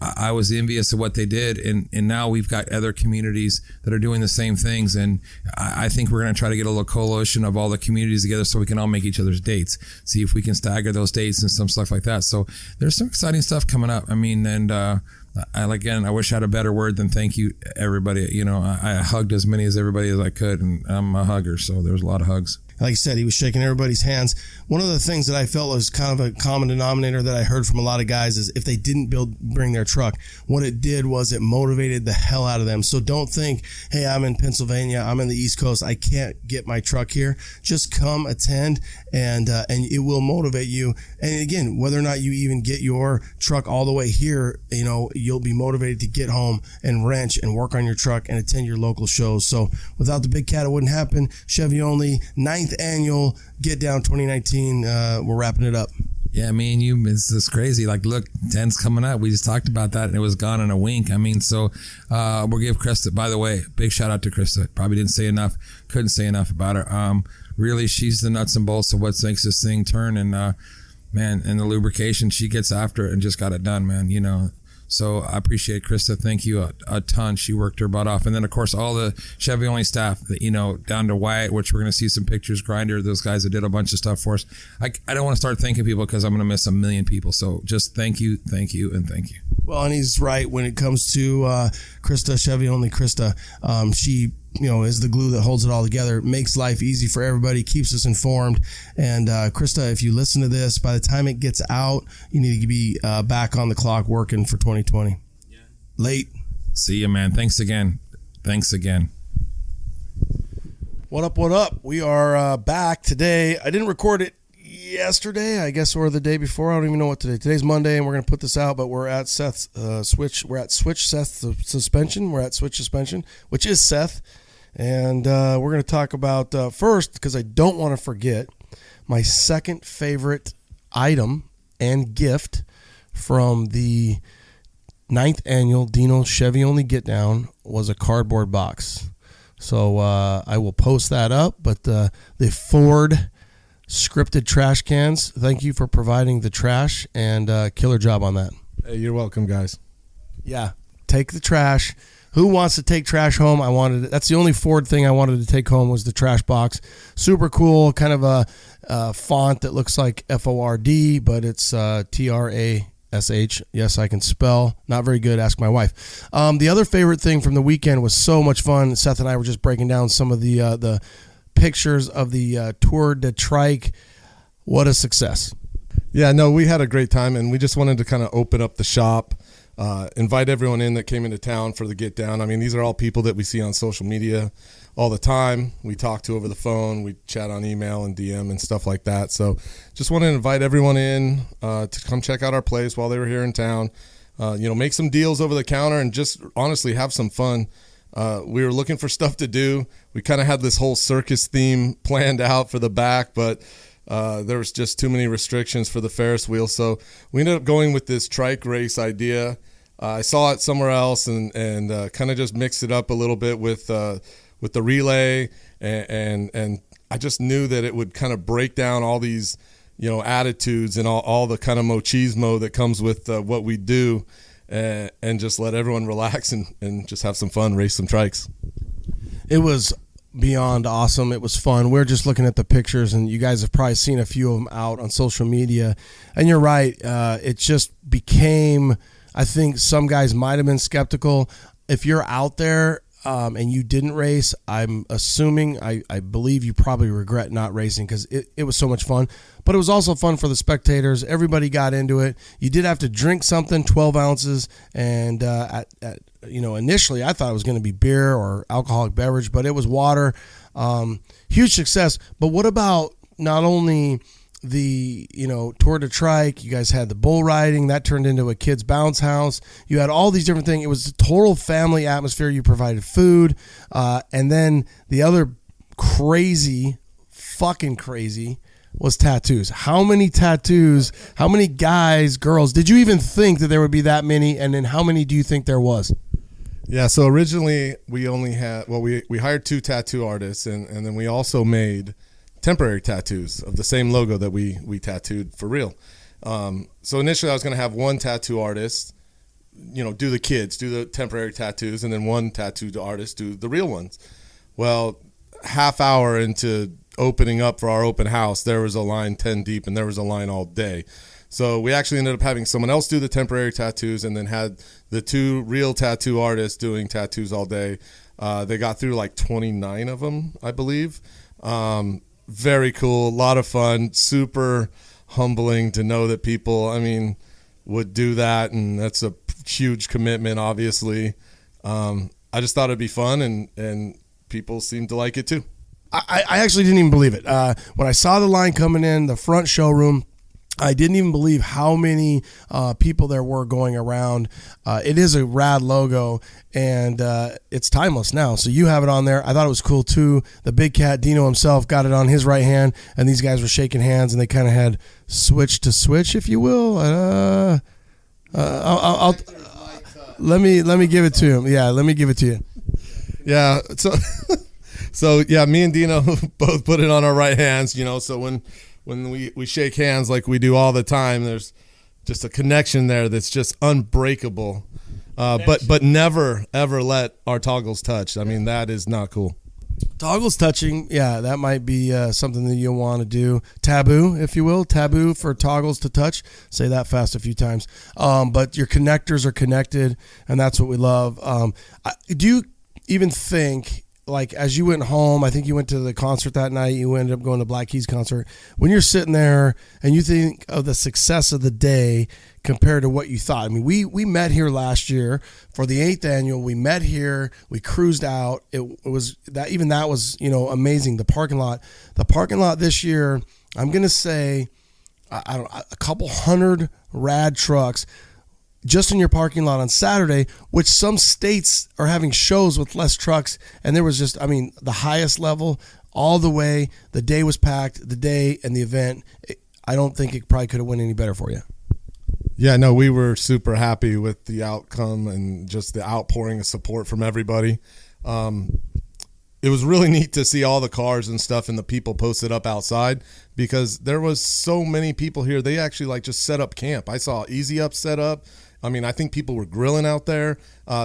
I was envious of what they did, and now we've got other communities that are doing the same things, and I think we're going to try to get a little coalition of all the communities together so we can all make each other's dates, see if we can stagger those dates and some stuff like that. So there's some exciting stuff coming up. I mean, and I wish I had a better word than thank you, everybody. I hugged as many as everybody as I could, and I'm a hugger, so there was a lot of hugs. Like I said, he was shaking everybody's hands. One of the things that I felt was kind of a common denominator that I heard from a lot of guys is if they didn't bring their truck, what it did was it motivated the hell out of them. So don't think, hey, I'm in Pennsylvania, I'm in the East Coast, I can't get my truck here. Just come attend, and it will motivate you. And again, whether or not you even get your truck all the way here, you'll be motivated to get home and wrench and work on your truck and attend your local shows. So without the Big Cat, it wouldn't happen. Chevy Only, 9th annual Get Down 2019. We're wrapping it up. Yeah, me and you, it's just crazy. Like, look, 10's coming up. We just talked about that, and it was gone in a wink. I mean, so we'll give Krysta, by the way, big shout out to Krysta. Probably didn't say enough, couldn't say enough about her. Really, she's the nuts and bolts of what makes this thing turn, and man, and the lubrication, she gets after it and just got it done, man, So I appreciate Krysta. Thank you a ton. She worked her butt off. And then, of course, all the Chevy Only staff, down to Wyatt, which we're going to see some pictures, Grinder, those guys that did a bunch of stuff for us. I don't want to start thanking people because I'm going to miss a million people. So just thank you, and thank you. Well, and he's right when it comes to Krysta, Chevy Only Krysta. She is the glue that holds it all together, makes life easy for everybody, keeps us informed. And Krysta, if you listen to this, by the time it gets out, you need to be back on the clock working for 2020. Yeah. Late. See you, man. Thanks again. What up? We are back today. I didn't record it yesterday, I guess, or the day before. I don't even know what today. Today's Monday, and we're going to put this out, but we're at Seth's Switch. We're at Switch Seth's Suspension. We're at Switch Suspension, which is Seth. And we're going to talk about first, because I don't want to forget, my second favorite item and gift from the 9th annual Dino Chevy Only Get Down was a cardboard box. So I will post that up, but the Ford scripted trash cans. Thank you for providing the trash, and killer job on that. Hey, you're welcome, guys. Yeah, take the trash. Who wants to take trash home? That's the only Ford thing I wanted to take home was the trash box. Super cool, kind of a font that looks like F-O-R-D, but it's T-R-A-S-H. Yes, I can spell. Not very good. Ask my wife. The other favorite thing from the weekend was so much fun. Seth and I were just breaking down some of the pictures of the Tour de Trike. What a success. Yeah, no, we had a great time, and we just wanted to kind of open up the shop, invite everyone in that came into town for the Get Down. I mean, these are all people that we see on social media all the time. We talk to over the phone, we chat on email and DM and stuff like that. So just want to invite everyone in to come check out our place while they were here in town. Make some deals over the counter and just honestly have some fun. We were looking for stuff to do. We kind of had this whole circus theme planned out for the back, but there was just too many restrictions for the Ferris wheel. So we ended up going with this trike race idea. I saw it somewhere else and kind of just mixed it up a little bit with the relay. And I just knew that it would kind of break down all these, attitudes and all the kind of machismo that comes with what we do, and just let everyone relax and just have some fun, race some trikes. It was beyond awesome. It was fun. We're just looking at the pictures, and you guys have probably seen a few of them out on social media. And you're right. It just became, I think some guys might have been skeptical. If you're out there and you didn't race, I'm assuming, I believe you probably regret not racing because it was so much fun. But it was also fun for the spectators. Everybody got into it. You did have to drink something, 12 ounces, and initially I thought it was going to be beer or alcoholic beverage, but it was water. Huge success. But what about not only the Tour de Trike? You guys had the bull riding that turned into a kids bounce house. You had all these different things. It was a total family atmosphere. You provided food, and then the other fucking crazy was tattoos. How many tattoos? How many guys, girls? Did you even think that there would be that many? And then how many do you think there was? Yeah, so originally we only had, we hired 2 tattoo artists, and then we also made temporary tattoos of the same logo that we tattooed for real. So initially I was going to have one tattoo artist, do the temporary tattoos, and then one tattoo artist do the real ones. Well, half hour into opening up for our open house, there was a line 10 deep, and there was a line all day. So we actually ended up having someone else do the temporary tattoos, and then had the 2 real tattoo artists doing tattoos all day. They got through like 29 of them, I believe. Very cool, a lot of fun, super humbling to know that people, would do that, and that's a huge commitment, obviously. I just thought it'd be fun, and people seemed to like it too. I actually didn't even believe it. When I saw the line coming in, the front showroom, I didn't even believe how many people there were going around. It is a rad logo, and it's timeless now. So you have it on there. I thought it was cool too. The big cat, Dino himself, got it on his right hand, and these guys were shaking hands, and they kind of had switch to switch, if you will. Let me give it to him. Yeah, let me give it to you. Yeah, so yeah, me and Dino both put it on our right hands, so when we shake hands like we do all the time, there's just a connection there that's just unbreakable. But never, ever let our toggles touch. That is not cool. Toggles touching, yeah, that might be something that you'll want to do. Taboo, if you will. Taboo for toggles to touch. Say that fast a few times. But your connectors are connected, and that's what we love. Do you even think, like, as you went home, I think you went to the concert that night, you ended up going to Black Keys concert, when you're sitting there and you think of the success of the day compared to what you thought? We met here last year for the 8th annual. We met here, we cruised out. It was that was amazing. The parking lot this year, I'm gonna say a couple hundred rad trucks just in your parking lot on Saturday, which some states are having shows with less trucks. And there was just, the highest level all the way. The day was packed, the day and the event. I don't think it probably could have went any better for you. Yeah, no, we were super happy with the outcome and just the outpouring of support from everybody. it was really neat to see all the cars and stuff and the people posted up outside, because there was so many people here. They actually like just set up camp. I saw Easy Up set up. I mean, I think people were grilling out there.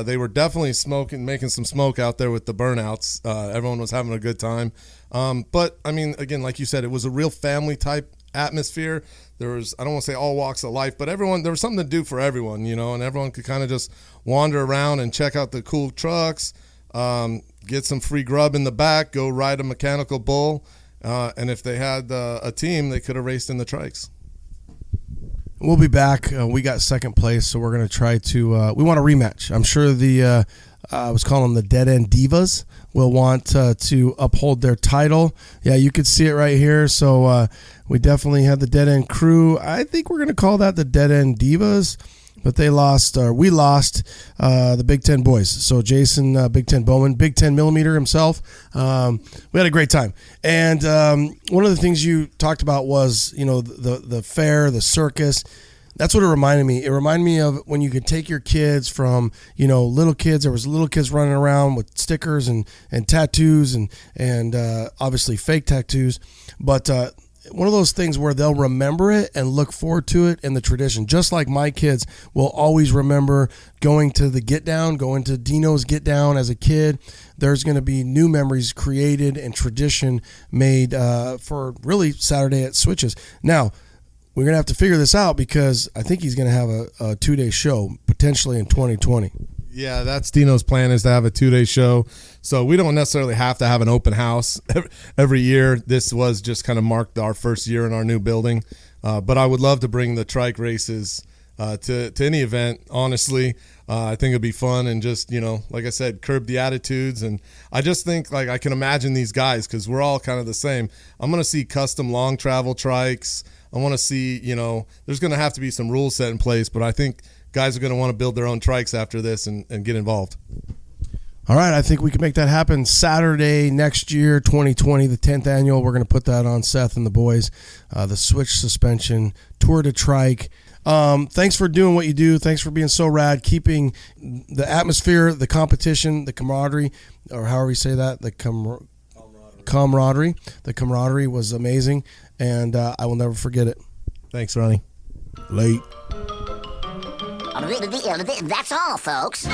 They were definitely making some smoke out there with the burnouts. Everyone was having a good time. But I mean, again, like you said, it was a real family type atmosphere. There was, I don't want to say all walks of life, but there was something to do for everyone, and everyone could kind of just wander around and check out the cool trucks, get some free grub in the back, go ride a mechanical bull, and if they had a team, they could have raced in the trikes. We'll be back. We got second place, so we're going to try to we want a rematch. I'm sure the I was calling them the Dead End Divas will want to uphold their title. Yeah, you could see it right here. So we definitely had the Dead End Crew. I think we're going to call that the Dead End Divas. But we lost the Big Ten boys. So Jason, Big Ten Bowman, Big 10 millimeter himself. We had a great time. And one of the things you talked about was, the fair, the circus. That's what it reminded me. It reminded me of when you could take your kids from, little kids. There was little kids running around with stickers and tattoos and obviously fake tattoos. But one of those things where they'll remember it and look forward to it in the tradition. Just like my kids will always remember going to the Git Down, going to Dino's Git Down as a kid. There's going to be new memories created and tradition made for really Saturday at Switches. Now, we're going to have to figure this out because I think he's going to have a 2-day show potentially in 2020. Yeah, that's Dino's plan, is to have a 2-day show. So we don't necessarily have to have an open house every year. This was just kind of marked our first year in our new building. But I would love to bring the trike races to any event, honestly. I think it'd be fun and just, like I said, curb the attitudes. And I just think, I can imagine these guys, because we're all kind of the same. I'm going to see custom long travel trikes. I want to see, there's going to have to be some rules set in place, but I think guys are going to want to build their own trikes after this and get involved. All right, I think we can make that happen Saturday next year, 2020, the 10th annual. We're going to put that on Seth and the boys, the Switch Suspension, Tour de Trike. Thanks for doing what you do. Thanks for being so rad, keeping the atmosphere, the competition, the camaraderie, or however you say that, the camaraderie. The camaraderie was amazing, and I will never forget it. Thanks, Ronnie. Late. That's all, folks.